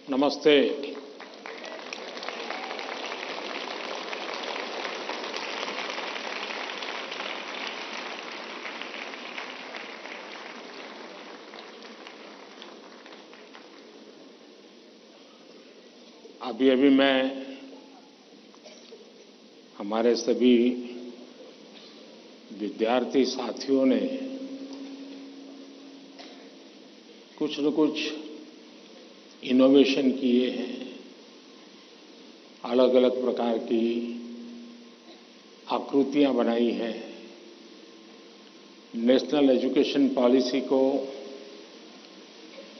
नमस्ते। अभी मैं हमारे सभी विद्यार्थी साथियों ने कुछ न कुछ इनोवेशन किए हैं, अलग अलग प्रकार की आकृतियां बनाई हैं, नेशनल एजुकेशन पॉलिसी को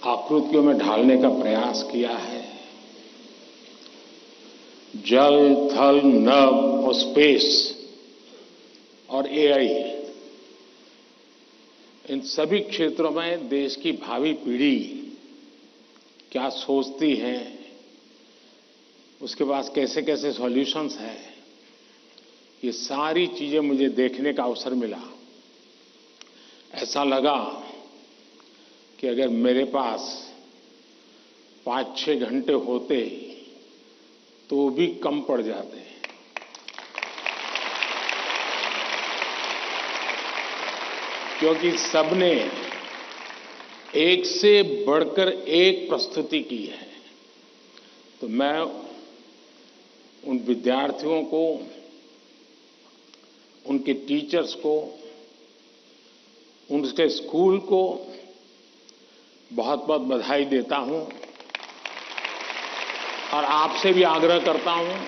आकृतियों में ढालने का प्रयास किया है। जल, थल, नभ और स्पेस और एआई, इन सभी क्षेत्रों में देश की भावी पीढ़ी क्या सोचती है, उसके पास कैसे कैसे सॉल्यूशंस हैं, ये सारी चीजें मुझे देखने का अवसर मिला। ऐसा लगा कि अगर मेरे पास 5-6 घंटे होते तो भी कम पड़ जाते। क्योंकि सबने एक से बढ़कर एक प्रस्तुति की है। तो मैं उन विद्यार्थियों को, उनके टीचर्स को, उनके स्कूल को बहुत बहुत बधाई देता हूं और आपसे भी आग्रह करता हूं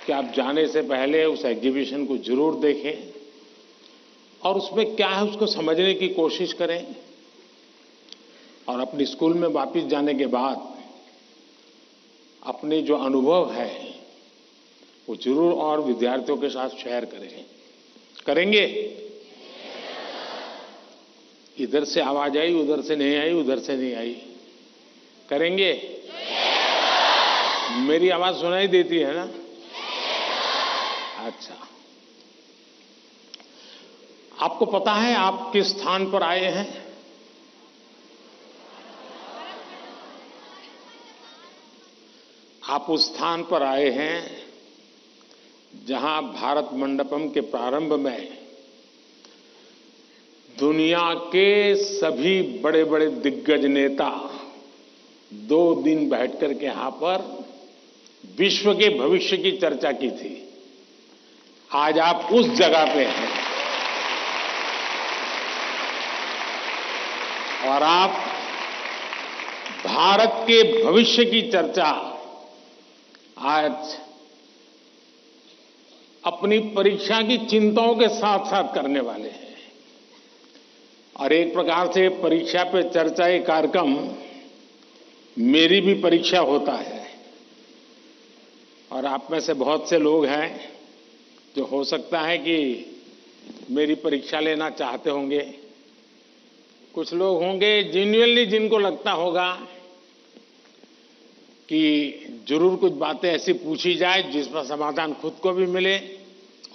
कि आप जाने से पहले उस एग्जीबिशन को जरूर देखें और उसमें क्या है उसको समझने की कोशिश करें और अपने स्कूल में वापस जाने के बाद अपने जो अनुभव है वो जरूर और विद्यार्थियों के साथ शेयर करें। करेंगे? इधर से आवाज आई, उधर से नहीं आई, उधर से नहीं आई। करेंगे? मेरी आवाज सुनाई देती है ना? अच्छा, आपको पता है आप किस स्थान पर आए हैं? आप उस स्थान पर आए हैं जहां भारत मंडपम के प्रारंभ में दुनिया के सभी बड़े बड़े दिग्गज नेता 2 दिन बैठकर के यहां पर विश्व के भविष्य की चर्चा की थी। आज आप उस जगह पे हैं और आप भारत के भविष्य की चर्चा आज अपनी परीक्षा की चिंताओं के साथ साथ करने वाले हैं। और एक प्रकार से परीक्षा पे चर्चा ये कार्यक्रम मेरी भी परीक्षा होता है। और आप में से बहुत से लोग हैं जो हो सकता है कि मेरी परीक्षा लेना चाहते होंगे। कुछ लोग होंगे जेन्युइनली जिनको लगता होगा कि जरूर कुछ बातें ऐसी पूछी जाए जिसका समाधान खुद को भी मिले,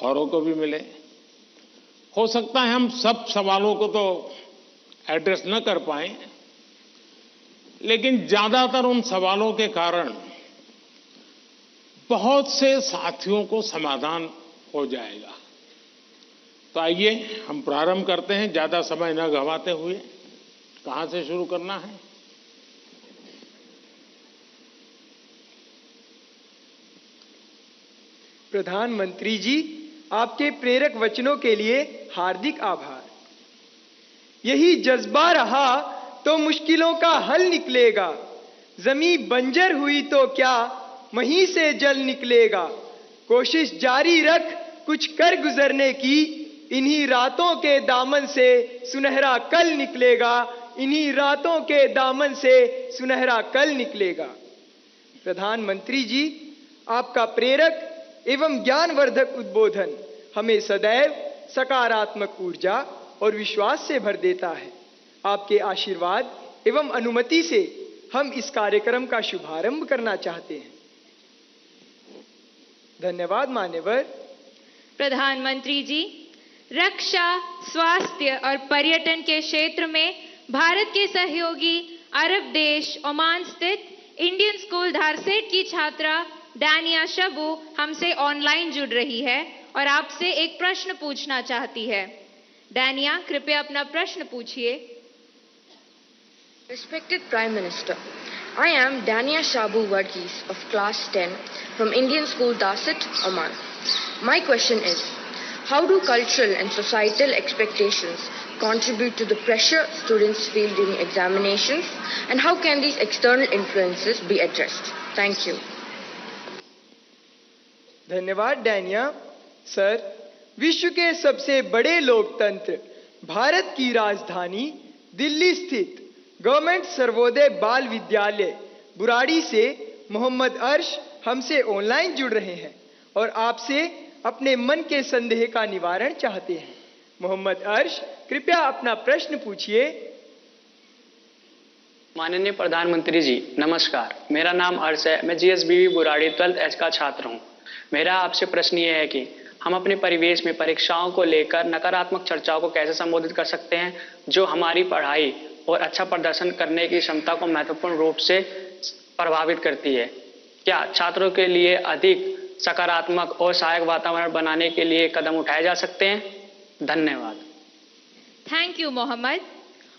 औरों को भी मिले। हो सकता है हम सब सवालों को तो एड्रेस न कर पाएं, लेकिन ज्यादातर उन सवालों के कारण बहुत से साथियों को समाधान हो जाएगा। तो आइए हम प्रारंभ करते हैं, ज्यादा समय न गंवाते हुए। कहां से शुरू करना है? प्रधानमंत्री जी, आपके प्रेरक वचनों के लिए हार्दिक आभार। यही जज्बा रहा तो मुश्किलों का हल निकलेगा। जमीन बंजर हुई तो क्या वहीं से जल निकलेगा। कोशिश जारी रख कुछ कर गुजरने की, इन्हीं रातों के दामन से सुनहरा कल निकलेगा। इन्हीं रातों के दामन से सुनहरा कल निकलेगा। प्रधानमंत्री जी, आपका प्रेरक एवं ज्ञानवर्धक उद्बोधन हमें सदैव सकारात्मक ऊर्जा और विश्वास से भर देता है। आपके आशीर्वाद एवं अनुमति से हम इस कार्यक्रम का शुभारंभ करना चाहते हैं। धन्यवाद मान्यवर। प्रधानमंत्री जी, रक्षा, स्वास्थ्य और पर्यटन के क्षेत्र में भारत के सहयोगी अरब देश ओमान स्थित इंडियन स्कूल धारसेट की छात्रा डानिया शबू हमसे ऑनलाइन जुड़ रही है और आपसे एक प्रश्न पूछना चाहती है। डानिया, कृपया अपना प्रश्न पूछिए। Respected Prime Minister, I am Dania Shabu Varghese of Class 10 from Indian School Darset, Oman. My question is, how do cultural and societal expectations contribute to the pressure students feel during examinations, and how can these external influences be addressed? Thank you. धन्यवाद Dania. Sir, विश्व के सबसे बड़े लोकतंत्र भारत की राजधानी दिल्ली स्थित government Sarvodaya बाल विद्यालय बुराड़ी से मोहम्मद अर्श हमसे ऑनलाइन जुड़ रहे हैं और आपसे अपने मन के संदेह का निवारण चाहते हैं। मोहम्मद अर्श, कृपया अपना प्रश्न पूछिए। माननीय प्रधानमंत्री जी, नमस्कार। मेरा नाम अर्श है। मैं जीएसबीवी बुराड़ी 12th H का छात्र हूँ। मेरा आपसे प्रश्न ये है कि हम अपने परिवेश में परीक्षाओं को लेकर नकारात्मक चर्चाओं को कैसे संबोधित कर सकते हैं, जो हमारी पढ़ाई और अच्छा प्रदर्शन करने की क्षमता को महत्वपूर्ण रूप से प्रभावित करती है। क्या छात्रों के लिए अधिक सकारात्मक और सहायक वातावरण बनाने के लिए कदम उठाए जा सकते हैं? धन्यवाद। Thank you Mohammad.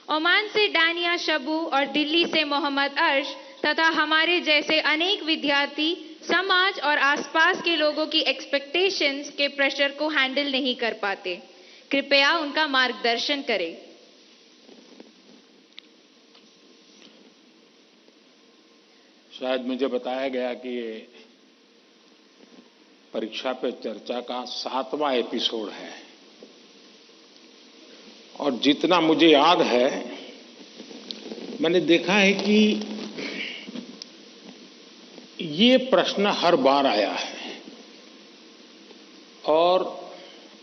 ओमान से डानिया शबू और दिल्ली से मोहम्मद अर्श तथा हमारे जैसे अनेक विद्यार्थी समाज और आसपास के लोगों की एक्सपेक्टेशंस के प्रेशर को हैंडल नहीं कर पाते। कृपया उनका मार्गदर्शन करें। शायद मुझे बताया गया कि ये परीक्षा पे चर्चा का 7वां एपिसोड है और जितना मुझे याद है, मैंने देखा है कि ये प्रश्न हर बार आया है और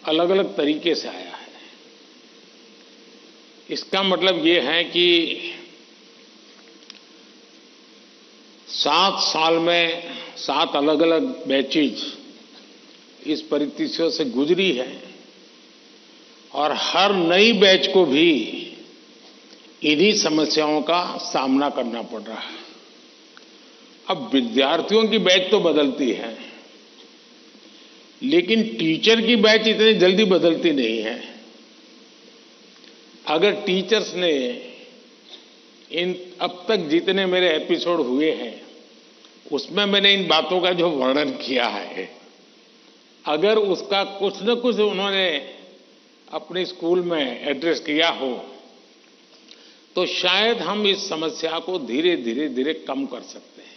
अलग अलग तरीके से आया है। इसका मतलब ये है कि 7 साल में 7 अलग अलग बैचेज इस परिस्थितियों से गुजरी है और हर नई बैच को भी इन्हीं समस्याओं का सामना करना पड़ रहा है। अब विद्यार्थियों की बैच तो बदलती है, लेकिन टीचर की बैच इतनी जल्दी बदलती नहीं है। अगर टीचर्स ने इन अब तक जितने मेरे एपिसोड हुए हैं उसमें मैंने इन बातों का जो वर्णन किया है, अगर उसका कुछ न कुछ उन्होंने अपने स्कूल में एड्रेस किया हो तो शायद हम इस समस्या को धीरे धीरे कम कर सकते हैं।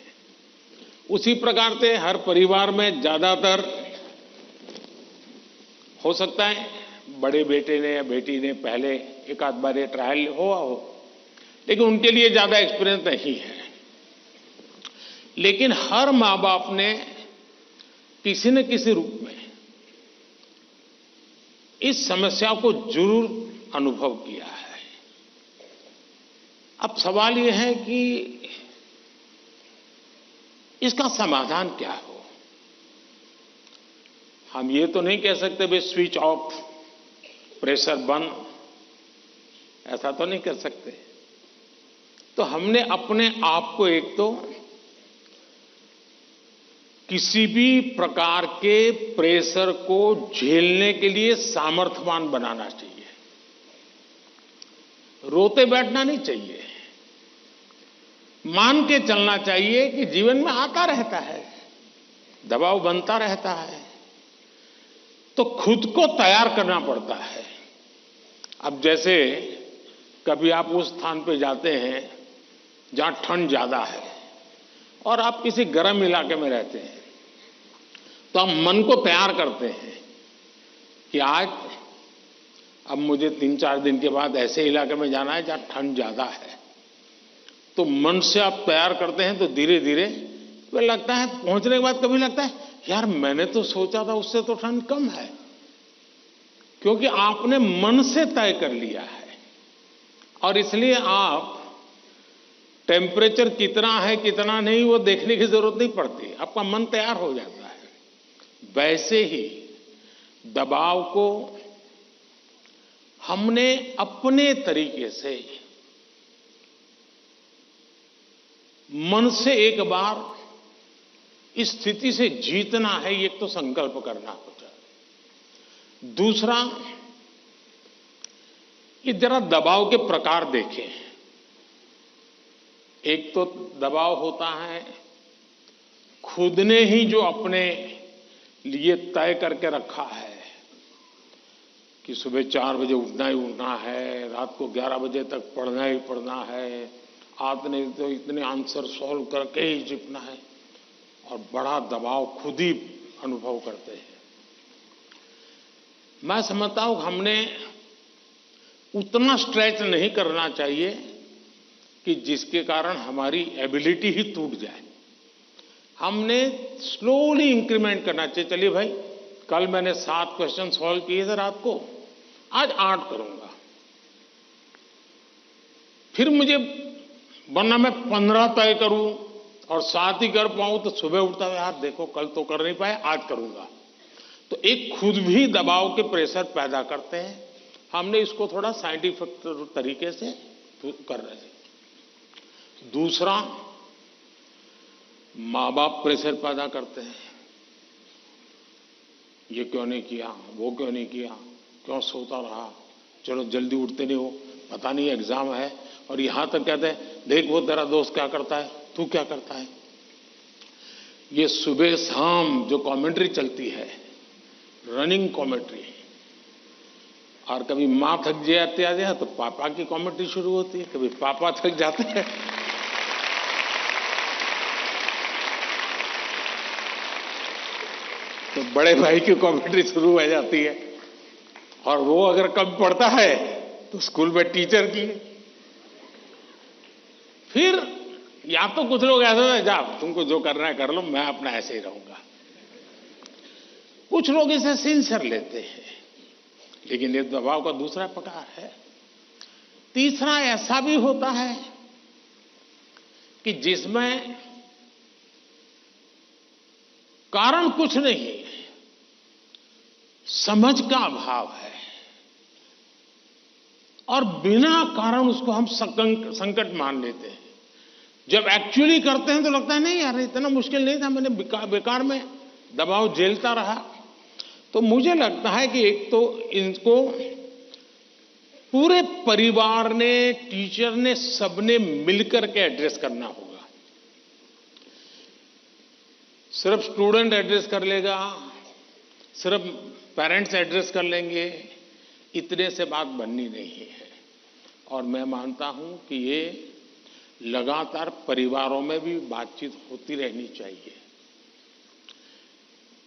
उसी प्रकार से हर परिवार में ज्यादातर हो सकता है बड़े बेटे ने या बेटी ने पहले एक आध बार ये ट्रायल हुआ हो, लेकिन उनके लिए ज्यादा एक्सपीरियंस नहीं है। लेकिन हर माँ बाप ने किसी न किसी रूप में इस समस्या को जरूर अनुभव किया है। अब सवाल यह है कि इसका समाधान क्या हो। हम ये तो नहीं कह सकते भाई स्विच ऑफ, प्रेशर बंद, ऐसा तो नहीं कर सकते। तो हमने अपने आप को एक तो किसी भी प्रकार के प्रेशर को झेलने के लिए सामर्थ्यवान बनाना चाहिए। रोते बैठना नहीं चाहिए, मान के चलना चाहिए कि जीवन में आता रहता है, दबाव बनता रहता है, तो खुद को तैयार करना पड़ता है। अब जैसे कभी आप उस स्थान पे जाते हैं जहां ठंड ज्यादा है और आप किसी गर्म इलाके में रहते हैं, तो हम मन को तैयार करते हैं कि आज अब मुझे 3-4 दिन के बाद ऐसे इलाके में जाना है जहां ठंड ज्यादा है। तो मन से आप तैयार करते हैं तो धीरे धीरे तो लगता है, पहुंचने के बाद कभी लगता है यार मैंने तो सोचा था उससे तो ठंड कम है, क्योंकि आपने मन से तय कर लिया है। और इसलिए आप टेम्परेचर कितना है कितना नहीं वो देखने की जरूरत नहीं पड़ती, आपका मन तैयार हो जाता है। वैसे ही दबाव को हमने अपने तरीके से मन से एक बार इस स्थिति से जीतना है, ये तो संकल्प करना होता है। दूसरा, ये जरा दबाव के प्रकार देखें। एक तो दबाव होता है खुद ने ही जो अपने लिए तय करके रखा है कि सुबह 4 बजे उठना ही उठना है, रात को 11 बजे तक पढ़ना ही पढ़ना है, आपने तो इतने आंसर सॉल्व करके ही जीतना है, और बड़ा दबाव खुद ही अनुभव करते हैं। मैं समझता हूं हमने उतना स्ट्रेच नहीं करना चाहिए कि जिसके कारण हमारी एबिलिटी ही टूट जाए। हमने स्लोली इंक्रीमेंट करना चाहिए। चलिए भाई, कल मैंने 7 क्वेश्चन सॉल्व किए थे रात को, आज 8 करूंगा। फिर मुझे वरना मैं 15 तय करूं और 7 ही कर पाऊं तो सुबह उठता है, यार देखो कल तो कर नहीं पाए, आज करूंगा। तो एक खुद भी दबाव के प्रेशर पैदा करते हैं। हमने इसको थोड़ा साइंटिफिक तरीके से कर रहे थे। दूसरा, माँ बाप प्रेशर पैदा करते हैं, ये क्यों नहीं किया, वो क्यों नहीं किया, क्यों सोता रहा, चलो जल्दी उठते नहीं हो, पता नहीं एग्जाम है, और यहां तक कहते हैं देख वो तेरा दोस्त क्या करता है, तू क्या करता है। ये सुबह शाम जो कमेंट्री चलती है, रनिंग कमेंट्री, और कभी माँ थक जाती है तो पापा की कमेंट्री शुरू होती है, कभी पापा थक जाते हैं तो बड़े भाई की कमेंट्री शुरू हो जाती है, और वो अगर कम पढ़ता है तो स्कूल में टीचर की। फिर या तो कुछ लोग ऐसे हैं, जा तुमको जो करना है कर लो, मैं अपना ऐसे ही रहूंगा। कुछ लोग इसे सिंसियर लेते हैं, लेकिन ये दबाव का दूसरा प्रकार है। तीसरा ऐसा भी होता है कि जिसमें कारण कुछ नहीं, समझ का अभाव है, और बिना कारण उसको हम संकट मान लेते हैं। जब एक्चुअली करते हैं तो लगता है नहीं यार इतना मुश्किल नहीं था, मैंने बेकार में दबाव झेलता रहा। तो मुझे लगता है कि एक तो इनको पूरे परिवार ने, टीचर ने, सबने मिलकर के एड्रेस करना होगा। सिर्फ स्टूडेंट एड्रेस कर लेगा, सिर्फ पेरेंट्स एड्रेस कर लेंगे, इतने से बात बननी नहीं है। और मैं मानता हूं कि ये लगातार परिवारों में भी बातचीत होती रहनी चाहिए।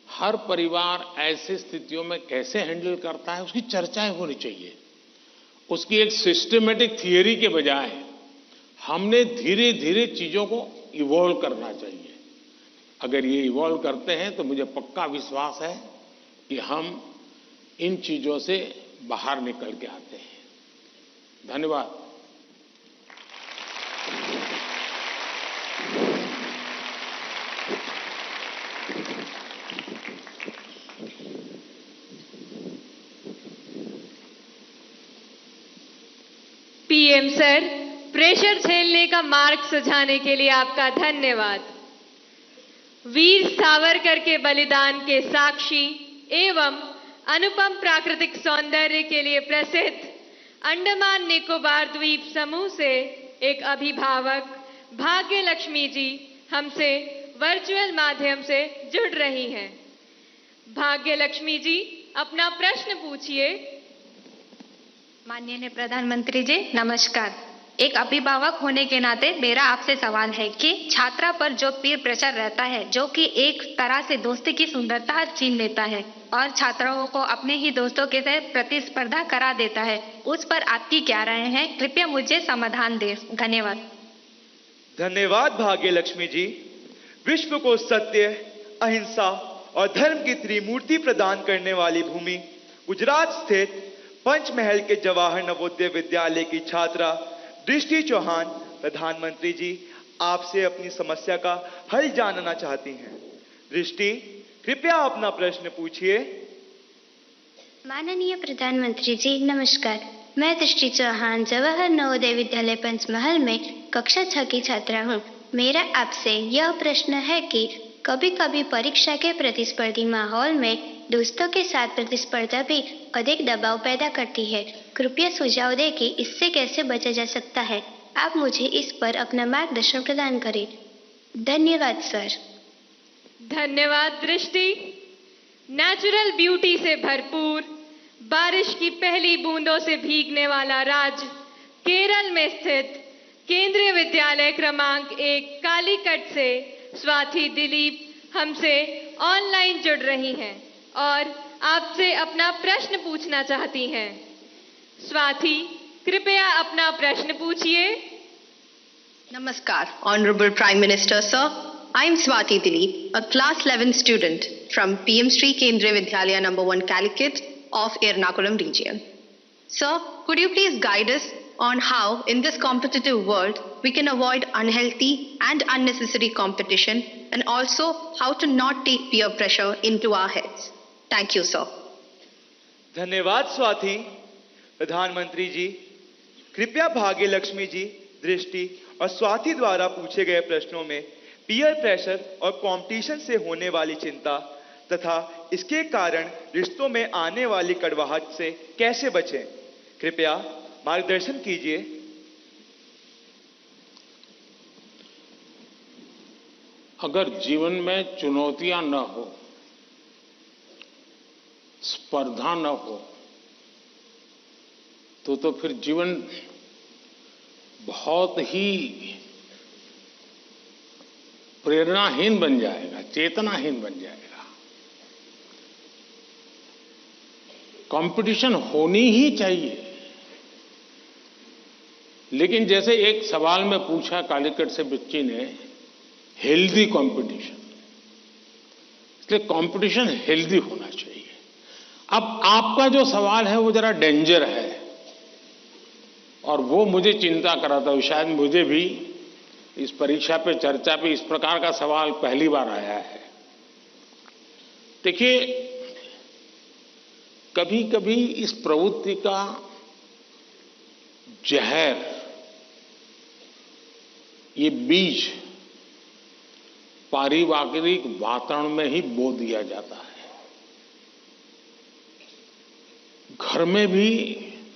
हर परिवार ऐसी स्थितियों में कैसे हैंडल करता है उसकी चर्चाएं होनी चाहिए। उसकी एक सिस्टमेटिक थियरी के बजाय हमने धीरे धीरे चीजों को इवॉल्व करना चाहिए। अगर ये इवॉल्व करते हैं तो मुझे पक्का विश्वास है कि हम इन चीजों से बाहर निकल के आते हैं। धन्यवाद। पीएम सर, प्रेशर झेलने का मार्ग सुझाने के लिए आपका धन्यवाद। वीर सावरकर के बलिदान के साक्षी एवं अनुपम प्राकृतिक सौंदर्य के लिए प्रसिद्ध अंडमान निकोबार द्वीप समूह से एक अभिभावक भाग्य लक्ष्मी जी हमसे वर्चुअल माध्यम से जुड़ रही हैं। भाग्य लक्ष्मी जी, अपना प्रश्न पूछिए। माननीय प्रधानमंत्री जी नमस्कार। एक अभिभावक होने के नाते मेरा आपसे सवाल है कि छात्रा पर जो पीर प्रेशर रहता है, जो कि एक तरह से दोस्ती की सुंदरता छीन लेता है और छात्राओं को अपने ही दोस्तों के साथ प्रतिस्पर्धा करा देता है, उस पर आपकी क्या राय है? कृपया मुझे समाधान दें। धन्यवाद। धन्यवाद भाग्य लक्ष्मी जी। विश्व को सत्य, अहिंसा और धर्म की त्रिमूर्ति प्रदान करने वाली भूमि गुजरात स्थित पंचमहल के जवाहर नवोदय विद्यालय की छात्रा दृष्टि चौहान प्रधानमंत्री जी आपसे अपनी समस्या का हल जानना चाहती हैं। दृष्टि, कृपया अपना प्रश्न पूछिए। माननीय प्रधानमंत्री जी नमस्कार। मैं दृष्टि चौहान जवाहर नवोदय विद्यालय पंचमहल में कक्षा 6 की छात्रा हूँ। मेरा आपसे यह प्रश्न है कि कभी कभी परीक्षा के प्रतिस्पर्धी माहौल में दोस्तों के साथ प्रतिस्पर्धा भी अधिक दबाव पैदा करती है। कृपया सुझाव दें कि इससे कैसे बचा जा सकता है। आप मुझे इस पर अपना मार्गदर्शन प्रदान करें। धन्यवाद सर। धन्यवाद दृष्टि। नेचुरल ब्यूटी से भरपूर, बारिश की पहली बूंदों से भीगने वाला राज्य केरल में स्थित केंद्रीय विद्यालय क्रमांक 1 कालीकट से स्वाति दिलीप हमसे ऑनलाइन जुड़ रही हैं और आपसे अपना प्रश्न पूछना चाहती हैं। स्वाति, कृपया अपना प्रश्न पूछिए। Namaskar, Honorable Prime Minister, sir. I am Swati Dilip, a class 11 student from PM Sri Kendriya Vidyalaya number 1 Calicut of Ernakulam region. Sir, could you please guide us on how in this competitive world we can avoid unhealthy and unnecessary competition and also how to not take peer pressure into our heads? Thank you, sir. धन्यवाद स्वाति। प्रधानमंत्री जी, कृपया भाग्य लक्ष्मी जी, दृष्टि और स्वाति द्वारा पूछे गए प्रश्नों में पीयर प्रेशर और कंपटीशन से होने वाली चिंता तथा इसके कारण रिश्तों में आने वाली कड़वाहट से कैसे बचें, कृपया मार्गदर्शन कीजिए। अगर जीवन में चुनौतियां न हो, स्पर्धा न हो, तो फिर जीवन बहुत ही प्रेरणाहीन बन जाएगा, चेतनाहीन बन जाएगा। कंपटीशन होनी ही चाहिए, लेकिन जैसे एक सवाल में पूछा कालीकट से बच्ची ने, हेल्दी कंपटीशन, इसलिए कंपटीशन हेल्दी होना चाहिए। अब आपका जो सवाल है वो जरा डेंजर है और वो मुझे चिंता कराता है। शायद मुझे भी इस परीक्षा पे चर्चा पे इस प्रकार का सवाल पहली बार आया है। देखिए, कभी कभी इस प्रवृत्ति का जहर, ये बीज पारिवारिक वातावरण में ही बो दिया जाता है। घर में भी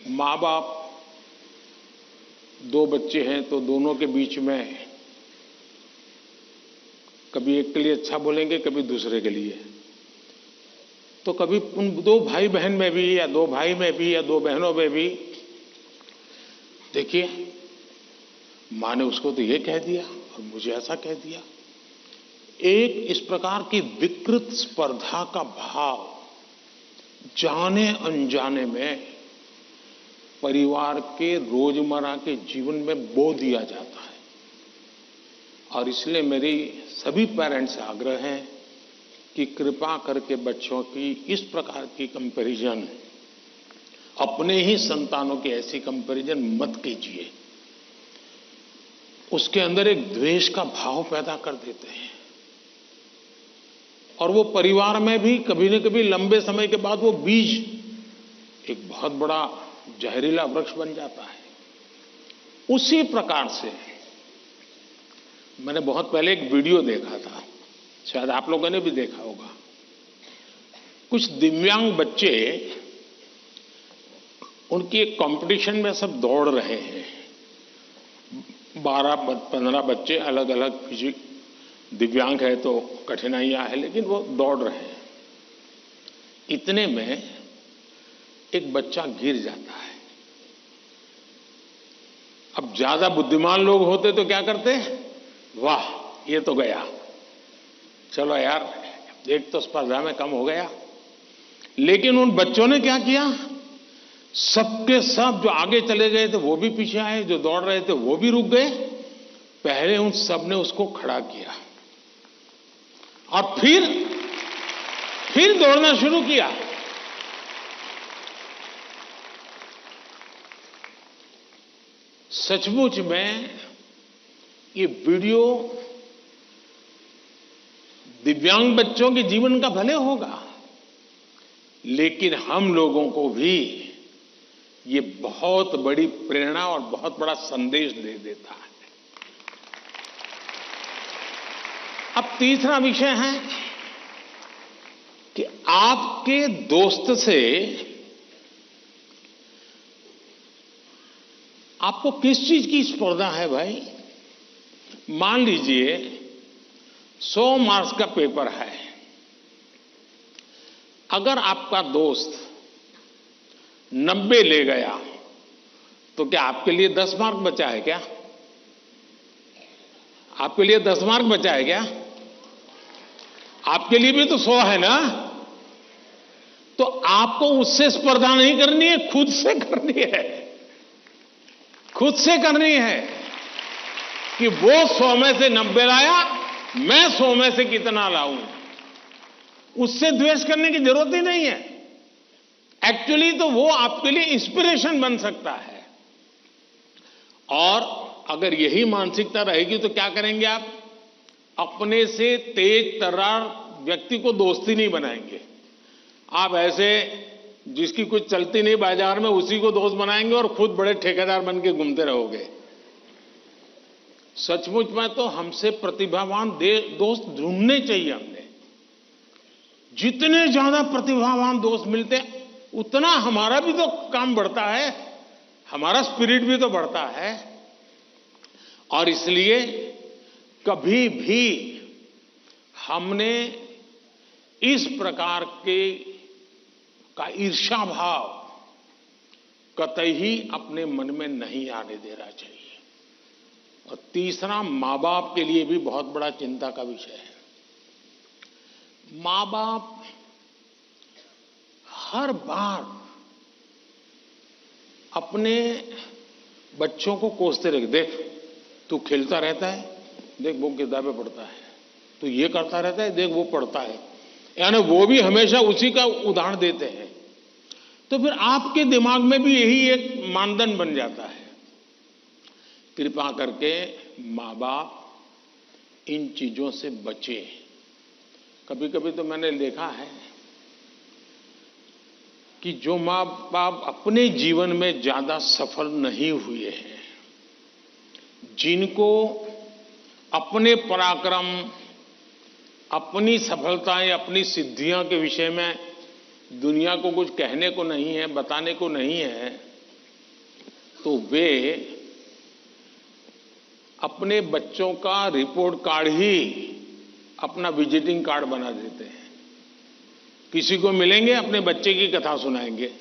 माँ बाप, दो बच्चे हैं तो दोनों के बीच में कभी एक के लिए अच्छा बोलेंगे, कभी दूसरे के लिए। तो कभी उन दो भाई बहन में भी या दो भाई में भी या दो बहनों में भी, देखिए माँ ने उसको तो ये कह दिया और मुझे ऐसा कह दिया। एक इस प्रकार की विकृत स्पर्धा का भाव जाने अनजाने में परिवार के रोजमर्रा के जीवन में बो दिया जाता है। और इसलिए मेरी सभी पेरेंट्स से आग्रह है कि कृपा करके बच्चों की इस प्रकार की कंपैरिजन, अपने ही संतानों की ऐसी कंपैरिजन मत कीजिए। उसके अंदर एक द्वेष का भाव पैदा कर देते हैं और वो परिवार में भी कभी न कभी लंबे समय के बाद वो बीज एक बहुत बड़ा जहरीला वृक्ष बन जाता है। उसी प्रकार से मैंने बहुत पहले एक वीडियो देखा था, शायद आप लोगों ने भी देखा होगा। कुछ दिव्यांग बच्चे, उनकी एक कंपटीशन में सब दौड़ रहे हैं। 12-15 बच्चे अलग अलग, किसी दिव्यांग है तो कठिनाइयां है, लेकिन वो दौड़ रहे हैं। इतने में एक बच्चा गिर जाता है। अब ज्यादा बुद्धिमान लोग होते तो क्या करते, वाह ये तो गया, चलो यार एक तो स्पर्धा में कम हो गया। लेकिन उन बच्चों ने क्या किया, सबके सब जो आगे चले गए थे वो भी पीछे आए, जो दौड़ रहे थे वो भी रुक गए। पहले उन सब ने उसको खड़ा किया और फिर दौड़ना शुरू किया। सचमुच में ये वीडियो दिव्यांग बच्चों के जीवन का भले होगा, लेकिन हम लोगों को भी ये बहुत बड़ी प्रेरणा और बहुत बड़ा संदेश दे देता है। अब तीसरा विषय है कि आपके दोस्त से आपको किस चीज की स्पर्धा है भाई? मान लीजिए 100 मार्क्स का पेपर है। अगर आपका दोस्त 90 ले गया तो क्या आपके लिए 10 मार्क बचा है क्या? आपके लिए 10 मार्क बचा है क्या? आपके लिए भी तो 100 है ना? तो आपको उससे स्पर्धा नहीं करनी है, खुद से करनी है। खुद से करनी है कि वो 100 में से 90 लाया, मैं 100 में से कितना लाऊं। उससे द्वेष करने की जरूरत ही नहीं है। एक्चुअली तो वो आपके लिए इंस्पिरेशन बन सकता है। और अगर यही मानसिकता रहेगी तो क्या करेंगे आप? अपने से तेज तर्रार व्यक्ति को दोस्ती नहीं बनाएंगे। आप ऐसे जिसकी कुछ चलती नहीं बाजार में, उसी को दोस्त बनाएंगे और खुद बड़े ठेकेदार बन के घूमते रहोगे। सचमुच में तो हमसे प्रतिभावान दोस्त ढूंढने चाहिए। हमने जितने ज्यादा प्रतिभावान दोस्त मिलते उतना हमारा भी तो काम बढ़ता है, हमारा स्पिरिट भी तो बढ़ता है। और इसलिए कभी भी हमने इस प्रकार का ईर्ष्या भाव कतई ही अपने मन में नहीं आने देना चाहिए। और तीसरा, मां बाप के लिए भी बहुत बड़ा चिंता का विषय है। मां बाप हर बार अपने बच्चों को कोसते रहे, देख तू खेलता रहता है, देख वो किताबें पढ़ता है, तू ये करता रहता है, देख वो पढ़ता है। यानी वो भी हमेशा उसी का उदाहरण देते हैं। तो फिर आपके दिमाग में भी यही एक मानदंड बन जाता है। कृपा करके मां बाप इन चीजों से बचे। कभी कभी तो मैंने देखा है कि जो मां बाप अपने जीवन में ज्यादा सफल नहीं हुए हैं, जिनको अपने पराक्रम, अपनी सफलताएं, अपनी सिद्धियों के विषय में दुनिया को कुछ कहने को नहीं है, बताने को नहीं है, तो वे अपने बच्चों का रिपोर्ट कार्ड ही अपना विजिटिंग कार्ड बना देते हैं। किसी को मिलेंगे, अपने बच्चे की कथा सुनाएंगे।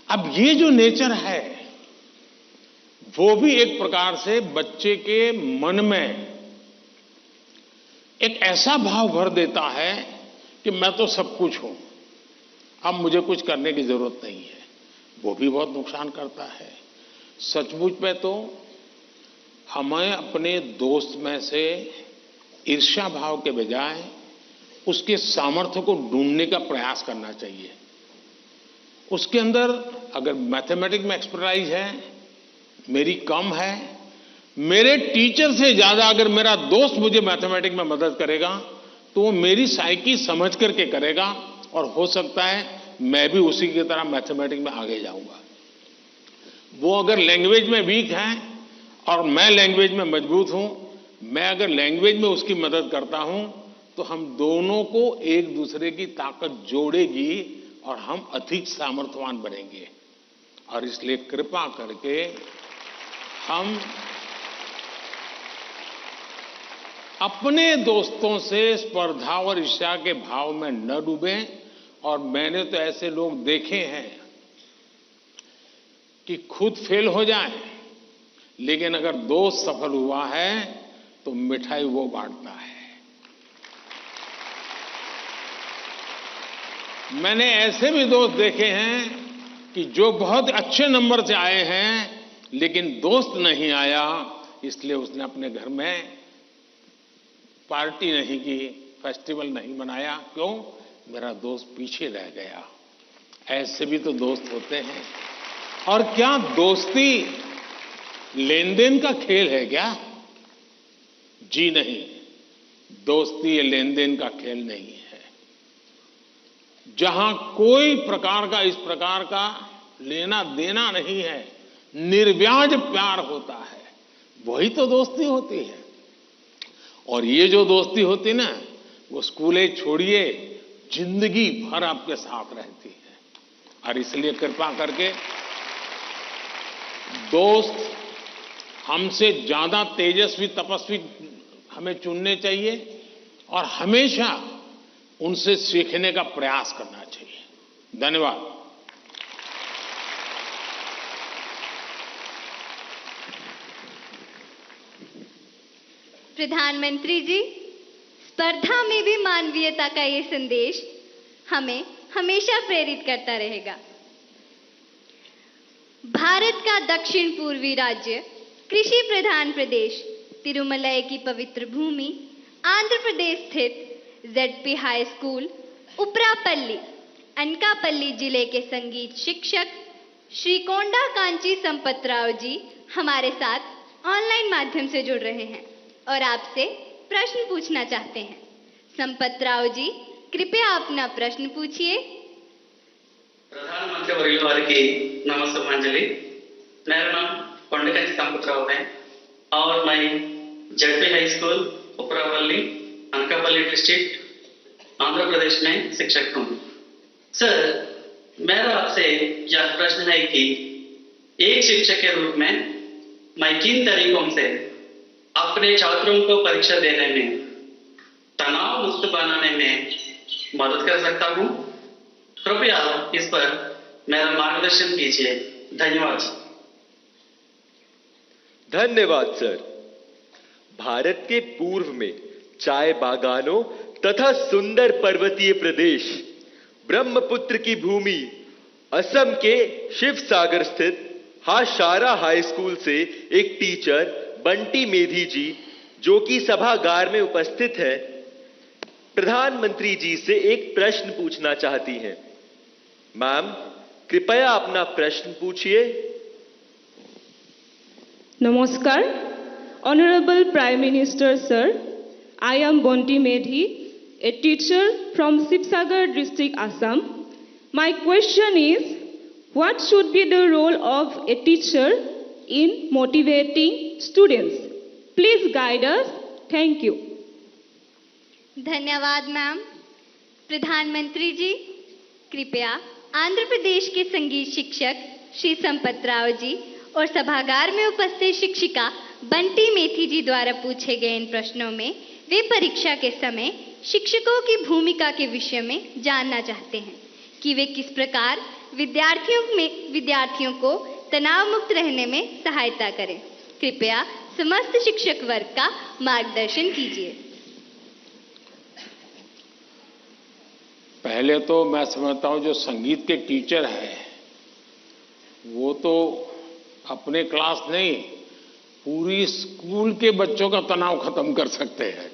अब ये जो नेचर है वो भी एक प्रकार से बच्चे के मन में एक ऐसा भाव भर देता है कि मैं तो सब कुछ हूं, अब मुझे कुछ करने की जरूरत नहीं है। वो भी बहुत नुकसान करता है। सचमुच में तो हमें अपने दोस्त में से ईर्ष्या भाव के बजाय उसके सामर्थ्य को ढूंढने का प्रयास करना चाहिए। उसके अंदर अगर मैथमेटिक्स में एक्सपर्टाइज है, मेरी कम है, मेरे टीचर से ज्यादा अगर मेरा दोस्त मुझे मैथमेटिक्स में मदद करेगा तो वो मेरी साइकी समझ करके करेगा और हो सकता है मैं भी उसी की तरह मैथमेटिक्स में आगे जाऊंगा। वो अगर लैंग्वेज में वीक है और मैं लैंग्वेज में मजबूत हूं, मैं अगर लैंग्वेज में उसकी मदद करता हूं तो हम दोनों को एक दूसरे की ताकत जोड़ेगी और हम अधिक सामर्थ्यवान बनेंगे। और इसलिए कृपा करके हम अपने दोस्तों से स्पर्धा और ईर्ष्या के भाव में न डूबें। और मैंने तो ऐसे लोग देखे हैं कि खुद फेल हो जाए, लेकिन अगर दोस्त सफल हुआ है तो मिठाई वो बांटता है। मैंने ऐसे भी दोस्त देखे हैं कि जो बहुत अच्छे नंबर से आए हैं लेकिन दोस्त नहीं आया, इसलिए उसने अपने घर में पार्टी नहीं की, फेस्टिवल नहीं मनाया। क्यों? मेरा दोस्त पीछे रह गया। ऐसे भी तो दोस्त होते हैं। और क्या दोस्ती लेन देन का खेल है क्या? जी नहीं, दोस्ती ये लेन देन का खेल नहीं है। जहां कोई प्रकार का इस प्रकार का लेना देना नहीं है, निर्व्याज प्यार होता है, वही तो दोस्ती होती है। और ये जो दोस्ती होती ना, वो स्कूल छोड़िए जिंदगी भर आपके साथ रहती है। और इसलिए कृपा करके दोस्त हमसे ज्यादा तेजस्वी तपस्वी हमें चुनने चाहिए और हमेशा उनसे सीखने का प्रयास करना चाहिए। धन्यवाद। प्रधानमंत्री जी, स्पर्धा में भी मानवीयता का ये संदेश हमें हमेशा प्रेरित करता रहेगा। भारत का दक्षिण पूर्वी राज्य, कृषि प्रधान प्रदेश, तिरुमलाई की पवित्र भूमि, आंध्र प्रदेश स्थित ZP high school Uparapalli, Anakapalli जिले के संगीत शिक्षक श्री कोंडा कांची संपतराव जी हमारे साथ ऑनलाइन माध्यम से जुड़ रहे हैं और आपसे प्रश्न पूछना चाहते हैं। संपतराव जी, कृपया अपना प्रश्न पूछिए। प्रधानमंत्री वर्युल वारिकी नमस्कारांजलि। मेरा नाम कोंडकांची संपतराव है और मैं ZP high school Uparapalli, Anakapalli district, Andhra Pradesh में शिक्षक हूँ। सर, मेरा आपसे यह प्रश्न है कि एक शिक्षक के रूप में मैं किन तरीकों से अपने छात्रों को परीक्षा देने में तनाव मुक्त बनाने में मदद कर सकता हूँ? कृपया इस पर मेरा मार्गदर्शन कीजिए। धन्यवाद। धन्यवाद सर। भारत के पूर्व में चाय बागानों तथा सुंदर पर्वतीय प्रदेश, ब्रह्मपुत्र की भूमि, असम के शिवसागर स्थित हाशारा हाई स्कूल से एक टीचर बंटी मेधी जी, जो कि सभागार में उपस्थित है, प्रधानमंत्री जी से एक प्रश्न पूछना चाहती हैं। मैम, कृपया अपना प्रश्न पूछिए। नमस्कार। Honorable Prime Minister Sir, I am Bonti Medhi, a teacher from Sibsagar district, Assam. My question is, what should be the role of a teacher in motivating students? Please guide us. Thank you. धन्यवाद ma'am. प्रधानमंत्री जी, कृपया आंध्र प्रदेश के संगीत शिक्षक श्री संपतराव जी और सभागार में उपस्थित शिक्षिका बंटी मेथी जी द्वारा पूछे गए इन प्रश्नों में वे परीक्षा के समय शिक्षकों की भूमिका के विषय में जानना चाहते हैं कि वे किस प्रकार विद्यार्थियों को तनाव मुक्त रहने में सहायता करें। कृपया समस्त शिक्षक वर्ग का मार्गदर्शन कीजिए। पहले तो मैं समझता हूं जो संगीत के टीचर हैं वो तो अपने क्लास नहीं, पूरी स्कूल के बच्चों का तनाव खत्म कर सकते हैं।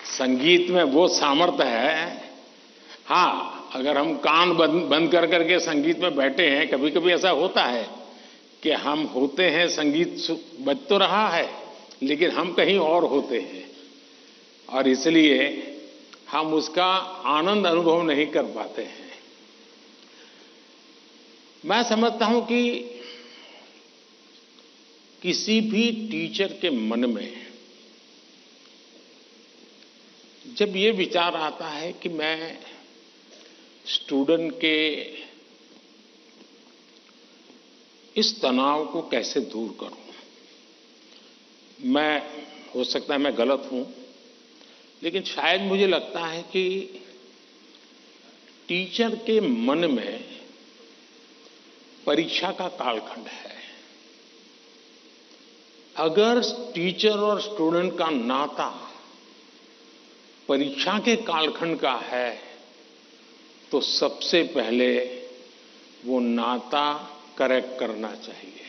संगीत में वो सामर्थ्य है। हाँ, अगर हम कान बंद कर करके संगीत में बैठे हैं, कभी कभी ऐसा होता है कि हम होते हैं, संगीत बज तो रहा है लेकिन हम कहीं और होते हैं और इसलिए हम उसका आनंद अनुभव नहीं कर पाते हैं। मैं समझता हूं कि किसी भी टीचर के मन में जब ये विचार आता है कि मैं स्टूडेंट के इस तनाव को कैसे दूर करूं, मैं हो सकता है मैं गलत हूं, लेकिन शायद मुझे लगता है कि टीचर के मन में परीक्षा का कालखंड है। अगर टीचर और स्टूडेंट का नाता परीक्षा के कालखंड का है तो सबसे पहले वो नाता करेक्ट करना चाहिए।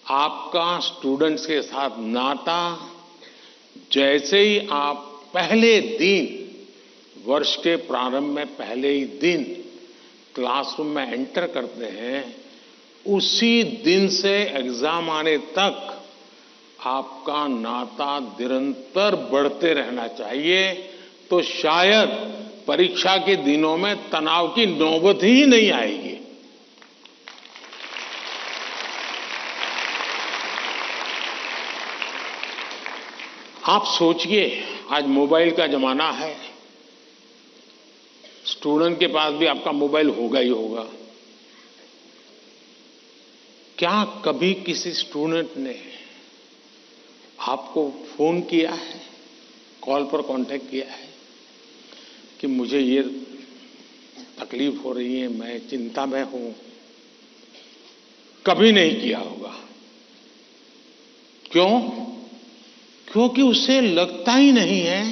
आपका स्टूडेंट्स के साथ नाता जैसे ही आप पहले दिन, वर्ष के प्रारंभ में पहले ही दिन क्लासरूम में एंटर करते हैं, उसी दिन से एग्जाम आने तक आपका नाता निरंतर बढ़ते रहना चाहिए। तो शायद परीक्षा के दिनों में तनाव की नौबत ही नहीं आएगी। आप सोचिए, आज मोबाइल का जमाना है, स्टूडेंट के पास भी आपका मोबाइल होगा ही होगा। क्या कभी किसी स्टूडेंट ने आपको फोन किया है, कॉल पर कांटेक्ट किया है कि मुझे ये तकलीफ हो रही है, मैं चिंता में हूं? कभी नहीं किया होगा। क्यों? क्योंकि उसे लगता ही नहीं है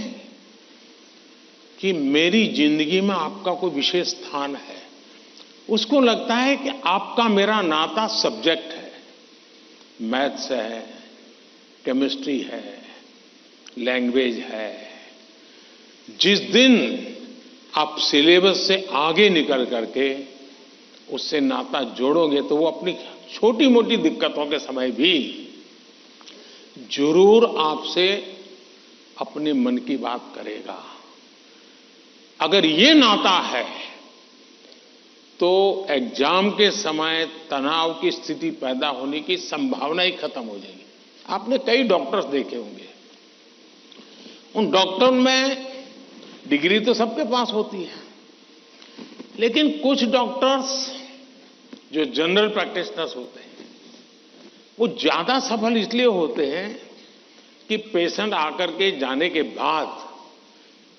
कि मेरी जिंदगी में आपका कोई विशेष स्थान है। उसको लगता है कि आपका मेरा नाता सब्जेक्ट है, मैथ्स है, केमिस्ट्री है, लैंग्वेज है। जिस दिन आप सिलेबस से आगे निकल करके उससे नाता जोड़ोगे तो वो अपनी छोटी मोटी दिक्कतों के समय भी जरूर आपसे अपने मन की बात करेगा। अगर ये नाता है तो एग्जाम के समय तनाव की स्थिति पैदा होने की संभावना ही खत्म हो जाएगी। आपने कई डॉक्टर्स देखे होंगे, उन डॉक्टर में डिग्री तो सबके पास होती है, लेकिन कुछ डॉक्टर्स जो जनरल प्रैक्टिशनर्स होते हैं वो ज्यादा सफल इसलिए होते हैं कि पेशेंट आकर के जाने के बाद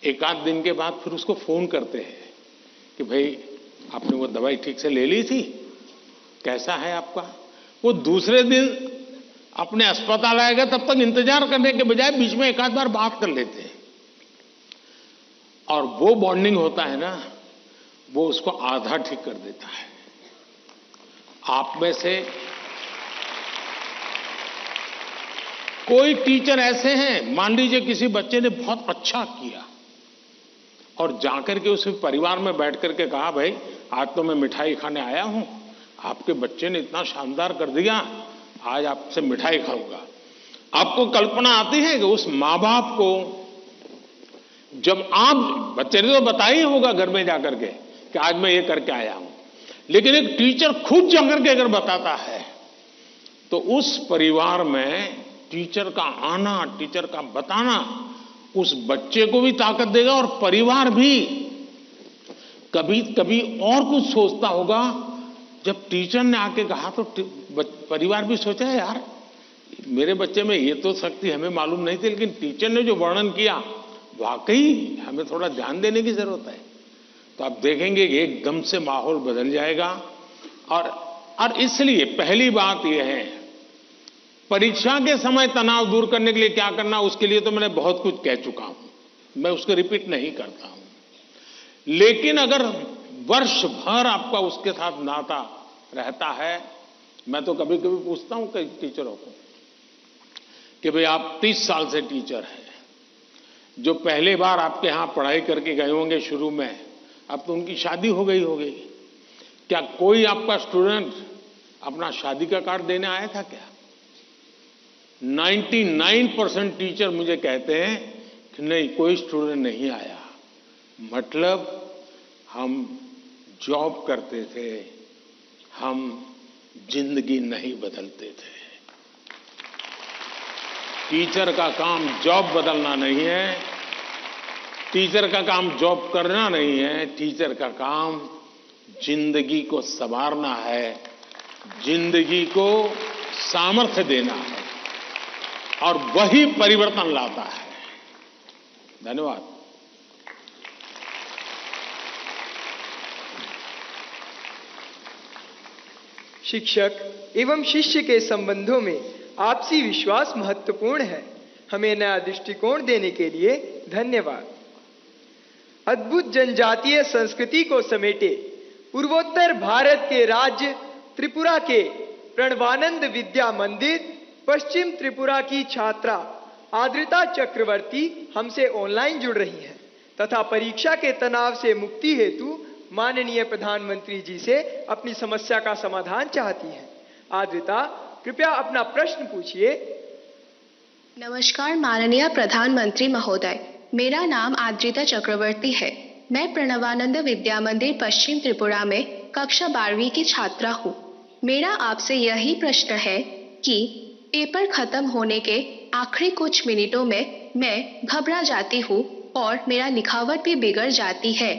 एक आध दिन के बाद फिर उसको फोन करते हैं कि भाई आपने वो दवाई ठीक से ले ली थी, कैसा है आपका? वो दूसरे दिन अपने अस्पताल आएगा तब तक इंतजार करने के बजाय बीच में एक आध बार बात कर लेते हैं, और वो बॉन्डिंग होता है ना, वो उसको आधा ठीक कर देता है। आप में से कोई टीचर ऐसे हैं, मान लीजिए किसी बच्चे ने बहुत अच्छा किया और जाकर के उसे परिवार में बैठ करके कहा, भाई आज तो मैं मिठाई खाने आया हूं, आपके बच्चे ने इतना शानदार कर दिया, आज आपसे मिठाई खाऊंगा। आपको कल्पना आती है कि उस माँ बाप को, जब आप, बच्चे ने तो बताया ही होगा घर में जाकर के कि आज मैं ये करके आया हूं, लेकिन एक टीचर खुद जाकर के अगर बताता है तो उस परिवार में टीचर का आना, टीचर का बताना उस बच्चे को भी ताकत देगा और परिवार भी कभी कभी और कुछ सोचता होगा। जब टीचर ने आके कहा तो परिवार भी सोचा, यार मेरे बच्चे में ये तो शक्ति हमें मालूम नहीं थी, लेकिन टीचर ने जो वर्णन किया वाकई हमें थोड़ा ध्यान देने की जरूरत है। तो आप देखेंगे कि एकदम से माहौल बदल जाएगा। और इसलिए पहली बात यह है, परीक्षा के समय तनाव दूर करने के लिए क्या करना, उसके लिए तो मैंने बहुत कुछ कह चुका हूं, मैं उसको रिपीट नहीं करता हूं। लेकिन अगर वर्ष भर आपका उसके साथ नाता रहता है, मैं तो कभी कभी पूछता हूं कई टीचरों को कि भाई आप 30 साल से टीचर हैं, जो पहले बार आपके यहां पढ़ाई करके गए होंगे शुरू में, अब तो उनकी शादी हो गई होगी, क्या कोई आपका स्टूडेंट अपना शादी का कार्ड देने आया था क्या? 99% टीचर मुझे कहते हैं कि नहीं, कोई स्टूडेंट नहीं आया। मतलब हम जॉब करते थे, हम जिंदगी नहीं बदलते थे। टीचर का काम जॉब बदलना नहीं है, टीचर का काम जॉब करना नहीं है, टीचर का काम जिंदगी को संवारना है, जिंदगी को सामर्थ्य देना है, और वही परिवर्तन लाता है। धन्यवाद। शिक्षक एवं शिष्य के संबंधों में आपसी विश्वास महत्वपूर्ण है। हमें नया दृष्टिकोण देने के लिए धन्यवाद। अद्भुत जनजातीय संस्कृति को समेटे पूर्वोत्तर भारत के राज्य त्रिपुरा के प्रणवानंद विद्या मंदिर पश्चिम त्रिपुरा की छात्रा आद्रिता चक्रवर्ती हमसे ऑनलाइन जुड़ रही हैं तथा परीक्षा के तनाव से मुक्ति हेतु माननीय प्रधानमंत्री जी से अपनी समस्या का समाधान चाहती हैं। आद्रिता, कृपया अपना प्रश्न पूछिए। नमस्कार माननीय प्रधानमंत्री महोदय, मेरा नाम आद्रिता चक्रवर्ती है। मैं प्रणवानंद विद्या मंदिर पश्चिम त्रिपुरा में कक्षा 12वीं की छात्रा हूँ। मेरा आपसे यही प्रश्न है कि पेपर खत्म होने के आखिरी कुछ मिनटों में मैं घबरा जाती हूँ और मेरा लिखावट भी बिगड़ जाती है।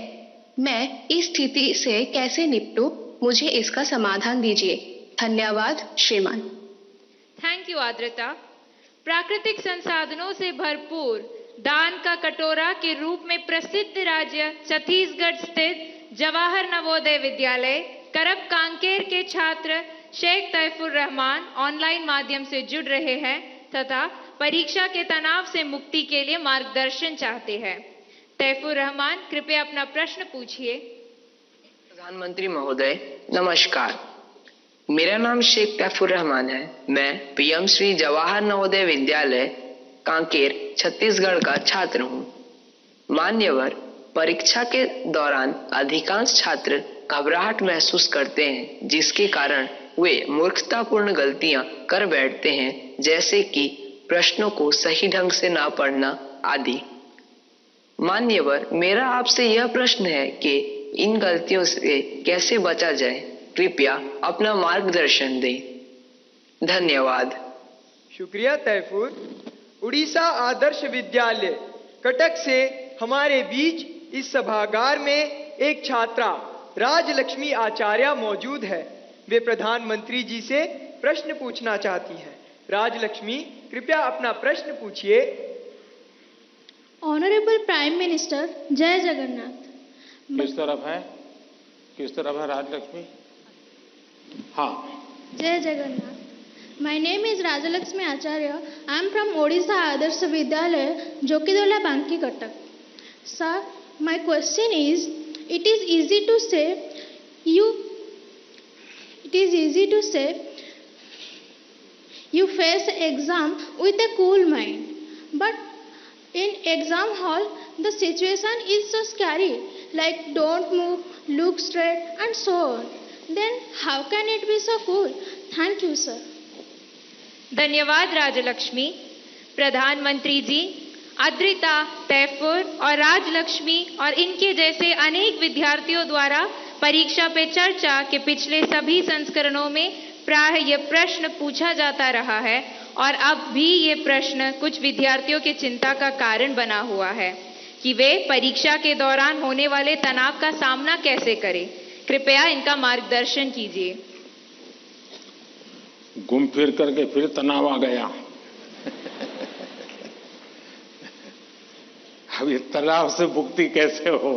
मैं इस स्थिति से कैसे निपटूं? मुझे इसका समाधान दीजिए। धन्यवाद श्रीमान। थैंक यू आद्रता। प्राकृतिक संसाधनों से भरपूर दान का कटोरा के रूप में प्रसिद्ध राज्य छत्तीसगढ़ स्थित जवाहर नवोदय विद्यालय करब कांकेर के छात्र शेख तैफुर रहमान ऑनलाइन माध्यम से जुड़ रहे हैं तथा परीक्षा के तनाव से मुक्ति के लिए मार्गदर्शन चाहते हैं। तैफुर रहमान, कृपया अपना प्रश्न पूछिए। प्रधानमंत्री महोदय नमस्कार, मेरा नाम शेख तैफुर रहमान है। मैं पीएम श्री जवाहर नवोदय विद्यालय कांकेर छत्तीसगढ़ का छात्र हूँ। मान्यवर, परीक्षा के दौरान अधिकांश छात्र घबराहट महसूस करते हैं, जिसके कारण वे मूर्खतापूर्ण गलतियां कर बैठते हैं, जैसे कि प्रश्नों को सही ढंग से ना पढ़ना आदि। मान्यवर, मेरा आपसे यह प्रश्न है कि इन गलतियों से कैसे बचा जाए। कृपया अपना मार्गदर्शन दें। धन्यवाद। शुक्रिया तैफूर। उड़ीसा आदर्श विद्यालय कटक से हमारे बीच इस सभागार में एक छात्रा राजलक्ष्मी आचार्य मौजूद है। वे प्रधानमंत्री जी से प्रश्न पूछना चाहती हैं। राजलक्ष्मी, कृपया अपना प्रश्न पूछिए। ऑनरेबल प्राइम मिनिस्टर, जय जगन्नाथ। किस तरफ है राजलक्ष्मी? हाँ, जय Jagannath. My name is Rajalakshmi Acharya. I am from Odisha Adarsh Vidyalaya Jokidola Banki Cuttack. Sir, my question is, it is easy to say you face exam with a cool mind, but in exam hall the situation is so scary, like don't move, look straight and so on. Then how can it be so cool? Thank you sir. धन्यवाद राजलक्ष्मी। प्रधानमंत्री जी, अद्रिता, तैफुर और राजलक्ष्मी और इनके जैसे अनेक विद्यार्थियों द्वारा परीक्षा पे चर्चा के पिछले सभी संस्करणों में प्राय ये प्रश्न पूछा जाता रहा है और अब भी ये प्रश्न कुछ विद्यार्थियों के चिंता का कारण बना हुआ है कि वे परीक्षा के दौरान होने वाले तनाव का सामना कैसे करें। कृपया इनका मार्गदर्शन कीजिए। घूम फिर करके फिर तनाव आ गया। अब ये तनाव से मुक्ति कैसे हो?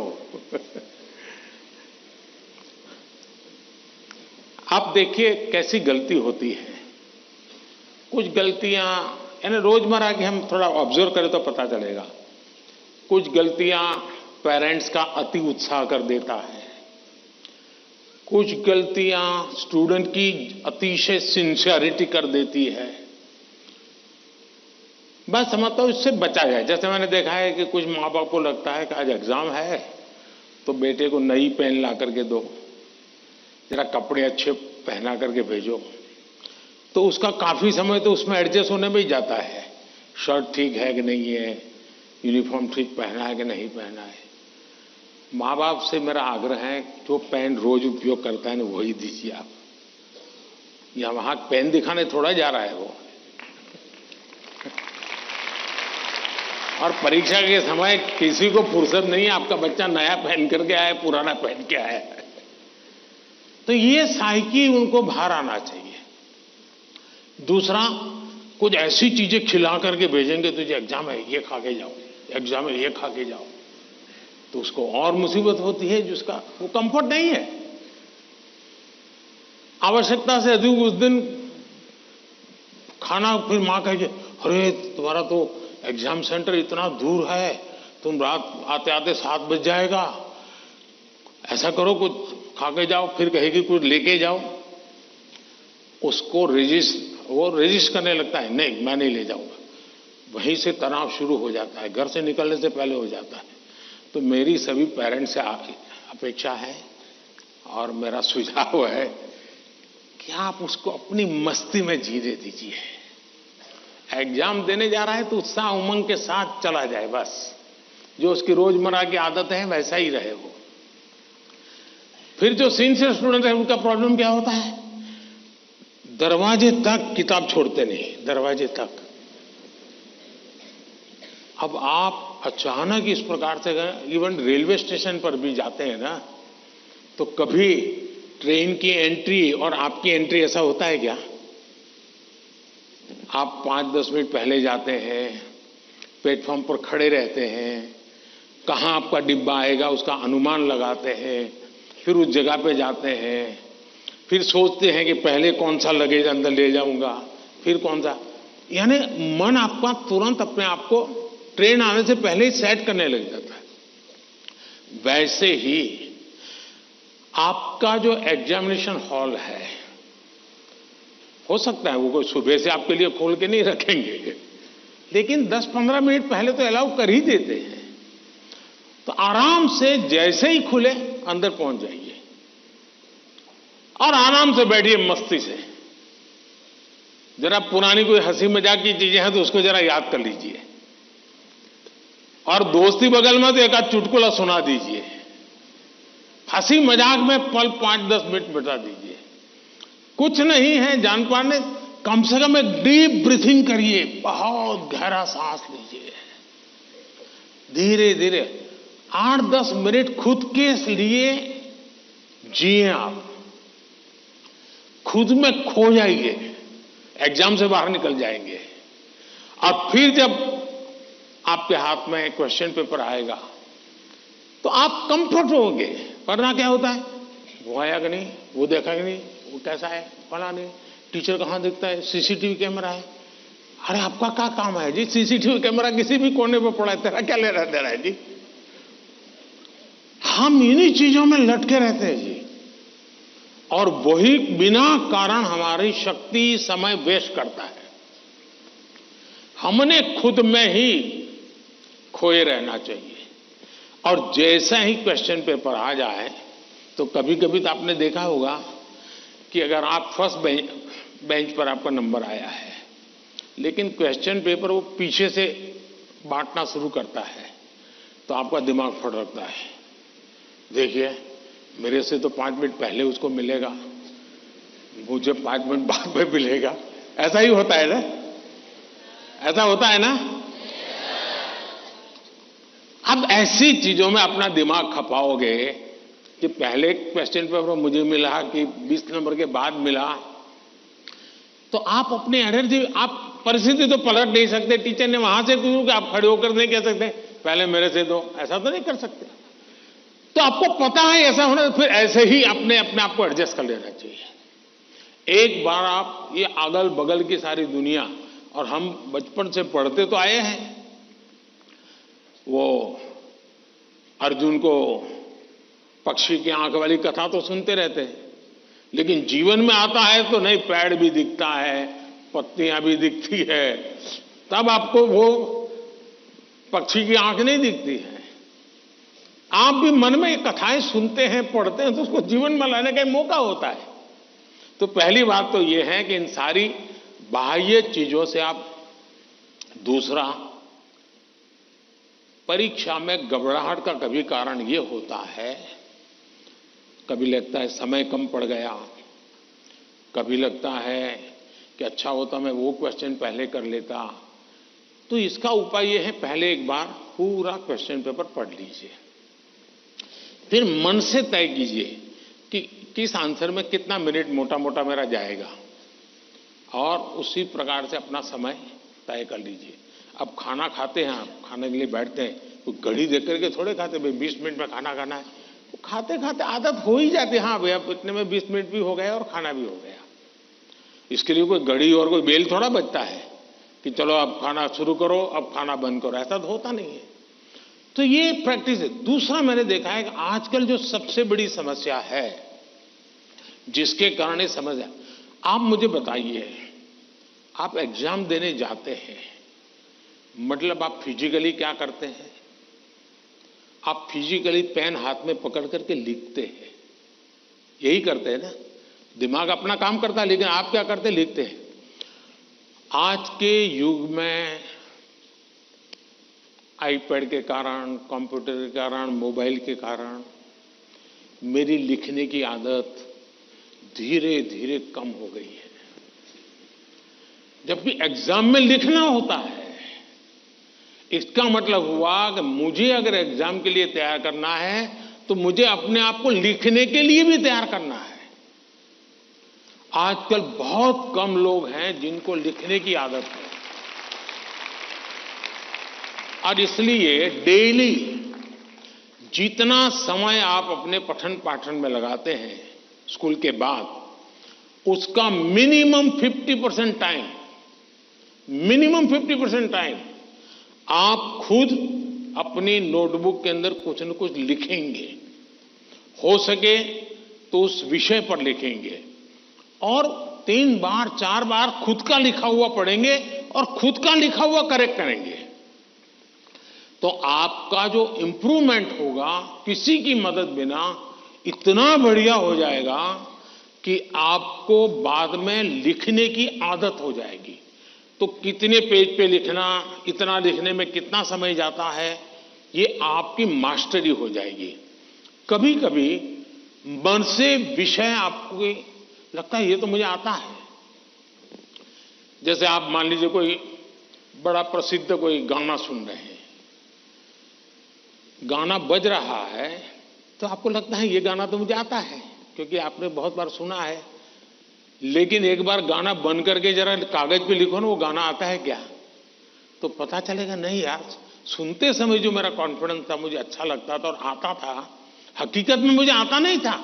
आप देखिए कैसी गलती होती है। कुछ गलतियां यानी रोजमर्रा की हम थोड़ा ऑब्जर्व करें तो पता चलेगा। कुछ गलतियां पेरेंट्स का अति उत्साह कर देता है। कुछ गलतियां स्टूडेंट की अतिशय सिंसियरिटी कर देती है। बस समझता हूं इससे बचा जाए। जैसे मैंने देखा है कि कुछ माँ बाप को लगता है कि आज एग्जाम है तो बेटे को नई पेन ला करके दो, जरा कपड़े अच्छे पहना करके भेजो, तो उसका काफी समय तो उसमें एडजस्ट होने में ही जाता है। शर्ट ठीक है कि नहीं है, यूनिफॉर्म ठीक पहना है कि नहीं पहना है। माँ बाप से मेरा आग्रह है जो पेन रोज उपयोग करता है ना वही दीजिए आप। या वहां पेन दिखाने थोड़ा जा रहा है वो। और परीक्षा के समय किसी को फुर्सत नहीं है, आपका बच्चा नया पहन करके आया, पुराना पहन के आया। तो ये साइकी उनको बाहर आना चाहिए। दूसरा, कुछ ऐसी चीजें खिला करके भेजेंगे, तुझे एग्जाम है ये खा के जाओ, एग्जाम है ये खा के जाओ, तो उसको और मुसीबत होती है जिसका वो कंफर्ट नहीं है। आवश्यकता से अधिक उस दिन खाना, फिर मां कहे अरे तुम्हारा तो एग्जाम सेंटर इतना दूर है, तुम रात आते आते 7 बज जाएगा, ऐसा करो कुछ खा के जाओ, फिर कहेगी कुछ लेके जाओ। उसको वो रेजिस्ट करने लगता है, नहीं मैं नहीं ले जाऊंगा। वहीं से तनाव शुरू हो जाता है, घर से निकलने से पहले हो जाता है। तो मेरी सभी पेरेंट्स से अपेक्षा है और मेरा सुझाव है कि आप उसको अपनी मस्ती में जीने दीजिए। एग्जाम देने जा रहा है तो उत्साह उमंग के साथ चला जाए, बस जो उसकी रोजमर्रा की आदत है वैसा ही रहे वो। फिर जो सिंसियर स्टूडेंट है उनका प्रॉब्लम क्या होता है, दरवाजे तक किताब छोड़ते नहीं, दरवाजे तक। अब आप अचानक इस प्रकार से इवन रेलवे स्टेशन पर भी जाते हैं ना, तो कभी ट्रेन की एंट्री और आपकी एंट्री ऐसा होता है क्या? आप 5-10 मिनट पहले जाते हैं, प्लेटफॉर्म पर खड़े रहते हैं, कहाँ आपका डिब्बा आएगा उसका अनुमान लगाते हैं, फिर उस जगह पे जाते हैं, फिर सोचते हैं कि पहले कौन सा लगेज अंदर ले जाऊंगा, फिर कौन सा, यानी मन आपका तुरंत अपने आप को ट्रेन आने से पहले ही सेट करने लग जाता है। वैसे ही आपका जो एग्जामिनेशन हॉल है, हो सकता है वो कोई सुबह से आपके लिए खोल के नहीं रखेंगे, लेकिन 10-15 मिनट पहले तो अलाउ कर ही देते हैं। तो आराम से जैसे ही खुले अंदर पहुंच जाइए और आराम से बैठिए मस्ती से। जरा पुरानी कोई हंसी मजाक की चीजें हैं तो उसको जरा याद कर लीजिए, और दोस्ती बगल में तो एक आध चुटकुला सुना दीजिए, हंसी मजाक में पल 5-10 मिनट बिता दीजिए। कुछ नहीं है जान पाने, कम से कम एक डीप ब्रीथिंग करिए, बहुत गहरा सांस लीजिए, धीरे धीरे 8-10 मिनट खुद के लिए जिए, आप खुद में खो जाइए, एग्जाम से बाहर निकल जाएंगे। और फिर जब आपके हाथ में क्वेश्चन पेपर आएगा तो आप कंफर्ट होंगे। वरना क्या होता है, वो आया कि नहीं, वो देखा कि नहीं, वो कैसा है, फला नहीं, टीचर कहाँ दिखता है, सीसीटीवी कैमरा है। अरे आपका क्या काम है जी, सीसीटीवी कैमरा किसी भी कोने पर पड़ा है, तेरा क्या ले रहा है जी। हम इन्हीं चीजों में लटके रहते हैं जी, और वही बिना कारण हमारी शक्ति समय वेस्ट करता है। हमने खुद में ही खोए रहना चाहिए। और जैसा ही क्वेश्चन पेपर आ जाए तो कभी कभी तो आपने देखा होगा कि अगर आप फर्स्ट बेंच पर आपका नंबर आया है, लेकिन क्वेश्चन पेपर वो पीछे से बांटना शुरू करता है, तो आपका दिमाग फड़कता है, देखिए मेरे से तो 5 मिनट पहले उसको मिलेगा, मुझे 5 मिनट बाद में मिलेगा। ऐसा ही होता है ना, ऐसा होता है ना। अब ऐसी चीजों में अपना दिमाग खपाओगे कि पहले क्वेश्चन पेपर मुझे मिला कि 20 नंबर के बाद मिला, तो आप अपनी एनर्जी, आप परिस्थिति तो पलट नहीं सकते। टीचर ने वहां से क्यों कि आप खड़े होकर नहीं कह सकते पहले मेरे से दो, ऐसा तो नहीं कर सकते। तो आपको पता है ऐसा होना, फिर ऐसे ही अपने आप को एडजस्ट कर लेना चाहिए। एक बार आप ये अगल बगल की सारी दुनिया, और हम बचपन से पढ़ते तो आए हैं, वो अर्जुन को पक्षी की आंख वाली कथा तो सुनते रहते हैं, लेकिन जीवन में आता है तो नहीं, पेड़ भी दिखता है, पत्तियां भी दिखती है, तब आपको वो पक्षी की आंख नहीं दिखती है। आप भी मन में कथाएं सुनते हैं, पढ़ते हैं, तो उसको जीवन में लाने का मौका होता है। तो पहली बात तो यह है कि इन सारी बाह्य चीजों से आप, दूसरा, परीक्षा में घबराहट का कभी कारण ये होता है, कभी लगता है समय कम पड़ गया, कभी लगता है कि अच्छा होता मैं वो क्वेश्चन पहले कर लेता। तो इसका उपाय ये है, पहले एक बार पूरा क्वेश्चन पेपर पढ़ लीजिए, फिर मन से तय कीजिए कि किस आंसर में कितना मिनट मोटा मोटा मेरा जाएगा, और उसी प्रकार से अपना समय तय कर लीजिए। अब खाना खाते हैं, आप खाने के लिए बैठते हैं, तो घड़ी देख करके थोड़े खाते, भाई 20 मिनट में खाना खाना है, तो खाते खाते आदत हो ही जाती है, हाँ भैया इतने में 20 मिनट भी हो गया और खाना भी हो गया। इसके लिए कोई घड़ी और कोई बेल थोड़ा बजता है कि चलो अब खाना शुरू करो, अब खाना बंद करो, ऐसा तो होता नहीं है। तो ये प्रैक्टिस है। दूसरा मैंने देखा है कि आजकल जो सबसे बड़ी समस्या है, जिसके कारण ये समस्या, आप मुझे बताइए, आप एग्जाम देने जाते हैं, मतलब आप फिजिकली क्या करते हैं? आप फिजिकली पेन हाथ में पकड़ करके लिखते हैं, यही करते हैं ना। दिमाग अपना काम करता है, लेकिन आप क्या करते हैं? लिखते हैं। आज के युग में आईपैड के कारण, कंप्यूटर के कारण, मोबाइल के कारण मेरी लिखने की आदत धीरे धीरे कम हो गई है। जबकि एग्जाम में लिखना होता है, इसका मतलब हुआ कि मुझे अगर एग्जाम के लिए तैयार करना है तो मुझे अपने आप को लिखने के लिए भी तैयार करना है। आजकल बहुत कम लोग हैं जिनको लिखने की आदत है, और इसलिए डेली जितना समय आप अपने पठन पाठन में लगाते हैं स्कूल के बाद, उसका मिनिमम 50% टाइम आप खुद अपनी नोटबुक के अंदर कुछ न कुछ लिखेंगे। हो सके तो उस विषय पर लिखेंगे और 3 बार 4 बार खुद का लिखा हुआ पढ़ेंगे और खुद का लिखा हुआ करेक्ट करेंगे। तो आपका जो इंप्रूवमेंट होगा किसी की मदद बिना इतना बढ़िया हो जाएगा कि आपको बाद में लिखने की आदत हो जाएगी। तो कितने पेज पे लिखना, इतना लिखने में कितना समय जाता है, ये आपकी मास्टरी हो जाएगी। कभी कभी मन से विषय आपको लगता है ये तो मुझे आता है। जैसे आप मान लीजिए कोई बड़ा प्रसिद्ध कोई गाना सुन रहे हैं, गाना बज रहा है तो आपको लगता है ये गाना तो मुझे आता है क्योंकि आपने बहुत बार सुना है। लेकिन एक बार गाना बंद करके जरा कागज पे लिखो ना वो गाना आता है क्या, तो पता चलेगा नहीं यार, सुनते समय जो मेरा कॉन्फिडेंस था, मुझे अच्छा लगता था और आता था, हकीकत में मुझे आता नहीं था।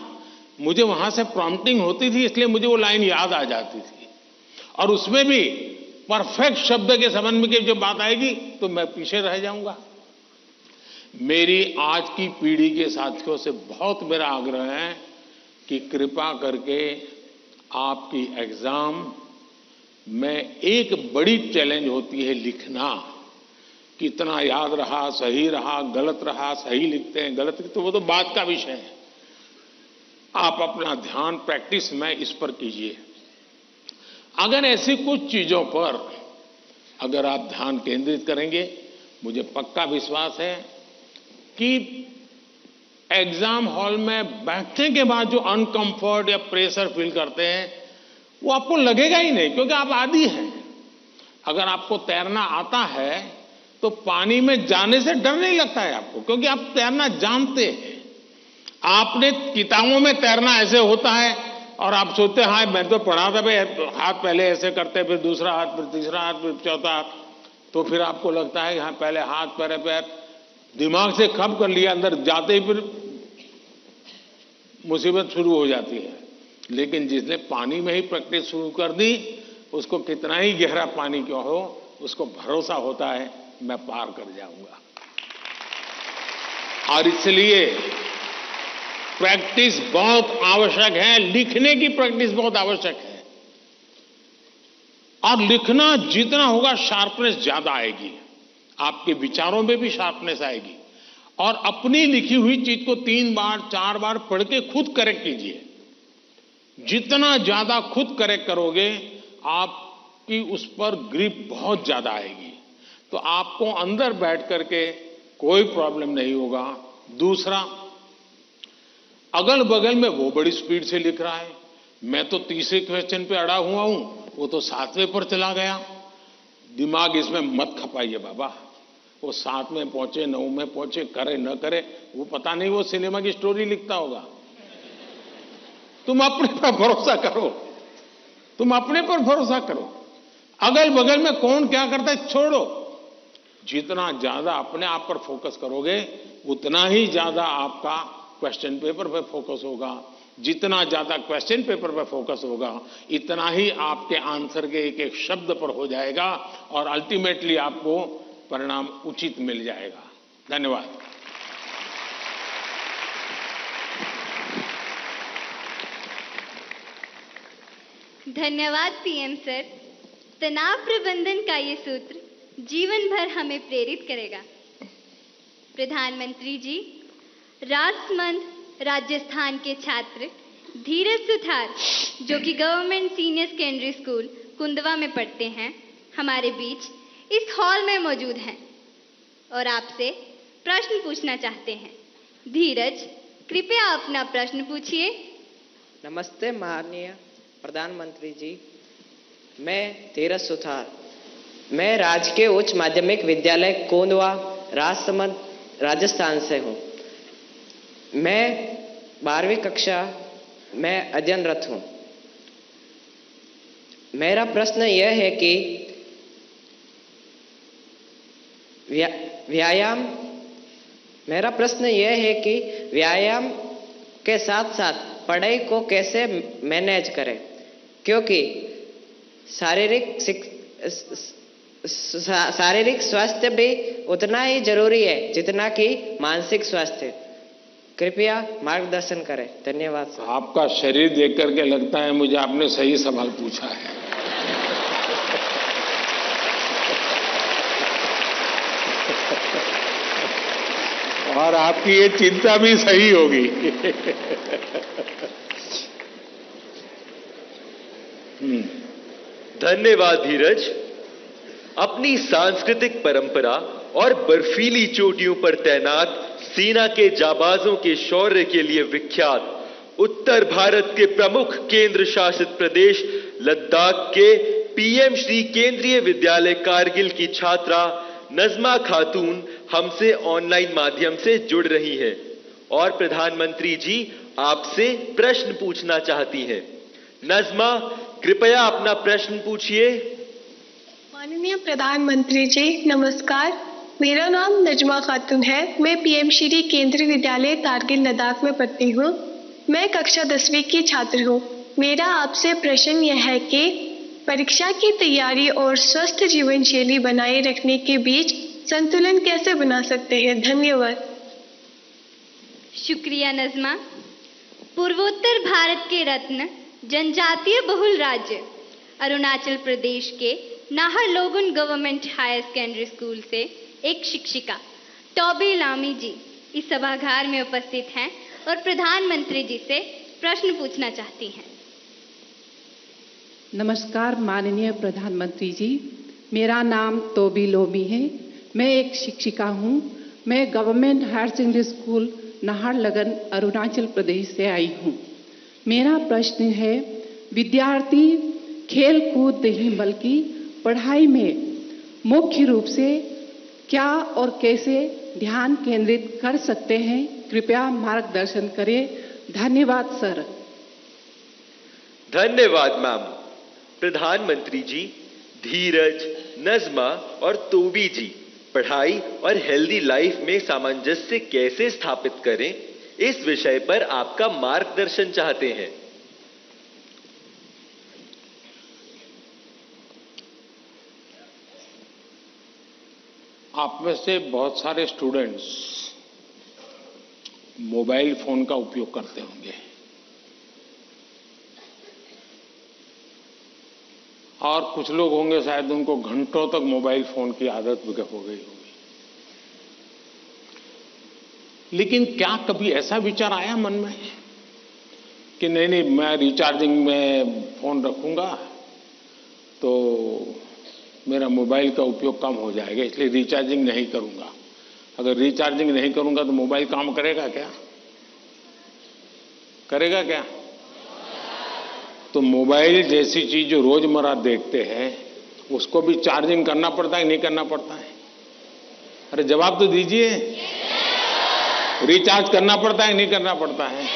मुझे वहां से प्रॉम्प्टिंग होती थी, इसलिए मुझे वो लाइन याद आ जाती थी और उसमें भी परफेक्ट शब्द के संबंध में जब बात आएगी तो मैं पीछे रह जाऊंगा। मेरी आज की पीढ़ी के साथियों से बहुत मेरा आग्रह है कि कृपा करके आपकी एग्जाम में एक बड़ी चैलेंज होती है लिखना। कितना याद रहा, सही रहा, गलत रहा, सही लिखते हैं, गलत लिखते, तो वो तो बात का विषय है। आप अपना ध्यान प्रैक्टिस में इस पर कीजिए। अगर ऐसी कुछ चीजों पर अगर आप ध्यान केंद्रित करेंगे, मुझे पक्का विश्वास है कि एग्जाम हॉल में बैठने के बाद जो अनकंफर्ट या प्रेशर फील करते हैं वो आपको लगेगा ही नहीं, क्योंकि आप आदी हैं। अगर आपको तैरना आता है तो पानी में जाने से डर नहीं लगता है आपको, क्योंकि आप तैरना जानते हैं। आपने किताबों में तैरना ऐसे होता है और आप सोचते हैं हाँ मैं तो पढ़ा था भाई, हाथ पहले ऐसे करते, फिर दूसरा हाथ, फिर तीसरा हाथ, फिर चौथा हाथ, तो फिर आपको लगता है हाँ पहले हाथ पैर दिमाग से खप कर लिया, अंदर जाते ही फिर मुसीबत शुरू हो जाती है। लेकिन जिसने पानी में ही प्रैक्टिस शुरू कर दी, उसको कितना ही गहरा पानी क्यों हो, उसको भरोसा होता है मैं पार कर जाऊंगा। और इसलिए प्रैक्टिस बहुत आवश्यक है, लिखने की प्रैक्टिस बहुत आवश्यक है। और लिखना जितना होगा शार्पनेस ज्यादा आएगी, आपके विचारों में भी शार्पनेस आएगी। और अपनी लिखी हुई चीज को 3 बार 4 बार पढ़ के खुद करेक्ट कीजिए। जितना ज्यादा खुद करेक्ट करोगे, आपकी उस पर ग्रिप बहुत ज्यादा आएगी, तो आपको अंदर बैठ करके कोई प्रॉब्लम नहीं होगा। दूसरा, अगल बगल में वो बड़ी स्पीड से लिख रहा है, मैं तो तीसरे क्वेश्चन पे अड़ा हुआ हूं, वो तो 7वें पर चला गया। दिमाग इसमें मत खपाइए बाबा, वो 7 में पहुंचे, 9 में पहुंचे, करे न करे, वो पता नहीं, वो सिनेमा की स्टोरी लिखता होगा। तुम अपने पर भरोसा करो, तुम अपने पर भरोसा करो। अगल बगल में कौन क्या करता है छोड़ो। जितना ज्यादा अपने आप पर फोकस करोगे, उतना ही ज्यादा आपका क्वेश्चन पेपर पर फोकस होगा। जितना ज्यादा क्वेश्चन पेपर पर फोकस होगा, इतना ही आपके आंसर के एक एक शब्द पर हो जाएगा और अल्टीमेटली आपको परिणाम उचित मिल जाएगा। धन्यवाद। धन्यवाद पीएम सर। तनाव प्रबंधन का ये सूत्र जीवन भर हमें प्रेरित करेगा। प्रधानमंत्री जी, राजमंद राजस्थान के छात्र धीरज सुथार, जो कि government senior secondary school Kundwa में पढ़ते हैं, हमारे बीच इस हॉल में मौजूद हैं और आपसे प्रश्न पूछना चाहते हैं। धीरज, कृपया अपना प्रश्न पूछिए। नमस्ते माननीय प्रधानमंत्री जी, मैं धीरज सुथार मैं राजकीय उच्च माध्यमिक विद्यालय कोंदवा राजसमंद राजस्थान से हूँ। मैं 12वीं कक्षा में अध्ययनरत हूँ। मेरा प्रश्न यह है कि व्यायाम के साथ साथ पढ़ाई को कैसे मैनेज करें, क्योंकि शारीरिक स्वास्थ्य भी उतना ही जरूरी है जितना कि मानसिक स्वास्थ्य। कृपया मार्गदर्शन करें। धन्यवाद सर। आपका शरीर देख करके लगता है मुझे आपने सही सवाल पूछा है। और आपकी ये चिंता भी सही होगी। धन्यवाद धीरज। अपनी सांस्कृतिक परंपरा और बर्फीली चोटियों पर तैनात सेना के जाबाजों के शौर्य के लिए विख्यात उत्तर भारत के प्रमुख केंद्र शासित प्रदेश लद्दाख के पीएम श्री केंद्रीय विद्यालय कारगिल की छात्रा नजमा खातून हमसे ऑनलाइन माध्यम से जुड़ रही हैं और प्रधानमंत्री जी आपसे प्रश्न पूछना चाहती हैं। नजमा, कृपया अपना प्रश्न पूछिए। माननीय प्रधानमंत्री जी नमस्कार। मेरा नाम नजमा खातून है। मैं पीएम श्री केंद्रीय विद्यालय कारगिल लद्दाख में पढ़ती हूँ। मैं कक्षा 10वीं की छात्र हूँ। मेरा आपसे प्रश्न यह है कि परीक्षा की तैयारी और स्वस्थ जीवन शैली बनाए रखने के बीच संतुलन कैसे बना सकते हैं? धन्यवाद। शुक्रिया नजमा। पूर्वोत्तर भारत के रत्न जनजातीय बहुल राज्य अरुणाचल प्रदेश के नाहरलोगुन गवर्नमेंट हायर सेकेंडरी स्कूल से एक शिक्षिका टॉबी लामी जी इस सभागार में उपस्थित हैं और प्रधानमंत्री जी से प्रश्न पूछना चाहती हैं। नमस्कार माननीय प्रधानमंत्री जी, मेरा नाम तोबी लोमी है। मैं एक शिक्षिका हूँ। मैं government higher secondary school Naharlagun Arunachal Pradesh से आई हूँ। मेरा प्रश्न है, विद्यार्थी खेल कूद नहीं बल्कि पढ़ाई में मुख्य रूप से क्या और कैसे ध्यान केंद्रित कर सकते हैं? कृपया मार्गदर्शन करें। धन्यवाद सर। धन्यवाद मैम। प्रधानमंत्री जी, धीरज, नजमा और तोबी जी पढ़ाई और हेल्दी लाइफ में सामंजस्य कैसे स्थापित करें, इस विषय पर आपका मार्गदर्शन चाहते हैं। आप में से बहुत सारे स्टूडेंट्स मोबाइल फोन का उपयोग करते होंगे और कुछ लोग होंगे शायद उनको घंटों तक मोबाइल फोन की आदत भी हो गई होगी। लेकिन क्या कभी ऐसा विचार आया मन में कि नहीं मैं रिचार्जिंग में फोन रखूंगा तो मेरा मोबाइल का उपयोग कम हो जाएगा, इसलिए रिचार्जिंग नहीं करूंगा। अगर रिचार्जिंग नहीं करूंगा तो मोबाइल काम करेगा क्या? करेगा क्या? तो मोबाइल जैसी चीज जो रोजमर्रा देखते हैं उसको भी चार्जिंग करना पड़ता है, नहीं करना पड़ता है? अरे जवाब तो दीजिए। रिचार्ज करना पड़ता है, नहीं करना पड़ता है?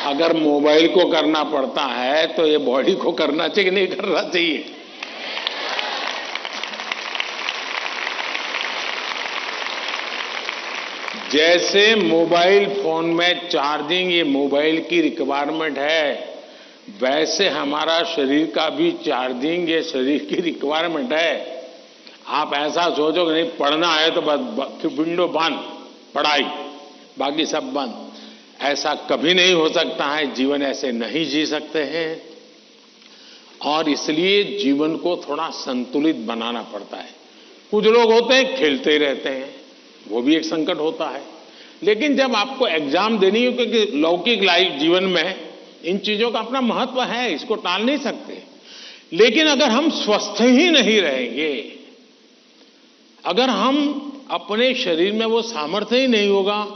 अगर मोबाइल को करना पड़ता है तो ये बॉडी को करना चाहिए कि नहीं करना चाहिए? जैसे मोबाइल फोन में चार्जिंग ये मोबाइल की रिक्वायरमेंट है, वैसे हमारा शरीर का भी चार्जिंग ये शरीर की रिक्वायरमेंट है। आप ऐसा सोचो कि नहीं पढ़ना है तो बस विंडो बंद, पढ़ाई, बाकी सब बंद, ऐसा कभी नहीं हो सकता है। जीवन ऐसे नहीं जी सकते हैं और इसलिए जीवन को थोड़ा संतुलित बनाना पड़ता है। कुछ लोग होते हैं खेलते ही रहते हैं, वो भी एक संकट होता है। लेकिन जब आपको एग्जाम देनी हो, क्योंकि लौकिक लाइफ जीवन में इन चीजों का अपना महत्व है, इसको टाल नहीं सकते। लेकिन अगर हम स्वस्थ ही नहीं रहेंगे, अगर हम अपने शरीर में वो सामर्थ्य ही नहीं होगा,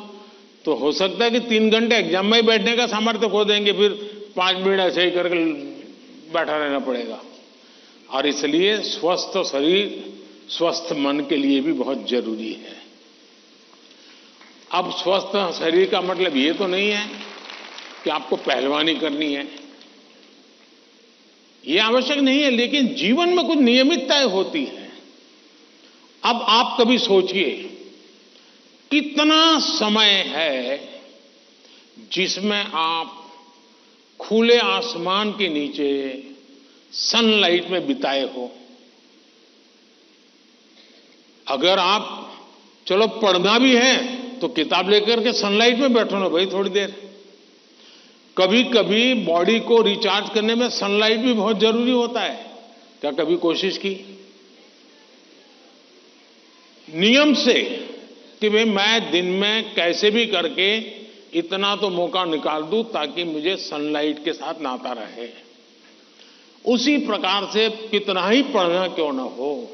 तो हो सकता है कि 3 घंटे एग्जाम में बैठने का सामर्थ्य खो देंगे, फिर 5 मिनट ऐसे ही करके बैठा रहना पड़ेगा। और इसलिए स्वस्थ शरीर स्वस्थ मन के लिए भी बहुत जरूरी है। अब स्वस्थ शरीर का मतलब ये तो नहीं है कि आपको पहलवानी करनी है, ये आवश्यक नहीं है, लेकिन जीवन में कुछ नियमितताएं होती है। अब आप कभी सोचिए कितना समय है जिसमें आप खुले आसमान के नीचे सनलाइट में बिताए हो। अगर आप चलो पढ़ना भी है तो किताब लेकर के सनलाइट में बैठो ना भाई थोड़ी देर। कभी कभी बॉडी को रिचार्ज करने में सनलाइट भी बहुत जरूरी होता है। क्या कभी कोशिश की नियम से कि भाई मैं दिन में कैसे भी करके इतना तो मौका निकाल दूं ताकि मुझे सनलाइट के साथ नाता रहे। उसी प्रकार से कितना ही पढ़ना क्यों ना हो,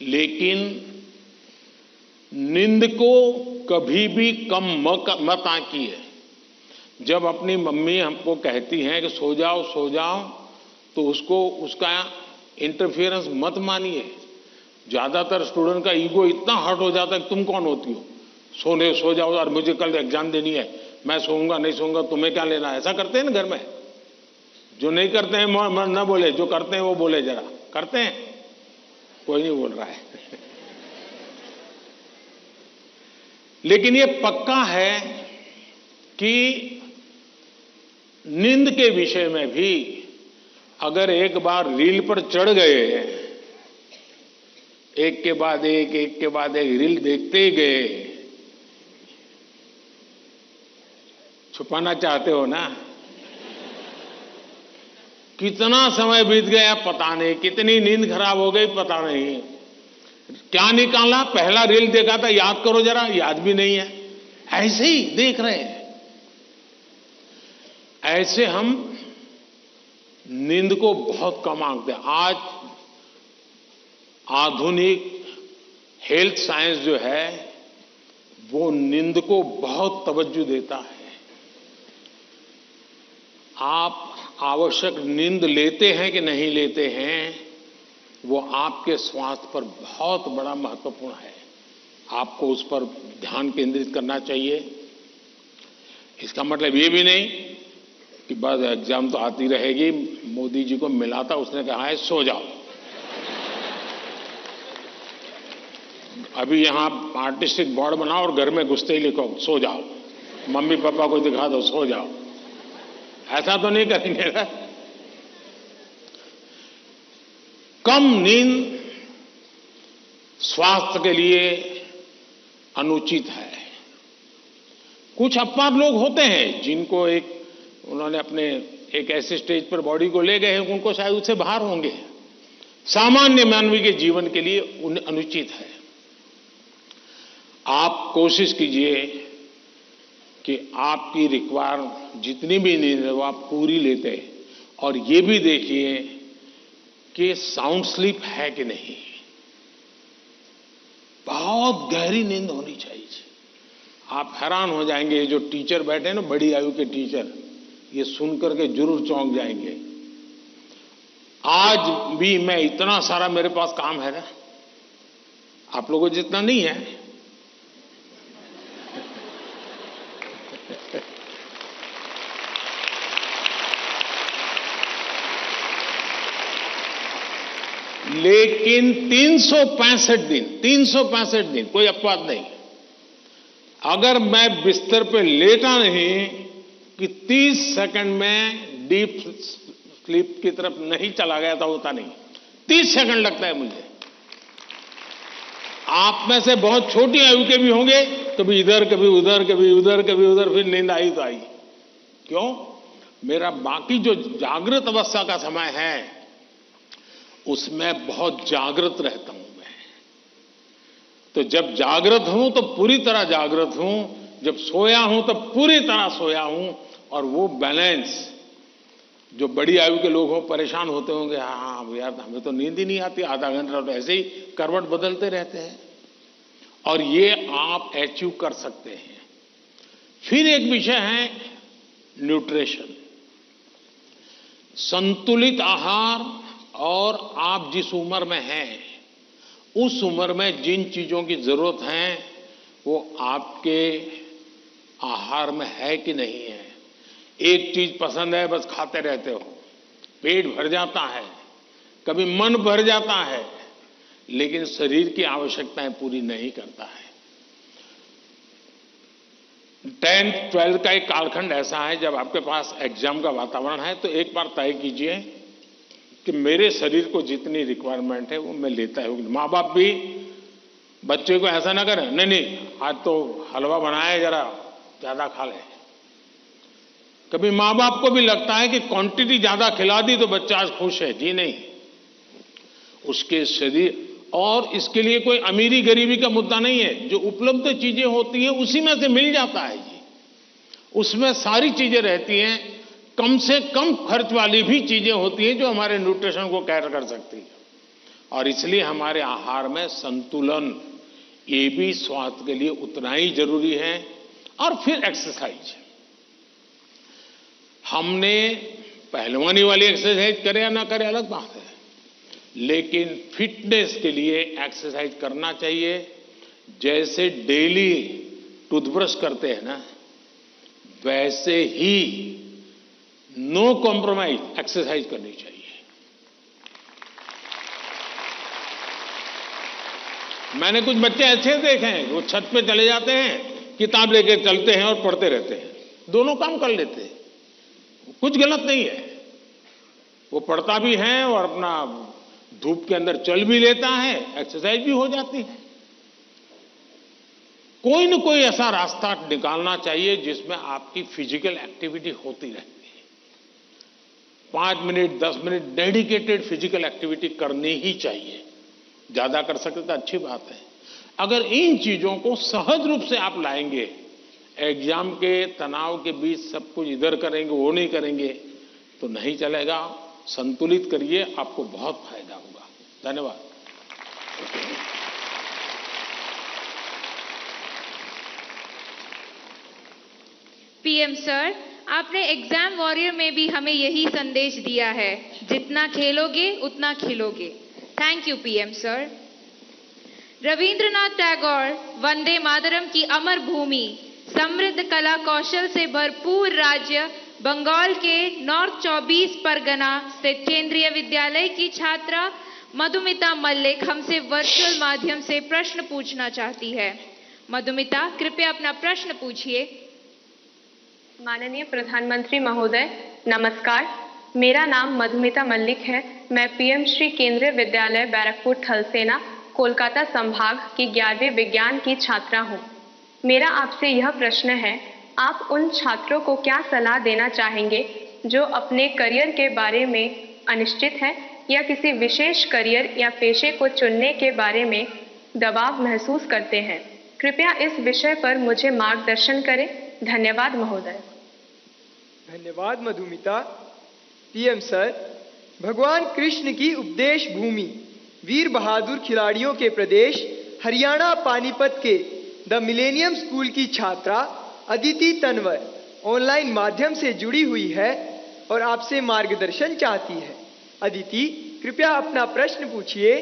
लेकिन नींद को कभी भी कम मत आंकिए। जब अपनी मम्मी हमको कहती हैं कि सो जाओ तो उसका इंटरफेरेंस मत मानिए। ज्यादातर स्टूडेंट का ईगो इतना हर्ट हो जाता है कि तुम कौन होती हो, सो जाओ और मुझे कल एग्जाम देनी है, मैं सोऊंगा नहीं सोऊंगा, तुम्हें क्या लेना। ऐसा करते हैं ना घर में। जो नहीं करते हैं न बोले, जो करते हैं वो बोले। जरा करते हैं, कोई नहीं बोल रहा है। लेकिन ये पक्का है कि नींद के विषय में भी अगर एक बार रील पर चढ़ गए, एक के बाद एक रील देखते गए, छुपाना चाहते हो ना। कितना समय बीत गया पता नहीं, कितनी नींद खराब हो गई पता नहीं। क्या निकाला, पहला रील देखा था, याद करो जरा, याद भी नहीं है, ऐसे ही देख रहे हैं। ऐसे हम नींद को बहुत कम आंकते हैं। आज आधुनिक हेल्थ साइंस जो है वो नींद को बहुत तवज्जो देता है। आप आवश्यक नींद लेते हैं कि नहीं लेते हैं, वो आपके स्वास्थ्य पर बहुत बड़ा महत्वपूर्ण है। आपको उस पर ध्यान केंद्रित करना चाहिए। इसका मतलब ये भी नहीं कि बस एग्जाम तो आती रहेगी। मोदी जी को मिला था, उसने कहा है सो जाओ। अभी यहां आर्टिस्टिक बोर्ड बनाओ और घर में घुसते ही लिखो सो जाओ, मम्मी पापा को दिखा दो सो जाओ। ऐसा तो नहीं करेंगे ना। कम नींद स्वास्थ्य के लिए अनुचित है। कुछ अपवाद लोग होते हैं जिनको उन्होंने अपने एक ऐसे स्टेज पर बॉडी को ले गए हैं, उनको शायद उससे बाहर होंगे। सामान्य मानवीय के जीवन के लिए अनुचित है। आप कोशिश कीजिए कि आपकी रिक्वायर जितनी भी नींद है वो आप पूरी लेते हैं, और ये भी देखिए कि साउंड स्लीप है कि नहीं। बहुत गहरी नींद होनी चाहिए। आप हैरान हो जाएंगे, ये जो टीचर बैठे हैं ना, बड़ी आयु के टीचर, ये सुनकर के जरूर चौंक जाएंगे। आज भी मैं इतना सारा मेरे पास काम है ना, आप लोगों जितना नहीं है। लेकिन 365 दिन कोई अपवाद नहीं, अगर मैं बिस्तर पे लेटा नहीं कि 30 सेकंड में डीप स्लीप की तरफ नहीं चला गया था, होता नहीं। 30 सेकंड लगता है मुझे। आप में से बहुत छोटी आयु के भी होंगे, कभी इधर कभी उधर, कभी उधर कभी उधर, फिर नींद आई तो आई। क्यों? मेरा बाकी जो जागृत अवस्था का समय है उसमें बहुत जागृत रहता हूं मैं। तो जब जागृत हूं तो पूरी तरह जागृत हूं, जब सोया हूं तो पूरी तरह सोया हूं। और वो बैलेंस, जो बड़ी आयु के लोग हो परेशान होते होंगे, हाँ यार हमें तो नींद ही नहीं आती, आधा घंटा तो ऐसे ही करवट बदलते रहते हैं, और ये आप अचीव कर सकते हैं। फिर एक विषय है न्यूट्रिशन। संतुलित आहार और आप जिस उम्र में हैं, उस उम्र में जिन चीजों की जरूरत है वो आपके आहार में है कि नहीं है। एक चीज पसंद है, बस खाते रहते हो, पेट भर जाता है, कभी मन भर जाता है, लेकिन शरीर की आवश्यकताएं पूरी नहीं करता है। 10th 12th का एक कालखंड ऐसा है जब आपके पास एग्जाम का वातावरण है, तो एक बार तय कीजिए कि मेरे शरीर को जितनी रिक्वायरमेंट है वो मैं लेता हूं। माँ बाप भी बच्चे को ऐसा ना करें, नहीं नहीं आज तो हलवा बनाया है, जरा ज्यादा खा ले। कभी माँ बाप को भी लगता है कि क्वांटिटी ज्यादा खिला दी तो बच्चा आज खुश है। जी नहीं, उसके शरीर, और इसके लिए कोई अमीरी गरीबी का मुद्दा नहीं है। जो उपलब्ध चीजें होती हैं उसी में से मिल जाता है जी, उसमें सारी चीजें रहती हैं। कम से कम खर्च वाली भी चीजें होती हैं जो हमारे न्यूट्रिशन को कैर कर सकती है। और इसलिए हमारे आहार में संतुलन, ये भी स्वास्थ्य के लिए उतना ही जरूरी है। और फिर एक्सरसाइज, हमने पहलवानी वाली एक्सरसाइज करे या ना करे अलग बात है, लेकिन फिटनेस के लिए एक्सरसाइज करना चाहिए। जैसे डेली टूथब्रश करते हैं ना, वैसे ही नो कॉम्प्रोमाइज एक्सरसाइज करनी चाहिए। मैंने कुछ बच्चे ऐसे देखे हैं, वो छत पे चले जाते हैं, किताब लेके चलते हैं और पढ़ते रहते हैं, दोनों काम कर लेते हैं। कुछ गलत नहीं है, वो पढ़ता भी है और अपना धूप के अंदर चल भी लेता है, एक्सरसाइज भी हो जाती है। कोई न कोई ऐसा रास्ता निकालना चाहिए जिसमें आपकी फिजिकल एक्टिविटी होती रहती है। 5 minute 10 minute dedicated physical activity करनी ही चाहिए। ज्यादा कर सकते तो अच्छी बात है। अगर इन चीजों को सहज रूप से आप लाएंगे, एग्जाम के तनाव के बीच सब कुछ इधर करेंगे वो नहीं करेंगे तो नहीं चलेगा। संतुलित करिए, आपको बहुत फायदा होगा। धन्यवाद। पीएम सर, आपने एग्जाम वॉरियर में भी हमें यही संदेश दिया है, जितना खेलोगे उतना खिलोगे। Thank you PM sir. Rabindranath Tagore Vande Mataram की अमर भूमि, समृद्ध कला कौशल से भरपूर राज्य बंगाल के नॉर्थ 24 परगना स्थित केंद्रीय विद्यालय की छात्रा मधुमिता मल्लिक हमसे वर्चुअल माध्यम से प्रश्न पूछना चाहती है। मधुमिता, कृपया अपना प्रश्न पूछिए। माननीय प्रधानमंत्री महोदय, नमस्कार। मेरा नाम मधुमिता मल्लिक है। मैं पीएम श्री केंद्रीय विद्यालय बैरकपुर थलसेना कोलकाता संभाग की 11वीं विज्ञान की छात्रा हूँ। मेरा आपसे यह प्रश्न है, आप उन छात्रों को क्या सलाह देना चाहेंगे जो अपने करियर के बारे में अनिश्चित हैं या किसी विशेष करियर या पेशे को चुनने के बारे में दबाव महसूस करते हैं? कृपया इस विषय पर मुझे मार्गदर्शन करें। धन्यवाद महोदय। धन्यवाद मधुमिता। पीएम सर, भगवान कृष्ण की उपदेश भूमि, वीर बहादुर खिलाड़ियों के प्रदेश हरियाणा पानीपत के द मिलेनियम स्कूल की छात्रा अदिति तनवर ऑनलाइन माध्यम से जुड़ी हुई है और आपसे मार्गदर्शन चाहती है। अदिति, कृपया अपना प्रश्न पूछिए।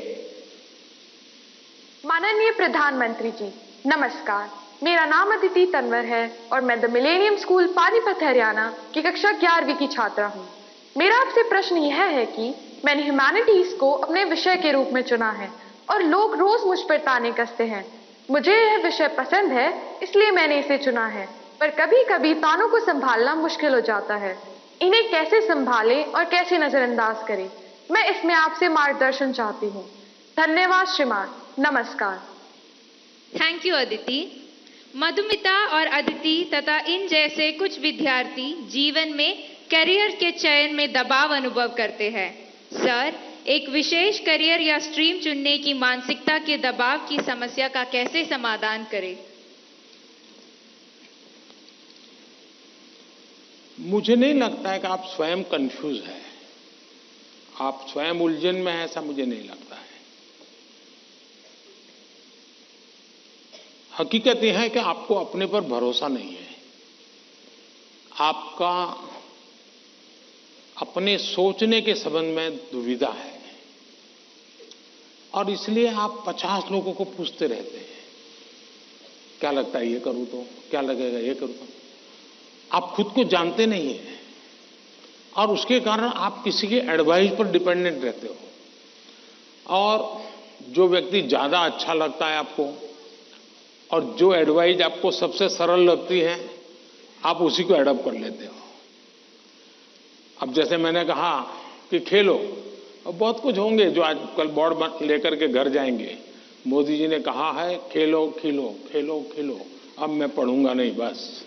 माननीय प्रधानमंत्री जी, नमस्कार। मेरा नाम अदिति तनवर है और मैं the millennium school Panipat Haryana की कक्षा 11वीं की छात्रा हूँ। मेरा आपसे प्रश्न यह है कि मैंने ह्यूमैनिटीज को अपने विषय के रूप में चुना है और लोग रोज मुझ पर ताने कसते हैं। मुझे यह विषय पसंद है इसलिए मैंने इसे चुना है, पर कभी कभी तानों को संभालना मुश्किल हो जाता है। इन्हें कैसे संभालें और कैसे नजरअंदाज करें, मैं इसमें आपसे मार्गदर्शन चाहती हूँ। धन्यवाद श्रीमान, नमस्कार। Thank you Aditi. मधुमिता और अदिति तथा इन जैसे कुछ विद्यार्थी जीवन में करियर के चयन में दबाव अनुभव करते हैं। सर, एक विशेष करियर या स्ट्रीम चुनने की मानसिकता के दबाव की समस्या का कैसे समाधान करें? मुझे नहीं लगता है कि आप स्वयं कंफ्यूज हैं, आप स्वयं उलझन में हैं, ऐसा मुझे नहीं लगता है। हकीकत यह है कि आपको अपने पर भरोसा नहीं है, आपका अपने सोचने के संबंध में दुविधा है। और इसलिए आप 50 लोगों को पूछते रहते हैं, क्या लगता है ये करूं तो, क्या लगेगा ये करूं तो। आप खुद को जानते नहीं हैं और उसके कारण आप किसी के एडवाइस पर डिपेंडेंट रहते हो। और जो व्यक्ति ज्यादा अच्छा लगता है आपको और जो एडवाइस आपको सबसे सरल लगती है, आप उसी को एडॉप्ट कर लेते हो। अब जैसे मैंने कहा कि खेलो, और बहुत कुछ होंगे जो आज कल बोर्ड लेकर के घर जाएंगे। मोदी जी ने कहा है खेलो खिलो, खेलो खिलो, अब मैं पढ़ूंगा नहीं बस,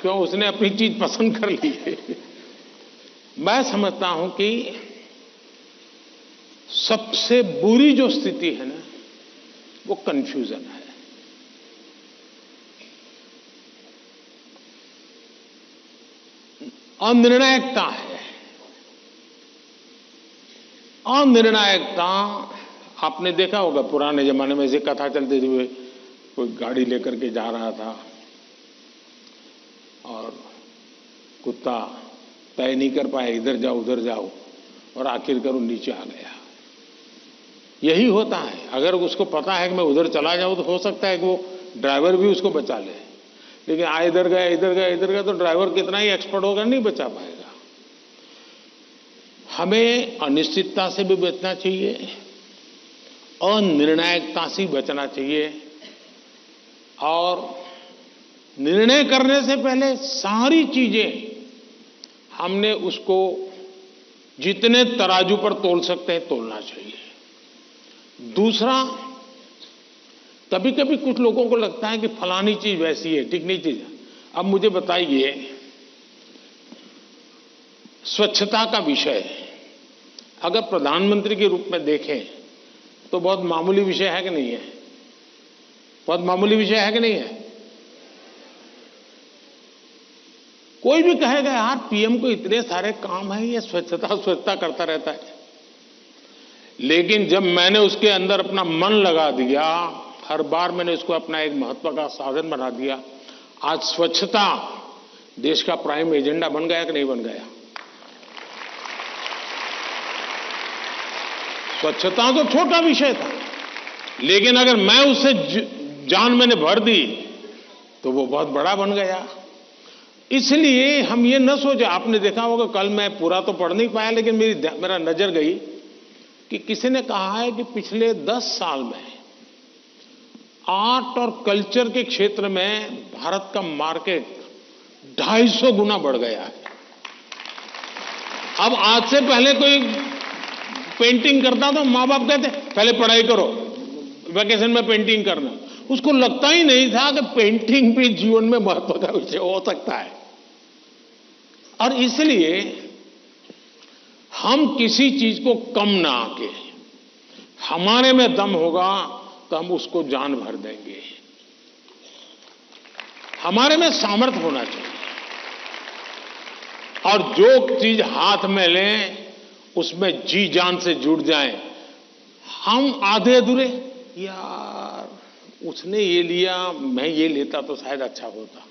क्यों? उसने अपनी चीज पसंद कर ली है। मैं समझता हूं कि सबसे बुरी जो स्थिति है ना, वो कंफ्यूजन है। अनिर्णायकता है। अनिर्णायकता आपने देखा होगा, पुराने जमाने में ऐसी कथा चलती थी, कोई गाड़ी लेकर के जा रहा था और कुत्ता तय नहीं कर पाया, इधर जाओ उधर जाओ, और आखिरकार वो नीचे आ गया। यही होता है, अगर उसको पता है कि मैं उधर चला जाऊं तो हो सकता है कि वो ड्राइवर भी उसको बचा ले, लेकिन इधर गया इधर गया इधर गया तो ड्राइवर कितना ही एक्सपर्ट होगा, नहीं बचा पाएगा। हमें अनिश्चितता से भी बचना चाहिए, अनिर्णायकता से बचना चाहिए, और निर्णय करने से पहले सारी चीजें हमने उसको जितने तराजू पर तोल सकते हैं तोलना चाहिए। दूसरा, कभी कभी कुछ लोगों को लगता है कि फलानी चीज वैसी है, ठीक नहीं चीज। अब मुझे बताइए, स्वच्छता का विषय अगर प्रधानमंत्री के रूप में देखें तो बहुत मामूली विषय है कि नहीं है? बहुत मामूली विषय है कि नहीं है? कोई भी कहेगा यार पीएम को इतने सारे काम है, ये स्वच्छता स्वच्छता करता रहता है। लेकिन जब मैंने उसके अंदर अपना मन लगा दिया, हर बार मैंने इसको अपना एक महत्व का साधन बना दिया, आज स्वच्छता देश का प्राइम एजेंडा बन गया कि नहीं बन गया? स्वच्छता तो छोटा विषय था, लेकिन अगर मैं उससे जान मैंने भर दी तो वो बहुत बड़ा बन गया। इसलिए हम ये न सोचे, आपने देखा होगा, कल मैं पूरा तो पढ़ नहीं पाया लेकिन मेरा नजर गई कि किसी ने कहा है कि पिछले 10 साल में आर्ट और कल्चर के क्षेत्र में भारत का मार्केट 250 गुना बढ़ गया है। अब आज से पहले कोई पेंटिंग करता तो माँ बाप कहते पहले पढ़ाई करो, वैकेशन में पेंटिंग करना। उसको लगता ही नहीं था कि पेंटिंग भी जीवन में महत्व का विषय हो सकता है। और इसलिए हम किसी चीज को कम ना आके, हमारे में दम होगा तो हम उसको जान भर देंगे। हमारे में सामर्थ्य होना चाहिए, और जो चीज हाथ में लें उसमें जी जान से जुड़ जाएं। हम आधे अधूरे, यार उसने ये लिया मैं ये लेता तो शायद अच्छा होता,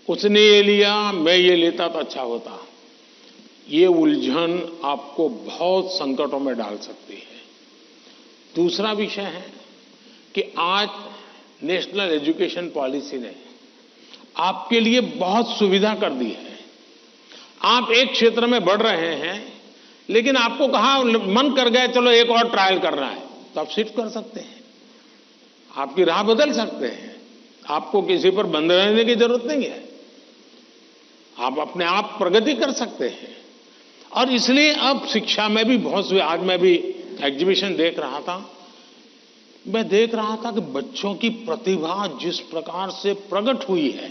उसने ये लिया मैं ये लेता तो अच्छा होता, ये उलझन आपको बहुत संकटों में डाल सकती है। दूसरा विषय है कि आज नेशनल एजुकेशन पॉलिसी ने आपके लिए बहुत सुविधा कर दी है। आप एक क्षेत्र में बढ़ रहे हैं, लेकिन आपको कहा मन कर गया चलो एक और ट्रायल करना है, तो आप शिफ्ट कर सकते हैं, आपकी राह बदल सकते हैं। आपको किसी पर बंधे रहने की जरूरत नहीं है, आप अपने आप प्रगति कर सकते हैं। और इसलिए अब शिक्षा में भी बहुत, आज मैं भी एग्जीबिशन देख रहा था, मैं देख रहा था कि बच्चों की प्रतिभा जिस प्रकार से प्रकट हुई है,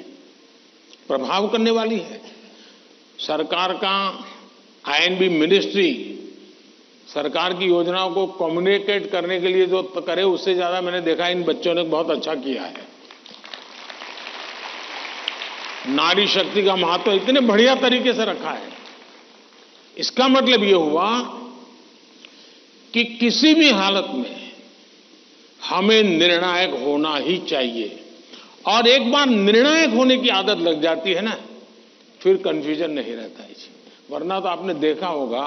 प्रभाव करने वाली है। सरकार का आईएनबी मिनिस्ट्री सरकार की योजनाओं को कम्युनिकेट करने के लिए जो करे, उससे ज्यादा मैंने देखा इन बच्चों ने बहुत अच्छा किया है। नारी शक्ति का महत्व इतने बढ़िया तरीके से रखा है। इसका मतलब यह हुआ कि किसी भी हालत में हमें निर्णायक होना ही चाहिए, और एक बार निर्णायक होने की आदत लग जाती है ना, फिर कंफ्यूजन नहीं रहता है। वरना तो आपने देखा होगा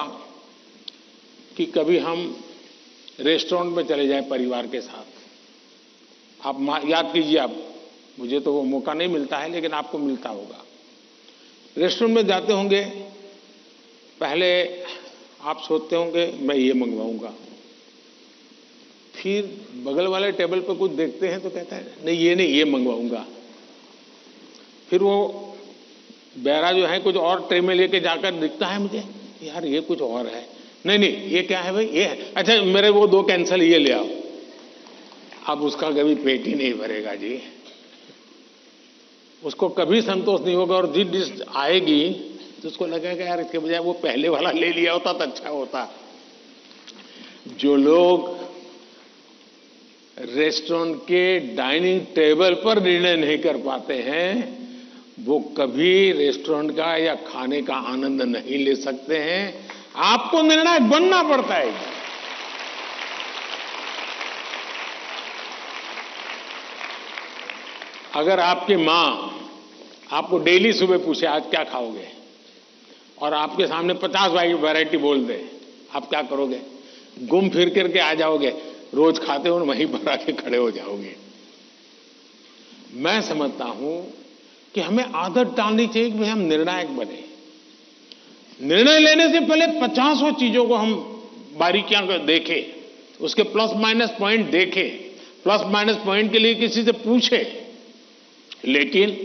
कि कभी हम रेस्टोरेंट में चले जाएं परिवार के साथ। आप याद कीजिए, आप, मुझे तो वो मौका नहीं मिलता है, लेकिन आपको मिलता होगा। रेस्टोरेंट में जाते होंगे, पहले आप सोचते होंगे मैं ये मंगवाऊंगा, फिर बगल वाले टेबल पे कुछ देखते हैं तो कहता है नहीं ये मंगवाऊंगा। फिर वो बैरा जो है कुछ और ट्रे में लेके जाकर दिखता है मुझे, यार ये कुछ और है, नहीं ये क्या है भाई, ये है, अच्छा मेरे वो 2 कैंसल, ये ले आओ। अब उसका कभी पेट ही नहीं भरेगा जी, उसको कभी संतोष नहीं होगा, और जिस डिश आएगी तो उसको लगेगा यार इसके बजाय वो पहले वाला ले लिया होता तो अच्छा होता। जो लोग रेस्टोरेंट के डाइनिंग टेबल पर निर्णय नहीं कर पाते हैं, वो कभी रेस्टोरेंट का या खाने का आनंद नहीं ले सकते हैं। आपको निर्णायक बनना पड़ता है। अगर आपकी मां आपको डेली सुबह पूछे आज क्या खाओगे, और आपके सामने 50 वैरायटी बोल दे, आप क्या करोगे? घूम फिर करके आ जाओगे, रोज खाते हो वहीं पर आके खड़े हो जाओगे। मैं समझता हूं कि हमें आदत डालनी चाहिए कि हम निर्णायक बने। निर्णय लेने से पहले 50 चीजों को हम बारीकियां देखें, उसके प्लस माइनस पॉइंट देखें, प्लस माइनस पॉइंट के लिए किसी से पूछे, लेकिन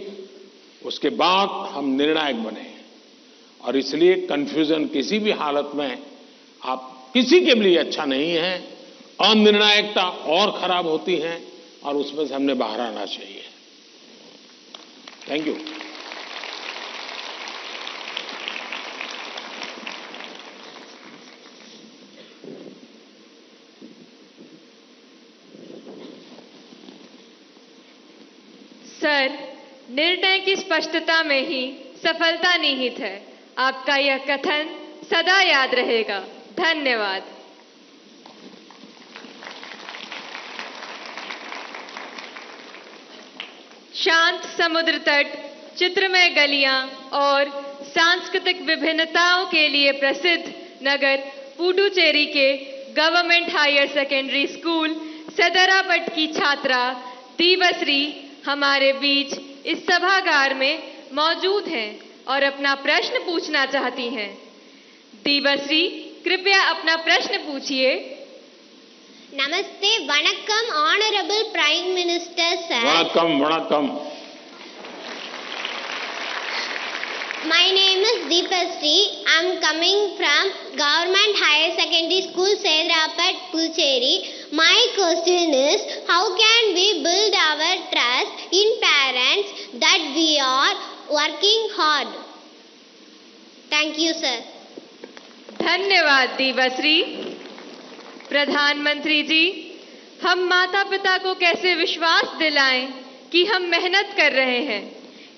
उसके बाद हम निर्णायक बने। और इसलिए कंफ्यूजन किसी भी हालत में आप किसी के लिए अच्छा नहीं है। अनिर्णायकता और खराब होती है, और उसमें से हमने बाहर आना चाहिए। Thank you. सर, निर्णय की स्पष्टता में ही सफलता निहित है। आपका यह कथन सदा याद रहेगा। धन्यवाद। शांत समुद्र तट, चित्रमय गलियां और सांस्कृतिक विभिन्नताओं के लिए प्रसिद्ध नगर पुडुचेरी के गवर्नमेंट हायर सेकेंडरी स्कूल सदरापट की छात्रा दीवश्री हमारे बीच इस सभागार में मौजूद हैं और अपना प्रश्न पूछना चाहती हैं। दीवश्री, कृपया अपना प्रश्न पूछिए। नमस्ते, वणक्कम ऑनरेबल प्राइम मिनिस्टर सर। वणक्कम वणक्कम। My name is Deepasri. I'm coming from Government Higher Secondary School, Sedrapat, Puducherry. My question is, how can we build our trust in parents that we are working hard? Thank you, sir. धन्यवाद दीवश्री। प्रधानमंत्री जी, हम माता पिता को कैसे विश्वास दिलाएं कि हम मेहनत कर रहे हैं,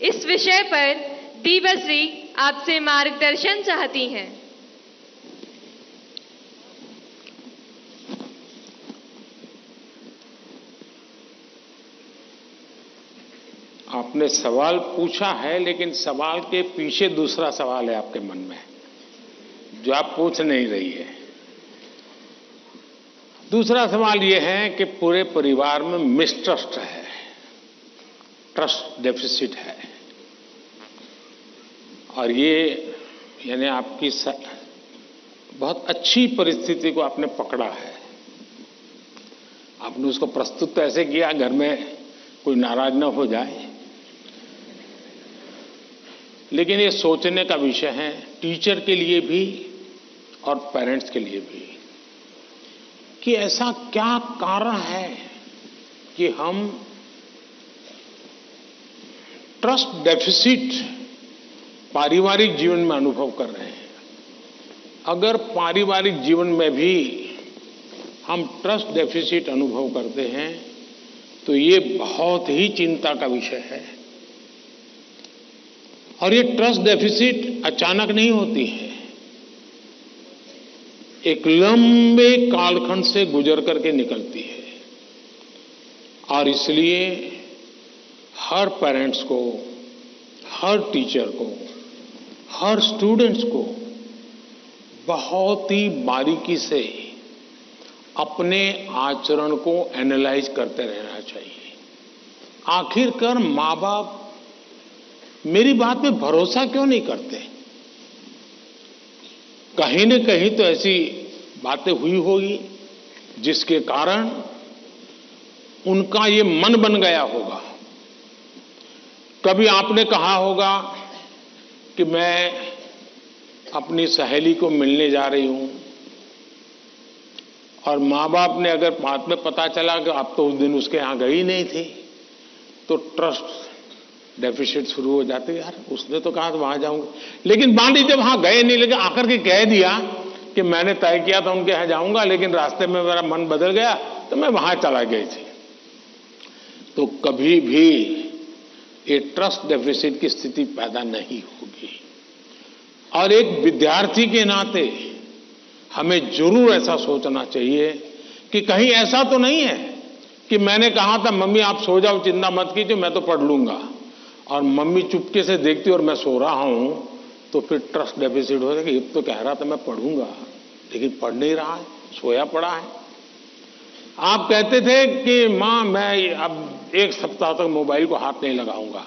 इस विषय पर दीवश्री आपसे मार्गदर्शन चाहती हैं। आपने सवाल पूछा है, लेकिन सवाल के पीछे दूसरा सवाल है आपके मन में, जो आप पूछ नहीं रही है। दूसरा सवाल यह है कि पूरे परिवार में मिसट्रस्ट है, ट्रस्ट डेफिसिट है, और ये यानी आपकी बहुत अच्छी परिस्थिति को आपने पकड़ा है। आपने उसको प्रस्तुत तो ऐसे किया घर में कोई नाराज ना हो जाए, लेकिन ये सोचने का विषय है टीचर के लिए भी और पेरेंट्स के लिए भी, कि ऐसा क्या कारण है कि हम ट्रस्ट डेफिसिट पारिवारिक जीवन में अनुभव कर रहे हैं। अगर पारिवारिक जीवन में भी हम ट्रस्ट डेफिसिट अनुभव करते हैं तो ये बहुत ही चिंता का विषय है। और ये ट्रस्ट डेफिसिट अचानक नहीं होती है, एक लंबे कालखंड से गुजर करके निकलती है। और इसलिए हर पेरेंट्स को, हर टीचर को, हर स्टूडेंट्स को बहुत ही बारीकी से अपने आचरण को एनालाइज करते रहना चाहिए। आखिरकार माँ बाप मेरी बात पे भरोसा क्यों नहीं करते? कहीं न कहीं तो ऐसी बातें हुई होगी जिसके कारण उनका ये मन बन गया होगा। कभी आपने कहा होगा कि मैं अपनी सहेली को मिलने जा रही हूं, और माँ बाप ने अगर बाद में पता चला कि आप तो उस दिन उसके यहां गई नहीं थी, तो ट्रस्ट डेफिसिट शुरू हो जाते। यार उसने तो कहा था वहां जाऊंगा, लेकिन मान लीजिए वहां गए नहीं, लेकिन आकर के कह दिया कि मैंने तय किया था उनके यहां जाऊंगा, लेकिन रास्ते में मेरा मन बदल गया तो मैं वहां चला गई थी। तो कभी भी ये ट्रस्ट डेफिसिट की स्थिति पैदा नहीं होगी। और एक विद्यार्थी के नाते हमें जरूर ऐसा सोचना चाहिए कि कहीं ऐसा तो नहीं है कि मैंने कहा था मम्मी आप सो जाओ, चिंता मत कीजिए, मैं तो पढ़ लूंगा, और मम्मी चुपके से देखती और मैं सो रहा हूं, तो फिर ट्रस्ट डेफिसिट हो जाएगा। ये तो कह रहा था मैं पढ़ूंगा, लेकिन पढ़ नहीं रहा है, सोया पड़ा है। आप कहते थे कि मां मैं अब 1 सप्ताह तक मोबाइल को हाथ नहीं लगाऊंगा,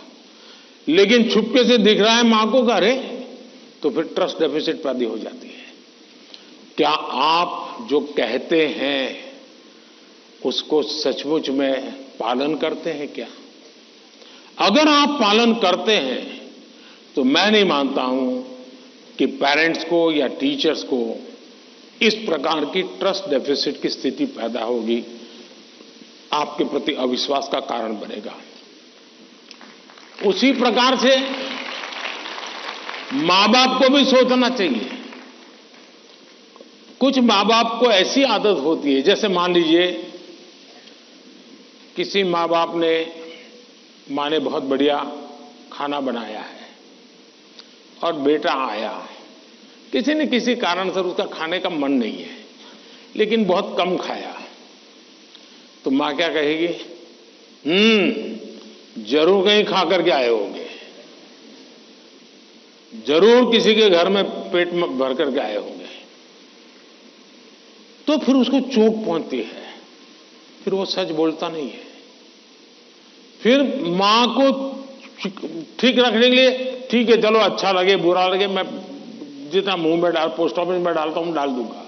लेकिन छुपके से दिख रहा है मां को घरे, तो फिर ट्रस्ट डेफिसिट पैदा हो जाती है। क्या आप जो कहते हैं उसको सचमुच में पालन करते हैं क्या? अगर आप पालन करते हैं तो मैं नहीं मानता हूं कि पेरेंट्स को या टीचर्स को इस प्रकार की ट्रस्ट डेफिसिट की स्थिति पैदा होगी, आपके प्रति अविश्वास का कारण बनेगा। उसी प्रकार से मां बाप को भी सोचना चाहिए। कुछ मां बाप को ऐसी आदत होती है, जैसे मान लीजिए किसी मां बाप ने, मां ने बहुत बढ़िया खाना बनाया है और बेटा आया, किसी न किसी कारण से उसका खाने का मन नहीं है, लेकिन बहुत कम खाया, तो मां क्या कहेगी? जरूर कहीं खा करके आए होंगे, जरूर किसी के घर में पेट में भर करके आए होंगे। तो फिर उसको चोट पहुंचती है, फिर वो सच बोलता नहीं है। फिर मां को ठीक रखने के लिए, ठीक है चलो अच्छा लगे बुरा लगे, मैं जितना मुंह में डाल, पोस्ट ऑफिस में डालता हूं डाल दूंगा।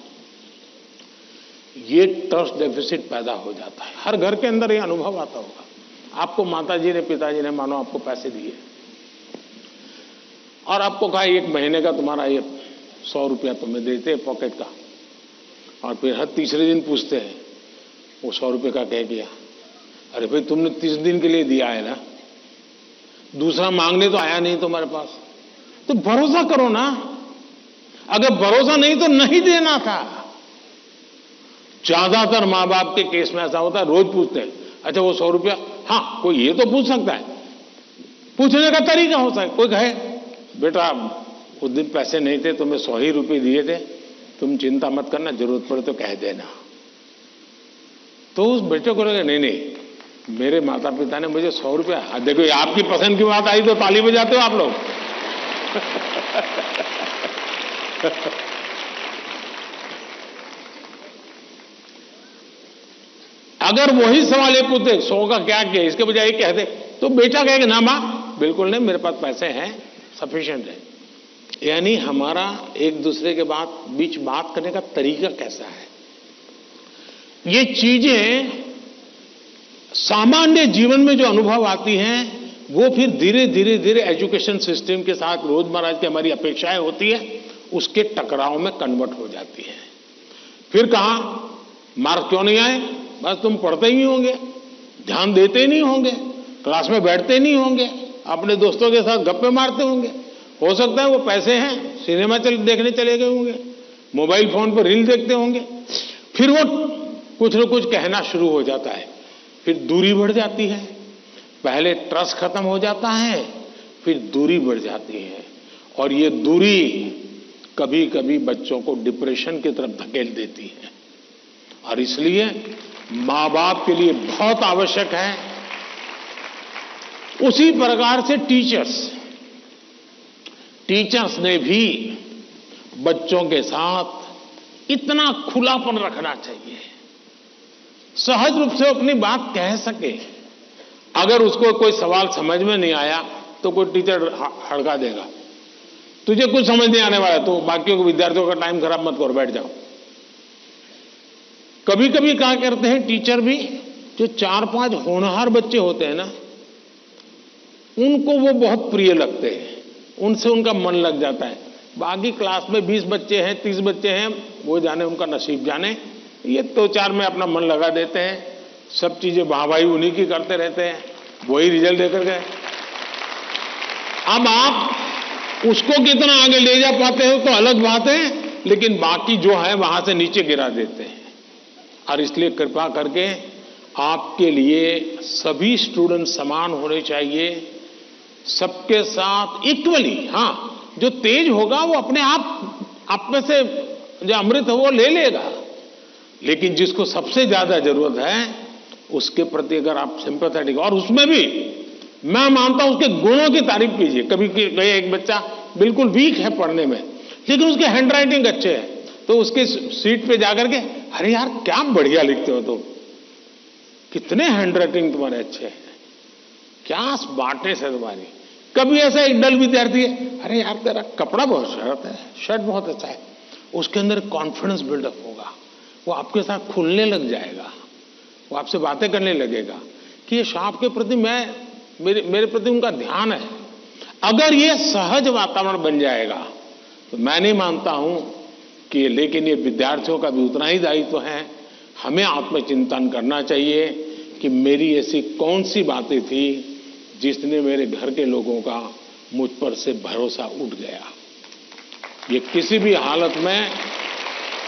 ये ट्रस्ट डेफिसिट पैदा हो जाता है। हर घर के अंदर ये अनुभव आता होगा। आपको माताजी ने, पिताजी ने मानो आपको पैसे दिए और आपको कहा 1 महीने का तुम्हारा ये 100 रुपया तुम्हें देते हैं पॉकेट का, और फिर हर तीसरे दिन पूछते हैं वो 100 रुपये का कह दिया। अरे भाई तुमने 30 दिन के लिए दिया है ना, दूसरा मांगने तो आया नहीं तुम्हारे पास, तो भरोसा करो ना। अगर भरोसा नहीं तो नहीं देना था। ज्यादातर मां बाप के केस में ऐसा होता है, रोज पूछते हैं अच्छा वो 100 रुपया, हाँ कोई ये तो पूछ सकता है, पूछने का तरीका हो सकता है। कोई कहे बेटा उस दिन पैसे नहीं थे, तुम्हें 100 ही रुपये दिए थे, तुम चिंता मत करना, जरूरत पड़े तो कह देना। तो उस बेटे को लगे नहीं मेरे माता पिता ने मुझे 100 रुपया, देखो आपकी पसंद की बात आई तो ताली बजाते हो आप लोग। अगर वही सवाल ये पूछते 100 का क्या किया, इसके बजाय कह दे, तो बेटा कहेगा ना मां बिल्कुल नहीं, मेरे पास पैसे हैं, सफिशिएंट है। यानी हमारा एक दूसरे के बीच बात करने का तरीका कैसा है, ये चीजें सामान्य जीवन में जो अनुभव आती हैं वो फिर धीरे धीरे एजुकेशन सिस्टम के साथ रोजमर्रा की हमारी अपेक्षाएं होती है, उसके टकराव में कन्वर्ट हो जाती है। फिर कहा मार्क्स क्यों नहीं आए, बस तुम पढ़ते ही होंगे, ध्यान देते ही नहीं होंगे, क्लास में बैठते नहीं होंगे, अपने दोस्तों के साथ गप्पे मारते होंगे, हो सकता है वो पैसे हैं सिनेमा देखने चले गए होंगे, मोबाइल फोन पर रील देखते होंगे। फिर वो कुछ न कुछ कहना शुरू हो जाता है, फिर दूरी बढ़ जाती है। पहले ट्रस्ट खत्म हो जाता है, फिर दूरी बढ़ जाती है, और ये दूरी कभी कभी बच्चों को डिप्रेशन की तरफ धकेल देती है। और इसलिए मां बाप के लिए बहुत आवश्यक है, उसी प्रकार से टीचर्स ने भी बच्चों के साथ इतना खुलापन रखना चाहिए सहज रूप से अपनी बात कह सके। अगर उसको कोई सवाल समझ में नहीं आया तो कोई टीचर हड़का देगा, तुझे कुछ समझ नहीं आने वाला तो बाकियों को विद्यार्थियों का टाइम खराब मत करो, बैठ जाओ। कभी कभी क्या करते हैं टीचर भी, जो 4-5 होनहार बच्चे होते हैं ना, उनको वो बहुत प्रिय लगते हैं, उनसे उनका मन लग जाता है। बाकी क्लास में 20 बच्चे हैं, 30 बच्चे हैं, वो जाने उनका नसीब जाने, ये 2-4 में अपना मन लगा देते हैं, सब चीजें वाहवाही उन्हीं की करते रहते हैं, वही रिजल्ट देकर गए। अब आप उसको कितना आगे ले जा पाते हो तो अलग बात है, लेकिन बाकी जो है वहां से नीचे गिरा देते हैं। और इसलिए कृपा करके आपके लिए सभी स्टूडेंट समान होने चाहिए, सबके साथ इक्वली। हाँ, जो तेज होगा वो अपने आप में से जो अमृत है वो ले लेगा, लेकिन जिसको सबसे ज्यादा जरूरत है उसके प्रति अगर आप सिंपैथेटिक, और उसमें भी मैं मानता हूं उसके गुणों की तारीफ कीजिए। कभी एक बच्चा बिल्कुल वीक है पढ़ने में, लेकिन उसके हैंड राइटिंग अच्छे है, तो उसके सीट पे जाकर के, अरे यार क्या बढ़िया लिखते हो तुम, कितने हैंड राइटिंग तुम्हारे अच्छे हैं, क्या स्मार्टनेस है तुम्हारी। कभी ऐसा एक डल विद्यार्थी है, अरे यार तेरा कपड़ा बहुत शर्ट बहुत अच्छा है, उसके अंदर कॉन्फिडेंस बिल्डअप होगा, वो आपके साथ खुलने लग जाएगा, वो आपसे बातें करने लगेगा कि ये साहब के प्रति मेरे प्रति उनका ध्यान है। अगर ये सहज वातावरण बन जाएगा तो मैं नहीं मानता हूं कि, लेकिन ये विद्यार्थियों का भी उतना ही दायित्व है। हमें आत्मचिंतन करना चाहिए कि मेरी ऐसी कौन सी बातें थी जिसने मेरे घर के लोगों का मुझ पर से भरोसा उठ गया। ये किसी भी हालत में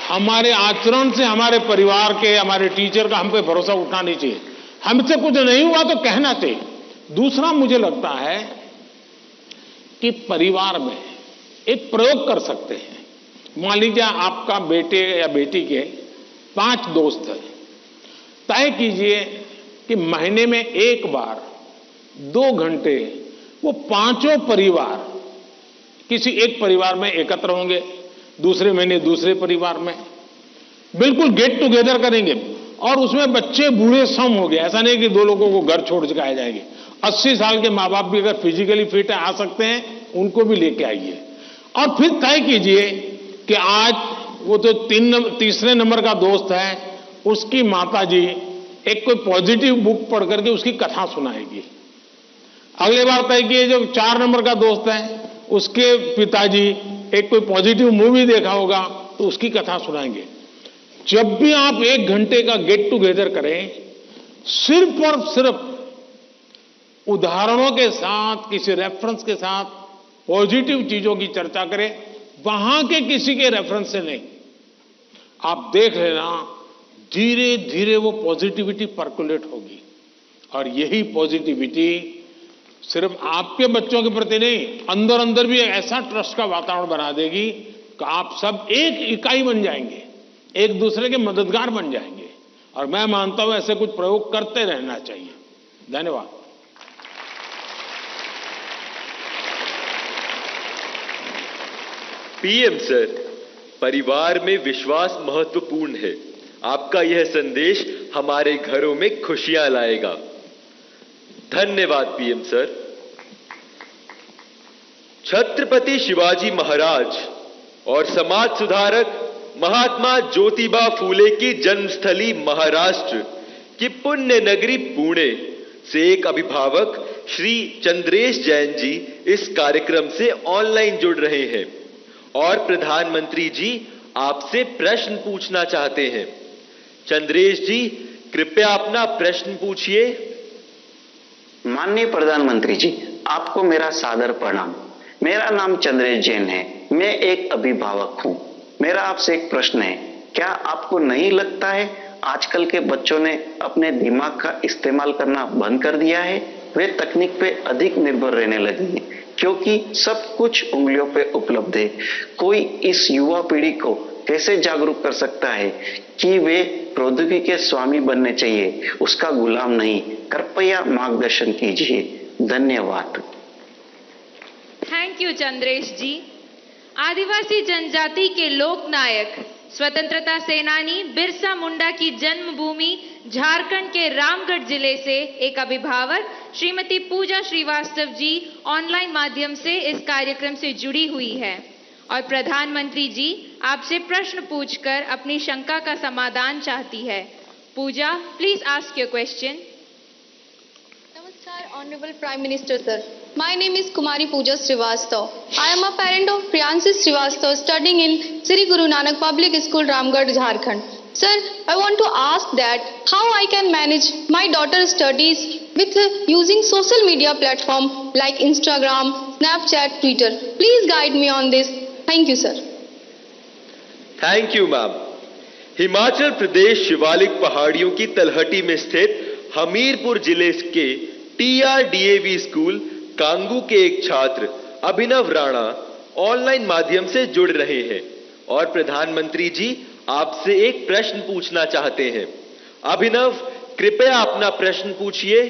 हमारे आचरण से हमारे परिवार के, हमारे टीचर का हम पे भरोसा उठना नहीं चाहिए। हमसे कुछ नहीं हुआ तो कहना चाहिए। दूसरा, मुझे लगता है कि परिवार में एक प्रयोग कर सकते हैं। मान लीजिए आपका बेटे या बेटी के 5 दोस्त हैं, तय कीजिए कि महीने में एक बार 2 घंटे वो 5 परिवार किसी एक परिवार में एकत्र होंगे, दूसरे महीने दूसरे परिवार में, बिल्कुल गेट टुगेदर करेंगे। और उसमें बच्चे बूढ़े सम हो गए, ऐसा नहीं कि 2 लोगों को घर छोड़ के आ जाएंगे। 80 साल के माँ बाप भी अगर फिजिकली फिट है आ सकते हैं, उनको भी लेके आइए। और फिर तय कीजिए कि आज वो तो 3 नंबर का दोस्त है, उसकी माता जी एक कोई पॉजिटिव बुक पढ़ करके उसकी कथा सुनाएगी। अगले बार तय किए जो 4 नंबर का दोस्त है, उसके पिताजी एक कोई पॉजिटिव मूवी देखा होगा तो उसकी कथा सुनाएंगे। जब भी आप 1 घंटे का गेट टुगेदर करें, सिर्फ और सिर्फ उदाहरणों के साथ, किसी रेफरेंस के साथ पॉजिटिव चीजों की चर्चा करें, वहां के किसी के रेफरेंस से नहीं। आप देख लेना, धीरे धीरे वो पॉजिटिविटी पर्कुलेट होगी। और यही पॉजिटिविटी सिर्फ आपके बच्चों के प्रति नहीं, अंदर अंदर भी ऐसा ट्रस्ट का वातावरण बना देगी कि आप सब एक इकाई बन जाएंगे, एक दूसरे के मददगार बन जाएंगे। और मैं मानता हूं ऐसे कुछ प्रयोग करते रहना चाहिए। धन्यवाद। पीएम सर, परिवार में विश्वास महत्वपूर्ण है। आपका यह संदेश हमारे घरों में खुशियां लाएगा। धन्यवाद पीएम सर। छत्रपति शिवाजी महाराज और समाज सुधारक महात्मा ज्योतिबा फूले की जन्मस्थली महाराष्ट्र की पुण्य नगरी पुणे से एक अभिभावक श्री चंद्रेश जैन जी इस कार्यक्रम से ऑनलाइन जुड़ रहे हैं और प्रधानमंत्री जी आपसे प्रश्न पूछना चाहते हैं। चंद्रेश जी, कृपया अपना प्रश्न पूछिए। माननीय प्रधानमंत्री जी, आपको मेरा सादर प्रणाम। मेरा नाम चंद्रेश जैन है, मैं एक अभिभावक हूं। मेरा आपसे एक प्रश्न है, क्या आपको नहीं लगता है आजकल के बच्चों ने अपने दिमाग का इस्तेमाल करना बंद कर दिया है? वे तकनीक पे अधिक निर्भर रहने लगे हैं क्योंकि सब कुछ उंगलियों पे उपलब्ध है। कोई इस युवा पीढ़ी को कैसे जागरूक कर सकता है कि वे प्रौद्योगिकी के स्वामी बनने चाहिए, उसका गुलाम नहीं? कृपया मार्गदर्शन कीजिए। धन्यवाद। थैंक यू चंद्रेश जी। आदिवासी जनजाति के लोक नायक स्वतंत्रता सेनानी बिरसा मुंडा की जन्मभूमि झारखंड के रामगढ़ जिले से एक अभिभावक श्रीमती पूजा श्रीवास्तव जी ऑनलाइन माध्यम से इस कार्यक्रम से जुड़ी हुई है और प्रधानमंत्री जी आपसे प्रश्न पूछकर अपनी शंका का समाधान चाहती है। Puja, please ask your question. Namaskar, Honorable Prime Minister Sir. My name is Kumari Pooja Srivastav. I am a parent of Priyanshi Srivastav studying in Sri Guru Nanak Public School, Ramgarh, Jharkhand. Sir, I want to ask that how I can manage my daughter's studies with using social media platform like Instagram, Snapchat, Twitter. Please guide me on this. Thank you, sir. Thank you ma'am. Himachal Pradesh Shivalik पहाड़ियों की तलहटी में स्थित हमीरपुर जिले के TRDAV school Kangu के एक छात्र अभिनव राणा ऑनलाइन माध्यम से जुड़ रहे हैं और प्रधानमंत्री जी आपसे एक प्रश्न पूछना चाहते हैं। अभिनव, कृपया अपना प्रश्न पूछिए।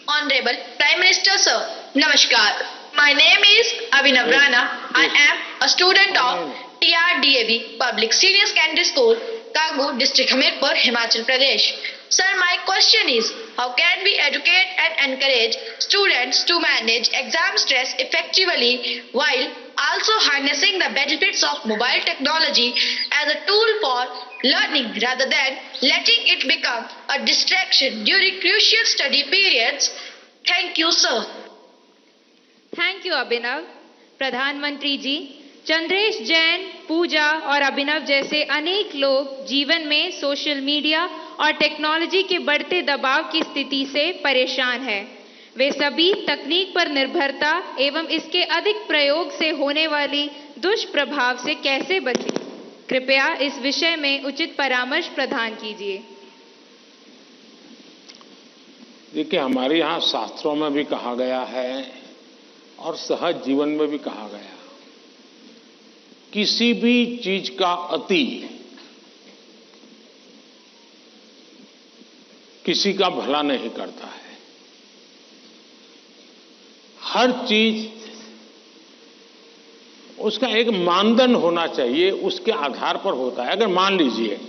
Honorable Prime Minister Sir, Namaskar. My name is Abhinav Rana. I am a student of TRDAV Public Senior Secondary School, Kangu, District Hamirpur, Himachal Pradesh. Sir, my question is, how can we educate and encourage students to manage exam stress effectively while also harnessing the benefits of mobile technology as a tool for learning rather than letting it become a distraction during crucial study periods? Thank you, sir. Thank you Abhinav. प्रधानमंत्री जी, चंद्रेश जैन, पूजा और अभिनव जैसे अनेक लोग जीवन में social media और technology के बढ़ते दबाव की स्थिति से परेशान हैं। वे सभी तकनीक पर निर्भरता एवं इसके अधिक प्रयोग से होने वाली दुष्प्रभाव से कैसे बचें? कृपया इस विषय में उचित परामर्श प्रदान कीजिए। देखिए, हमारे यहाँ शास्त्रों में भी कहा गया है और सहज जीवन में भी कहा गया, किसी भी चीज का अति किसी का भला नहीं करता है। हर चीज उसका एक मानदंड होना चाहिए, उसके आधार पर होता है। अगर मान लीजिए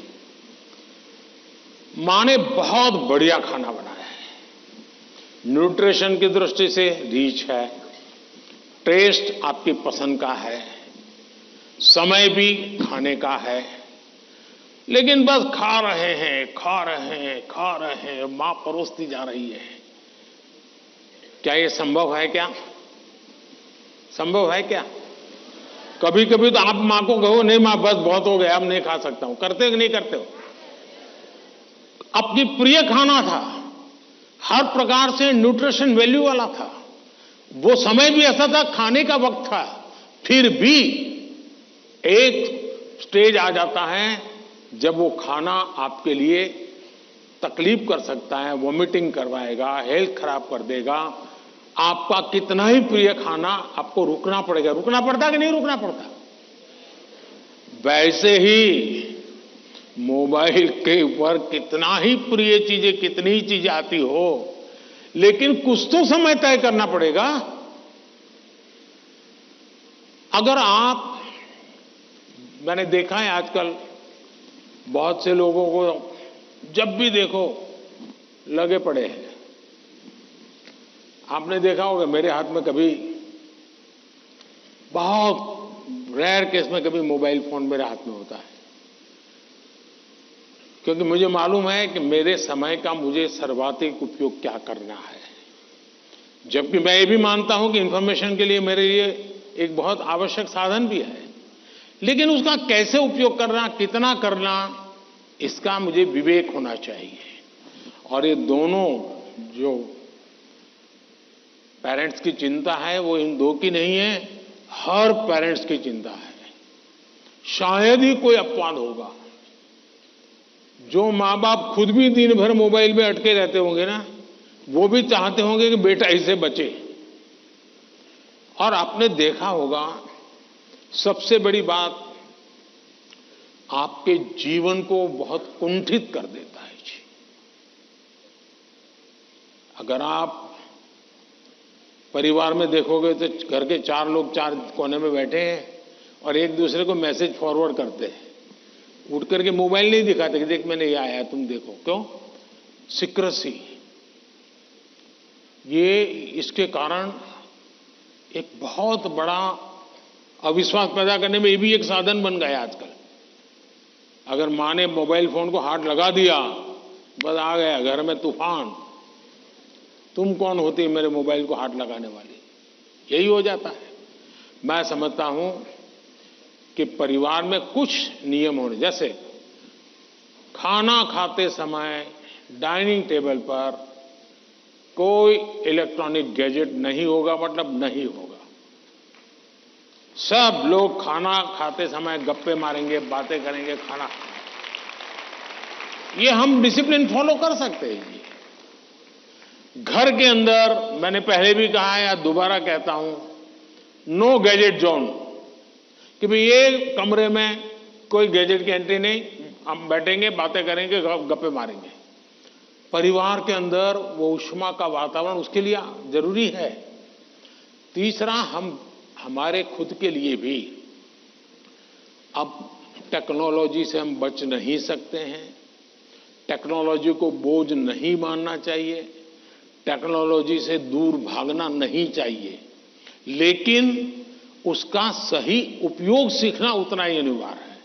मां ने बहुत बढ़िया खाना बनाया है, न्यूट्रिशन की दृष्टि से रिच है, टेस्ट आपकी पसंद का है, समय भी खाने का है, लेकिन बस खा रहे हैं, मां परोसती जा रही है। क्या ये संभव है? क्या संभव है? क्या कभी कभी तो आप मां को कहो, नहीं मां बस बहुत हो गया, अब नहीं खा सकता हूं। करते हो कि नहीं करते हो? अपनी प्रिय खाना था, हर प्रकार से न्यूट्रिशन वैल्यू वाला था, वो समय भी ऐसा था, खाने का वक्त था, फिर भी एक स्टेज आ जाता है जब वो खाना आपके लिए तकलीफ कर सकता है, वॉमिटिंग करवाएगा, हेल्थ खराब कर देगा। आपका कितना ही प्रिय खाना आपको रुकना पड़ेगा। रुकना पड़ता कि नहीं रुकना पड़ता? वैसे ही मोबाइल के ऊपर कितना ही प्रिय चीजें, कितनी ही चीजें आती हो, लेकिन कुछ तो समय तय करना पड़ेगा। अगर आप, मैंने देखा है आजकल बहुत से लोगों को जब भी देखो लगे पड़े हैं। आपने देखा होगा, मेरे हाथ में कभी, बहुत रेयर केस में कभी मोबाइल फोन मेरे हाथ में होता है, क्योंकि मुझे मालूम है कि मेरे समय का मुझे सर्वाधिक उपयोग क्या करना है। जबकि मैं ये भी मानता हूं कि इंफॉर्मेशन के लिए मेरे लिए एक बहुत आवश्यक साधन भी है, लेकिन उसका कैसे उपयोग करना, कितना करना, इसका मुझे विवेक होना चाहिए। और ये दोनों जो पेरेंट्स की चिंता है वो इन दो की नहीं है, हर पेरेंट्स की चिंता है। शायद ही कोई अपवाद होगा। जो माँ बाप खुद भी दिन भर मोबाइल में अटके रहते होंगे ना, वो भी चाहते होंगे कि बेटा इससे बचे। और आपने देखा होगा, सबसे बड़ी बात, आपके जीवन को बहुत कुंठित कर देता है जी। अगर आप परिवार में देखोगे तो घर के 4 लोग 4 कोने में बैठे हैं और एक दूसरे को मैसेज फॉरवर्ड करते हैं, उठ करके मोबाइल नहीं दिखाते कि देख मैंने ये आया तुम देखो। क्यों? सीक्रेसी। ये इसके कारण एक बहुत बड़ा अविश्वास पैदा करने में ये भी एक साधन बन गया आजकल। अगर माँ ने मोबाइल फोन को हाथ लगा दिया, बस आ गया घर में तूफान। तुम कौन होती है मेरे मोबाइल को हाथ लगाने वाली? यही हो जाता है। मैं समझता हूं कि परिवार में कुछ नियम होने, जैसे खाना खाते समय डाइनिंग टेबल पर कोई इलेक्ट्रॉनिक गैजेट नहीं होगा, मतलब नहीं होगा। सब लोग खाना खाते समय गप्पे मारेंगे, बातें करेंगे, खाना। ये हम डिसिप्लिन फॉलो कर सकते हैं। घर के अंदर मैंने पहले भी कहा है या दोबारा कहता हूं, नो गैजेट जोन, कि भाई ये कमरे में कोई गैजेट की एंट्री नहीं, हम बैठेंगे, बातें करेंगे, गप्पे मारेंगे। परिवार के अंदर वो ऊष्मा का वातावरण उसके लिए जरूरी है। तीसरा, हम हमारे खुद के लिए भी अब टेक्नोलॉजी से हम बच नहीं सकते हैं। टेक्नोलॉजी को बोझ नहीं मानना चाहिए, टेक्नोलॉजी से दूर भागना नहीं चाहिए, लेकिन उसका सही उपयोग सीखना उतना ही अनिवार्य है।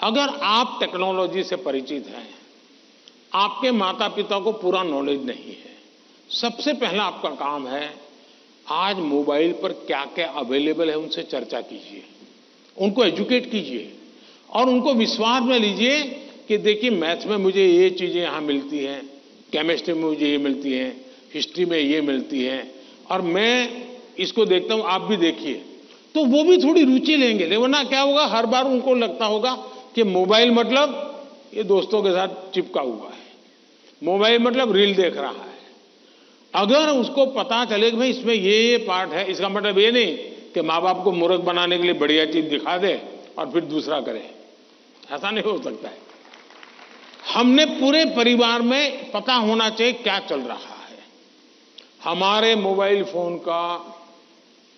अगर आप टेक्नोलॉजी से परिचित हैं, आपके माता पिता को पूरा नॉलेज नहीं है, सबसे पहला आपका काम है आज मोबाइल पर क्या क्या अवेलेबल है उनसे चर्चा कीजिए, उनको एजुकेट कीजिए और उनको विश्वास में लीजिए कि देखिए मैथ्स में मुझे ये चीजें यहां मिलती हैं, केमिस्ट्री में मुझे ये मिलती हैं, हिस्ट्री में ये मिलती हैं, और मैं इसको देखता हूं, आप भी देखिए। तो वो भी थोड़ी रुचि लेंगे। वरना क्या होगा, हर बार उनको लगता होगा कि मोबाइल मतलब ये दोस्तों के साथ चिपका हुआ है, मोबाइल मतलब रील देख रहा है। अगर उसको पता चले कि भाई इसमें ये पार्ट है, इसका मतलब ये नहीं कि माँ बाप को मूर्ख बनाने के लिए बढ़िया चीज दिखा दे और फिर दूसरा करे। ऐसा नहीं हो सकता है। हमने पूरे परिवार में पता होना चाहिए क्या चल रहा है। हमारे मोबाइल फोन का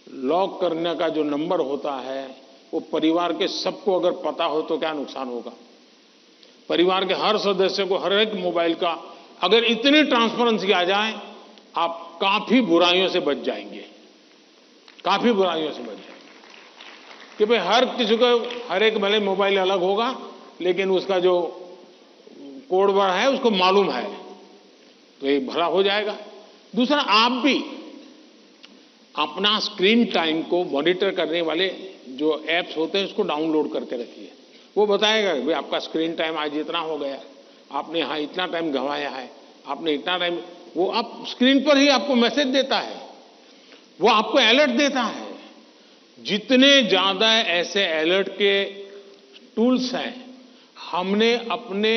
लॉक करने का जो नंबर होता है वो परिवार के सबको अगर पता हो तो क्या नुकसान होगा। परिवार के हर सदस्य को हर एक मोबाइल का अगर इतनी ट्रांसपेरेंसी आ जाए, आप काफी बुराइयों से बच जाएंगे, काफी बुराइयों से बच जाएंगे। कि भाई हर किसी को हर एक भले मोबाइल अलग होगा, लेकिन उसका जो कोड वर्ड है उसको मालूम है, तो ये भला हो जाएगा। दूसरा, आप भी अपना स्क्रीन टाइम को मॉनिटर करने वाले जो एप्स होते हैं उसको डाउनलोड करके रखिए। वो बताएगा भाई आपका स्क्रीन टाइम आज इतना हो गया, आपने यहाँ इतना टाइम गंवाया है, आपने इतना टाइम, वो आप स्क्रीन पर ही आपको मैसेज देता है, वो आपको अलर्ट देता है। जितने ज्यादा ऐसे अलर्ट के टूल्स हैं, हमने अपने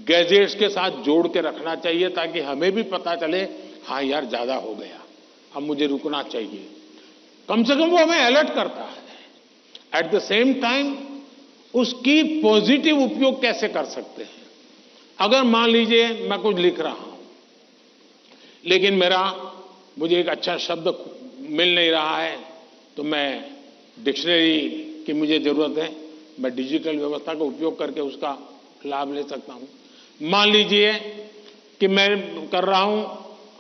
गैजेट्स के साथ जोड़ के रखना चाहिए ताकि हमें भी पता चले, हाँ यार ज्यादा हो गया, अब मुझे रुकना चाहिए। कम से कम वो हमें अलर्ट करता है। एट द सेम टाइम उसकी पॉजिटिव उपयोग कैसे कर सकते हैं। अगर मान लीजिए मैं कुछ लिख रहा हूं, लेकिन मुझे एक अच्छा शब्द मिल नहीं रहा है, तो मैं डिक्शनरी की मुझे जरूरत है, मैं डिजिटल व्यवस्था का उपयोग करके उसका लाभ ले सकता हूं। मान लीजिए कि मैं कर रहा हूं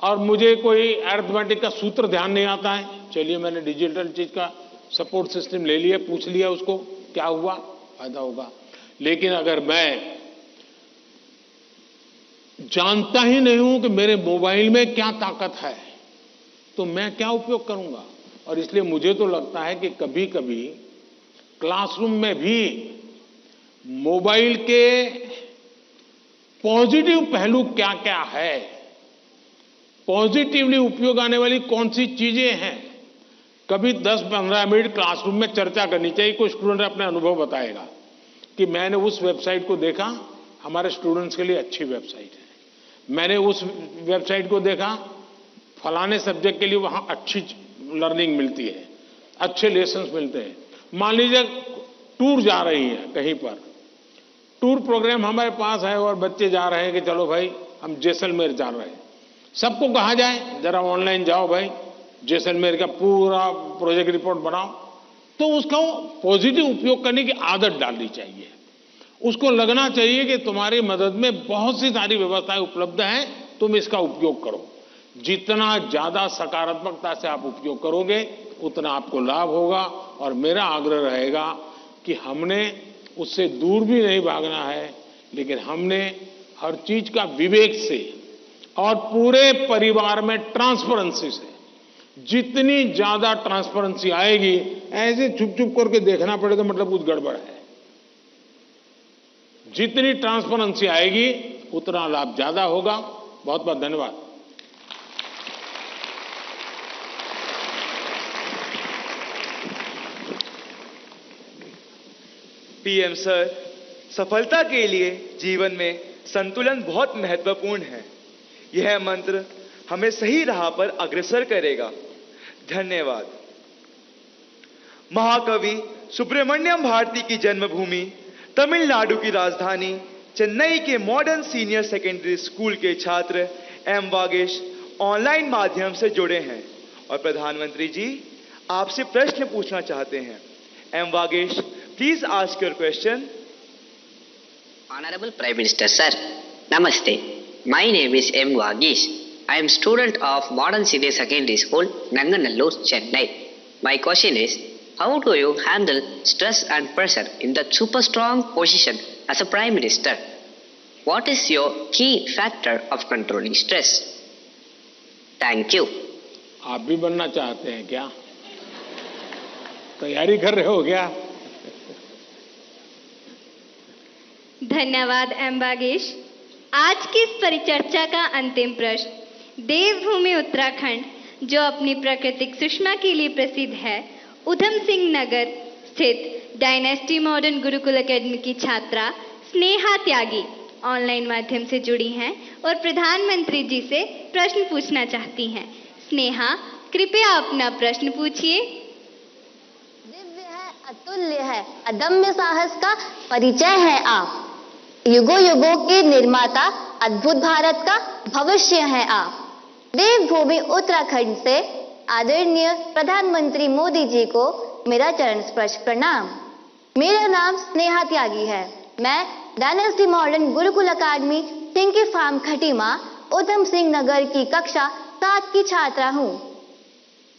और मुझे कोई अरिथमेटिक का सूत्र ध्यान नहीं आता है, चलिए मैंने डिजिटल चीज का सपोर्ट सिस्टम ले लिया, पूछ लिया उसको, क्या हुआ, फायदा होगा। लेकिन अगर मैं जानता ही नहीं हूं कि मेरे मोबाइल में क्या ताकत है, तो मैं क्या उपयोग करूंगा। और इसलिए मुझे तो लगता है कि कभी कभी क्लासरूम में भी मोबाइल के पॉजिटिव पहलू क्या क्या है, पॉजिटिवली उपयोग आने वाली कौन सी चीजें हैं, कभी 10-15 मिनट क्लासरूम में चर्चा करनी चाहिए। कोई स्टूडेंट अपने अनुभव बताएगा कि मैंने उस वेबसाइट को देखा, हमारे स्टूडेंट्स के लिए अच्छी वेबसाइट है, मैंने उस वेबसाइट को देखा, फलाने सब्जेक्ट के लिए वहां अच्छी लर्निंग मिलती है, अच्छे लेसन्स मिलते हैं। मान लीजिए टूर जा रही है कहीं पर, टूर प्रोग्राम हमारे पास है और बच्चे जा रहे हैं कि चलो भाई हम जैसलमेर जा रहे हैं, सबको कहा जाए जरा ऑनलाइन जाओ भाई, जैसलमेर का पूरा प्रोजेक्ट रिपोर्ट बनाओ, तो उसका पॉजिटिव उपयोग करने की आदत डालनी चाहिए। उसको लगना चाहिए कि तुम्हारी मदद में बहुत सी सारी व्यवस्थाएं उपलब्ध हैं, तुम इसका उपयोग करो। जितना ज्यादा सकारात्मकता से आप उपयोग करोगे उतना आपको लाभ होगा। और मेरा आग्रह रहेगा कि हमने उससे दूर भी नहीं भागना है, लेकिन हमने हर चीज का विवेक से और पूरे परिवार में ट्रांसपेरेंसी से, जितनी ज्यादा ट्रांसपेरेंसी आएगी, ऐसे छुप छुप करके देखना पड़े तो मतलब कुछ गड़बड़ है। जितनी ट्रांसपेरेंसी आएगी उतना लाभ ज्यादा होगा। बहुत बहुत धन्यवाद। पीएम सर, सफलता के लिए जीवन में संतुलन बहुत महत्वपूर्ण है। यह मंत्र हमें सही राह पर अग्रसर करेगा। धन्यवाद। महाकवि सुब्रमण्यम भारती की जन्मभूमि तमिलनाडु की राजधानी चेन्नई के मॉडर्न सीनियर सेकेंडरी स्कूल के छात्र एम वागेश ऑनलाइन माध्यम से जुड़े हैं और प्रधानमंत्री जी आपसे प्रश्न पूछना चाहते हैं। M Vagesh, please ask your question. Honorable Prime Minister Sir, Namaste. My name is M. Vagesh. I am student of Modern Senior Secondary School, Nanganallur, Chennai. My question is, how do you handle stress and pressure in the super strong position as a Prime Minister? What is your key factor of controlling stress? Thank you. आप भी बनना चाहते हैं क्या? तैयारी कर रहे हो क्या? धन्यवाद एम वागेश। आज की इस परिचर्चा का अंतिम प्रश्न देवभूमि उत्तराखंड, जो अपनी प्राकृतिक सुषमा के लिए प्रसिद्ध है, उधम सिंह नगर स्थित डायनेस्टी मॉडर्न गुरुकुल एकेडमी की छात्रा स्नेहा त्यागी ऑनलाइन माध्यम से जुड़ी हैं और प्रधानमंत्री जी से प्रश्न पूछना चाहती हैं। स्नेहा, कृपया अपना प्रश्न पूछिए। दिव्य है, अतुल्य है, अदम्य साहस का परिचय है आप। युगों युगों के निर्माता, अद्भुत भारत का भविष्य है आप। देवभूमि उत्तराखंड से आदरणीय प्रधानमंत्री मोदी जी को मेरा चरण स्पर्श प्रणाम। मेरा नाम स्नेहा त्यागी है। मैं डायनेस्टी मॉडर्न गुरुकुल अकादमी सिंकी फार्म खटीमा उधम सिंह नगर की कक्षा 7 की छात्रा हूँ।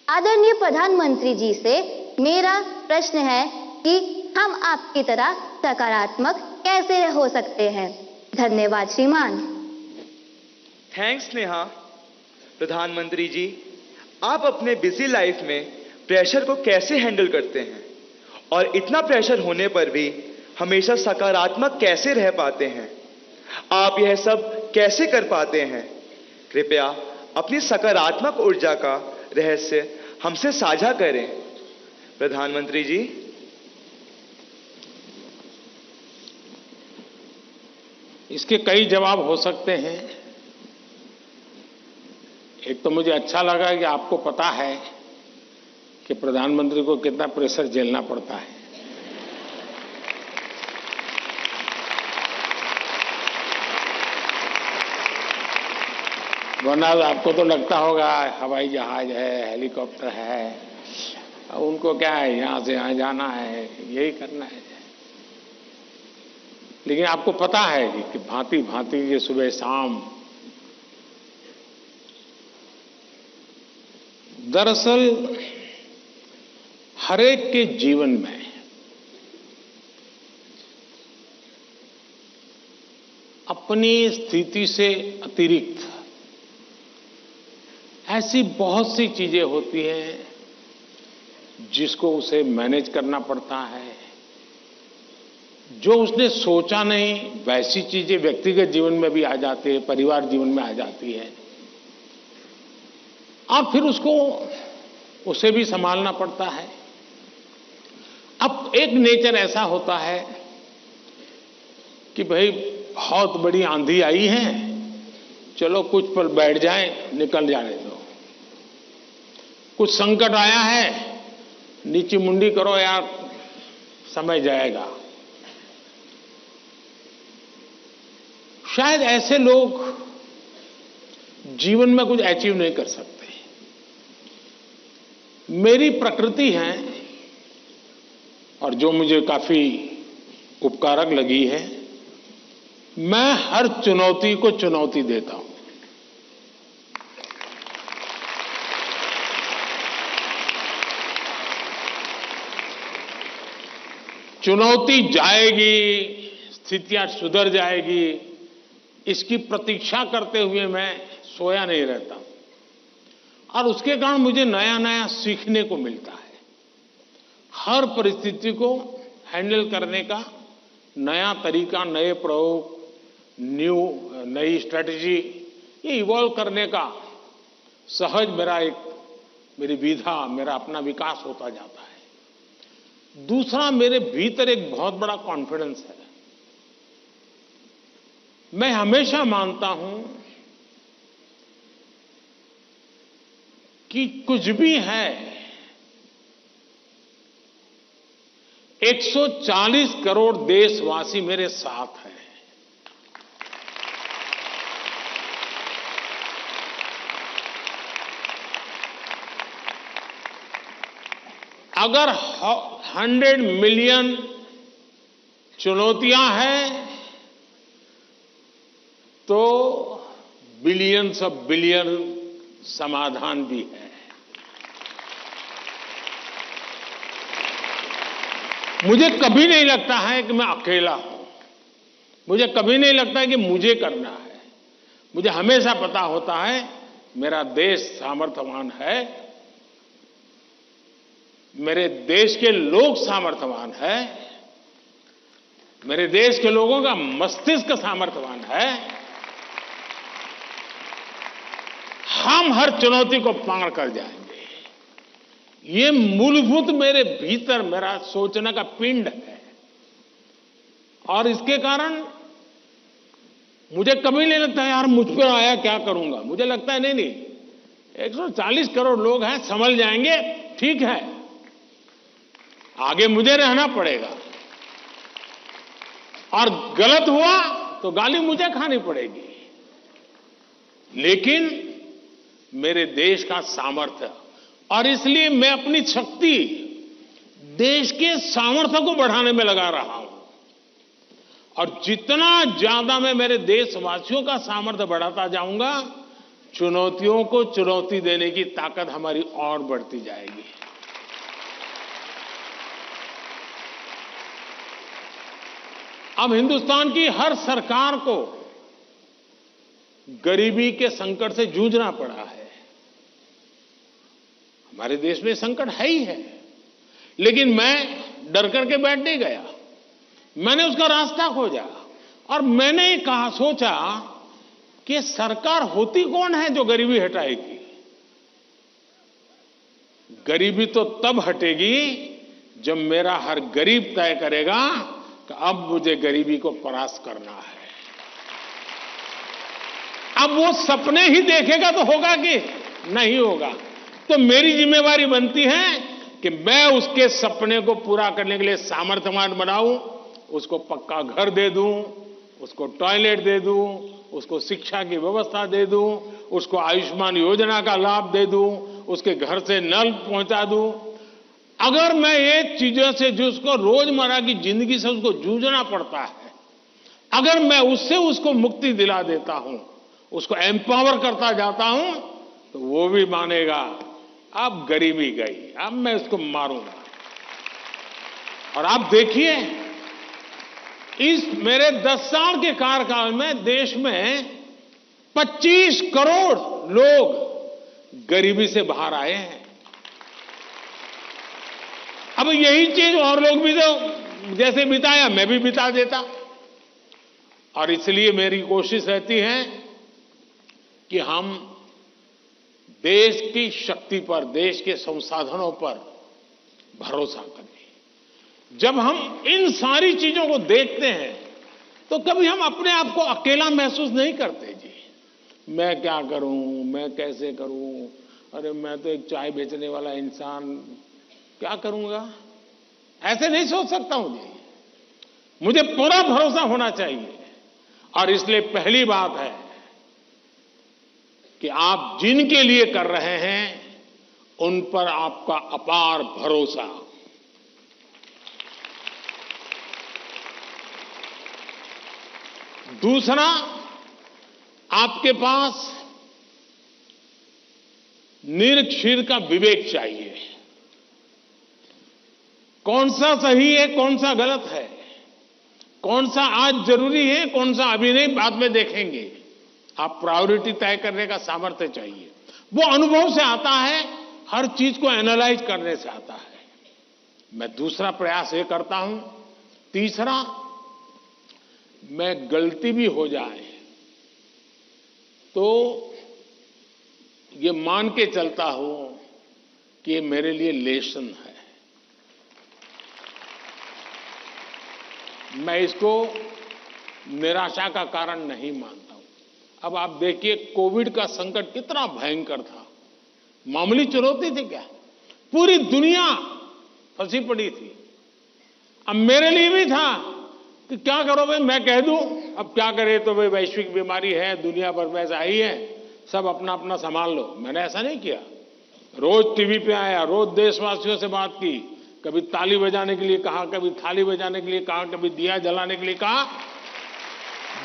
आदरणीय प्रधानमंत्री जी से मेरा प्रश्न है कि हम आपकी तरह सकारात्मक कैसे हो सकते हैं। धन्यवाद श्रीमान। थैंक्स स्नेहा। प्रधानमंत्री जी, आप अपने बिजी लाइफ में प्रेशर को कैसे हैंडल करते हैं और इतना प्रेशर होने पर भी हमेशा सकारात्मक कैसे रह पाते हैं? आप यह सब कैसे कर पाते हैं? कृपया अपनी सकारात्मक ऊर्जा का रहस्य हमसे साझा करें। प्रधानमंत्री जी। इसके कई जवाब हो सकते हैं। एक तो मुझे अच्छा लगा कि आपको पता है कि प्रधानमंत्री को कितना प्रेशर झेलना पड़ता है। वरना आपको तो लगता होगा हवाई जहाज है, हेलीकॉप्टर है, उनको क्या है, यहां से यहां जाना है, यही करना है। लेकिन आपको पता है कि भांति भांति के सुबह शाम, दरअसल हरेक के जीवन में अपनी स्थिति से अतिरिक्त ऐसी बहुत सी चीजें होती हैं जिसको उसे मैनेज करना पड़ता है। जो उसने सोचा नहीं वैसी चीजें व्यक्तिगत जीवन में भी आ जाती है, परिवार जीवन में आ जाती है, और फिर उसको उसे भी संभालना पड़ता है। अब एक नेचर ऐसा होता है कि भाई बहुत बड़ी आंधी आई है, चलो कुछ पल बैठ जाएं, निकल जाने दो। कुछ संकट आया है, नीची मुंडी करो यार, समय जाएगा। शायद ऐसे लोग जीवन में कुछ अचीव नहीं कर सकते। मेरी प्रकृति है और जो मुझे काफी उपकारक लगी है, मैं हर चुनौती को चुनौती देता हूं। चुनौती जाएगी, स्थितियां सुधर जाएगी, इसकी प्रतीक्षा करते हुए मैं सोया नहीं रहता और उसके कारण मुझे नया नया सीखने को मिलता है। हर परिस्थिति को हैंडल करने का नया तरीका, नए प्रयोग, नई स्ट्रेटजी, ये इवॉल्व करने का सहज मेरी विधा, मेरा अपना विकास होता जाता है। दूसरा, मेरे भीतर एक बहुत बड़ा कॉन्फिडेंस है। मैं हमेशा मानता हूं कि कुछ भी है, 140 करोड़ देशवासी मेरे साथ हैं। अगर 100 मिलियन चुनौतियां हैं तो बिलियंस ऑफ बिलियन समाधान भी है। मुझे कभी नहीं लगता है कि मैं अकेला हूं, मुझे कभी नहीं लगता है कि मुझे करना है। मुझे हमेशा पता होता है मेरा देश सामर्थ्यवान है, मेरे देश के लोग सामर्थ्यवान है, मेरे देश के लोगों का मस्तिष्क सामर्थ्यवान है। हम हर चुनौती को पार कर जाएंगे। ये मूलभूत मेरे भीतर मेरा सोचने का पिंड है और इसके कारण मुझे कभी नहीं लगता यार मुझ पर आया क्या करूंगा। मुझे लगता है नहीं, 140 करोड़ लोग हैं, संभल जाएंगे, ठीक है, आगे मुझे रहना पड़ेगा और गलत हुआ तो गाली मुझे खानी पड़ेगी, लेकिन मेरे देश का सामर्थ्य, और इसलिए मैं अपनी शक्ति देश के सामर्थ्य को बढ़ाने में लगा रहा हूं। और जितना ज्यादा मैं मेरे देशवासियों का सामर्थ्य बढ़ाता जाऊंगा, चुनौतियों को चुनौती देने की ताकत हमारी और बढ़ती जाएगी। अब हिंदुस्तान की हर सरकार को गरीबी के संकट से जूझना पड़ा है। हमारे देश में संकट है ही है, लेकिन मैं डर करके बैठ नहीं गया। मैंने उसका रास्ता खोजा और मैंने सोचा कि सरकार होती कौन है जो गरीबी हटाएगी। गरीबी तो तब हटेगी जब मेरा हर गरीब तय करेगा कि अब मुझे गरीबी को परास्त करना है। अब वो सपने ही देखेगा तो होगा कि नहीं होगा। तो मेरी जिम्मेवारी बनती है कि मैं उसके सपने को पूरा करने के लिए सामर्थ्यवान बनाऊं, उसको पक्का घर दे दूं, उसको टॉयलेट दे दूं, उसको शिक्षा की व्यवस्था दे दूं, उसको आयुष्मान योजना का लाभ दे दूं, उसके घर से नल पहुंचा दूं। अगर मैं ये चीजों से जो उसको रोजमर्रा की जिंदगी से उसको जूझना पड़ता है, अगर मैं उससे उसको मुक्ति दिला देता हूं, उसको एम्पावर करता जाता हूं, तो वो भी मानेगा अब गरीबी गई, अब मैं उसको मारूंगा। और आप देखिए, इस मेरे 10 साल के कार्यकाल में देश में 25 करोड़ लोग गरीबी से बाहर आए हैं। अब यही चीज और लोग भी तो जैसे बिताया, मैं भी बिता देता। और इसलिए मेरी कोशिश रहती है कि हम देश की शक्ति पर, देश के संसाधनों पर भरोसा करें। जब हम इन सारी चीजों को देखते हैं तो कभी हम अपने आप को अकेला महसूस नहीं करते। जी, मैं क्या करूं, मैं कैसे करूं, अरे मैं तो एक चाय बेचने वाला इंसान, क्या करूंगा, ऐसे नहीं सोच सकता हूं जी। मुझे पूरा भरोसा होना चाहिए। और इसलिए पहली बात है कि आप जिनके लिए कर रहे हैं उन पर आपका अपार भरोसा। दूसरा, आपके पास निरक्षीर का विवेक चाहिए। कौन सा सही है, कौन सा गलत है, कौन सा आज जरूरी है, कौन सा अभी नहीं, बाद में देखेंगे। आप प्रायोरिटी तय करने का सामर्थ्य चाहिए। वो अनुभव से आता है, हर चीज को एनालाइज करने से आता है। मैं दूसरा प्रयास ये करता हूं। तीसरा, मैं गलती भी हो जाए तो ये मान के चलता हूं कि ये मेरे लिए लेसन है। मैं इसको निराशा का कारण नहीं मानता हूं। अब आप देखिए, कोविड का संकट कितना भयंकर था। मामूली चुनौती थी क्या? पूरी दुनिया फंसी पड़ी थी। अब मेरे लिए भी था कि क्या करो भाई, मैं कह दूं, अब क्या करे, तो भाई वैश्विक बीमारी है, दुनिया भर में ऐसा ही है, सब अपना अपना संभाल लो। मैंने ऐसा नहीं किया। रोज टीवी पे आया, रोज देशवासियों से बात की, कभी ताली बजाने के लिए कहा, कभी थाली बजाने के लिए कहा, कभी दिया जलाने के लिए कहा।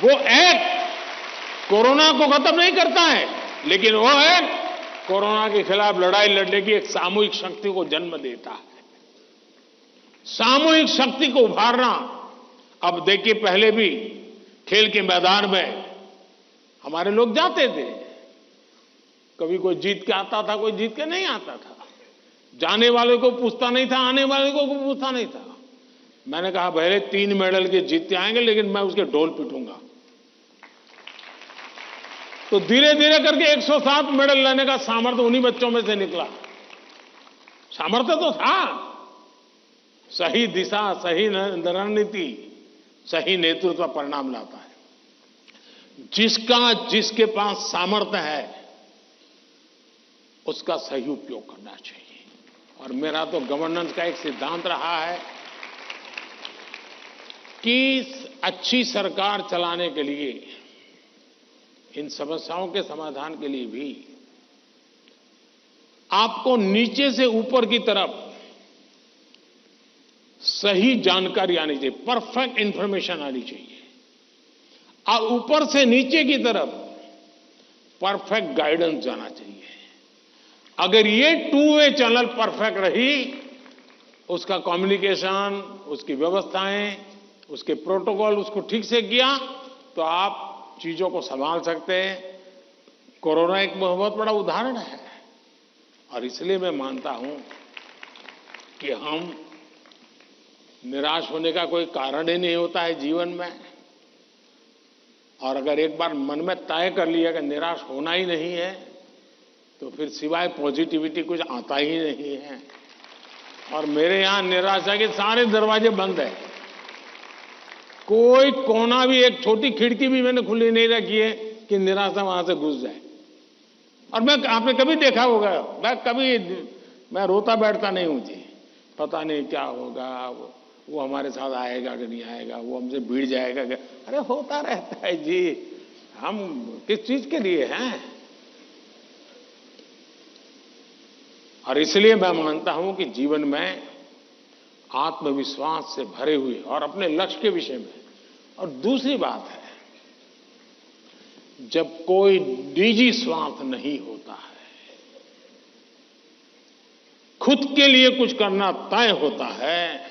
वो एक्ट कोरोना को खत्म नहीं करता है, लेकिन वो एक्ट कोरोना के खिलाफ लड़ाई लड़ने की एक सामूहिक शक्ति को जन्म देता है। सामूहिक शक्ति को उभारना। अब देखिए, पहले भी खेल के मैदान में हमारे लोग जाते थे, कभी कोई जीत के आता था, कोई जीत के नहीं आता था। जाने वाले को पूछता नहीं था, आने वाले को पूछता नहीं था। मैंने कहा भले 3 मेडल के जीतते आएंगे, लेकिन मैं उसके ढोल पीटूंगा। तो धीरे धीरे करके 107 मेडल लेने का सामर्थ्य उन्हीं बच्चों में से निकला। सामर्थ्य तो था। सही दिशा, सही रणनीति, सही नेतृत्व परिणाम लाता है। जिसके पास सामर्थ्य है, उसका सही उपयोग करना चाहिए। और मेरा तो गवर्नेंस का एक सिद्धांत रहा है कि अच्छी सरकार चलाने के लिए, इन समस्याओं के समाधान के लिए भी आपको नीचे से ऊपर की तरफ सही जानकारी आनी चाहिए, परफेक्ट इंफॉर्मेशन आनी चाहिए, और ऊपर से नीचे की तरफ परफेक्ट गाइडेंस जाना चाहिए। अगर ये 2 वे चैनल परफेक्ट रही, उसका कम्युनिकेशन, उसकी व्यवस्थाएं, उसके प्रोटोकॉल उसको ठीक से किया, तो आप चीजों को संभाल सकते हैं। कोरोना एक बहुत बड़ा उदाहरण है। और इसलिए मैं मानता हूं कि हम निराश होने का कोई कारण ही नहीं होता है जीवन में। और अगर एक बार मन में तय कर लिया कि निराश होना ही नहीं है, तो फिर सिवाय पॉजिटिविटी कुछ आता ही नहीं है। और मेरे यहां निराशा के सारे दरवाजे बंद है। कोई कोना भी, एक छोटी खिड़की भी मैंने खुली नहीं रखी है कि निराशा वहां से घुस जाए। और आपने कभी देखा होगा, मैं रोता बैठता नहीं हूं जी। पता नहीं क्या होगा, वो हमारे साथ आएगा कि नहीं आएगा, वो हमसे भिड़ जाएगा क्या। अरे होता रहता है जी। हम किस चीज के लिए हैं? और इसलिए मैं मानता हूं कि जीवन में आत्मविश्वास से भरे हुए और अपने लक्ष्य के विषय में। और दूसरी बात है, जब कोई निजी स्वार्थ नहीं होता है, खुद के लिए कुछ करना तय होता है,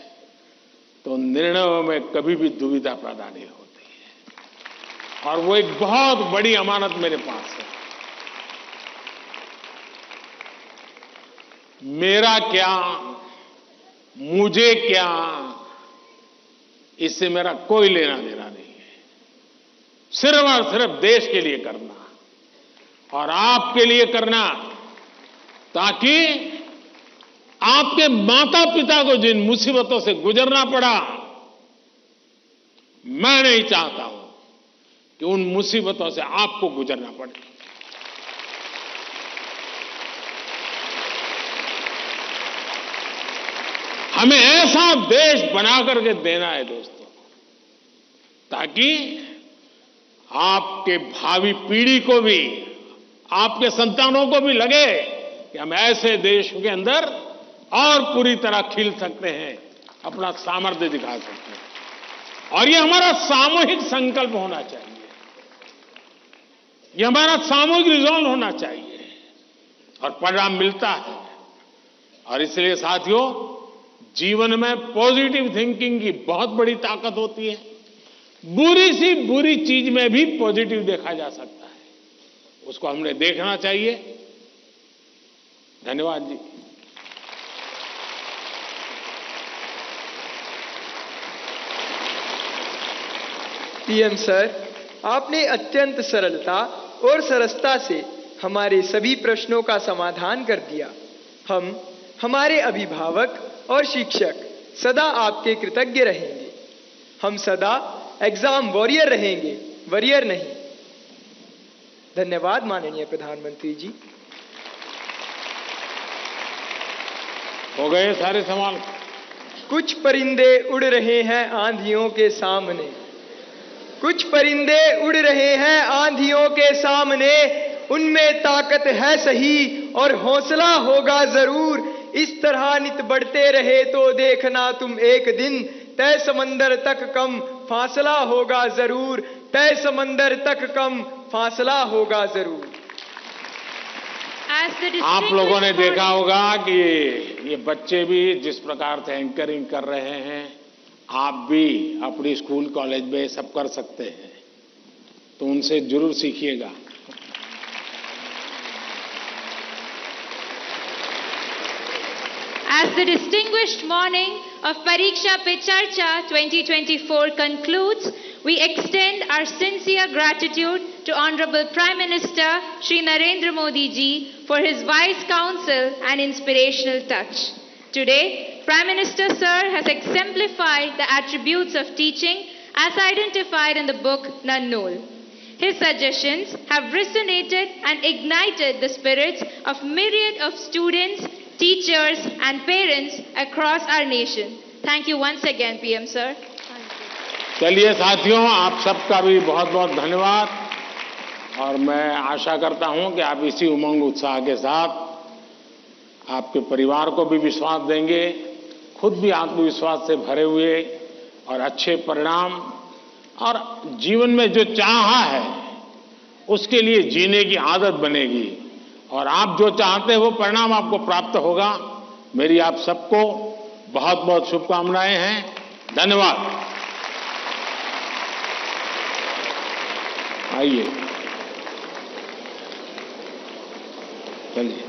तो निर्णयों में कभी भी दुविधा पैदा नहीं होती है। और वो एक बहुत बड़ी अमानत मेरे पास है। मेरा क्या, मुझे क्या, इससे मेरा कोई लेना देना नहीं है। सिर्फ और सिर्फ देश के लिए करना और आपके लिए करना, ताकि आपके माता पिता को जिन मुसीबतों से गुजरना पड़ा, मैं नहीं चाहता हूं कि उन मुसीबतों से आपको गुजरना पड़े। हमें ऐसा देश बना करके देना है दोस्तों, ताकि आपके भावी पीढ़ी को भी, आपके संतानों को भी लगे कि हम ऐसे देश के अंदर और पूरी तरह खिल सकते हैं, अपना सामर्थ्य दिखा सकते हैं। और ये हमारा सामूहिक संकल्प होना चाहिए। ये हमारा सामूहिक रिजॉल्व होना चाहिए और परिणाम मिलता है। और इसलिए साथियों, जीवन में पॉजिटिव थिंकिंग की बहुत बड़ी ताकत होती है। बुरी सी बुरी चीज में भी पॉजिटिव देखा जा सकता है, उसको हमने देखना चाहिए। धन्यवाद जी। पीएम सर, आपने अत्यंत सरलता और सरसता से हमारे सभी प्रश्नों का समाधान कर दिया। हम, हमारे अभिभावक और शिक्षक सदा आपके कृतज्ञ रहेंगे। हम सदा एग्जाम वॉरियर रहेंगे, वॉरियर नहीं। धन्यवाद माननीय प्रधानमंत्री जी। हो गए सारे सवाल? कुछ परिंदे उड़ रहे हैं आंधियों के सामने, कुछ परिंदे उड़ रहे हैं आंधियों के सामने, उनमें ताकत है सही और हौसला होगा जरूर। इस तरह नित बढ़ते रहे तो देखना तुम एक दिन, तय समंदर तक कम फासला होगा जरूर, तय समंदर तक कम फासला होगा जरूर। आप लोगों ने देखा होगा कि ये बच्चे भी जिस प्रकार से एंकरिंग कर रहे हैं, आप भी अपनी स्कूल कॉलेज में सब कर सकते हैं, तो उनसे जरूर सीखिएगा। As the distinguished morning of Pariksha Pe Charcha 2024 concludes, we extend our sincere gratitude to Honorable Prime Minister Shri Narendra Modi ji for his wise counsel and inspirational touch. Today, Prime Minister Sir has exemplified the attributes of teaching as identified in the book Nannol. His suggestions have resonated and ignited the spirits of myriad of students, teachers and parents across our nation. Thank you once again, PM Sir. चलिए साथियों, आप सबका भी बहुत बहुत धन्यवाद। और मैं आशा करता हूं कि आप इसी उमंग उत्साह के साथ आपके परिवार को भी विश्वास देंगे, खुद भी आत्मविश्वास से भरे हुए और अच्छे परिणाम और जीवन में जो चाहा है उसके लिए जीने की आदत बनेगी और आप जो चाहते हैं वो परिणाम आपको प्राप्त होगा। मेरी आप सबको बहुत बहुत शुभकामनाएं हैं। धन्यवाद। आइए, चलिए।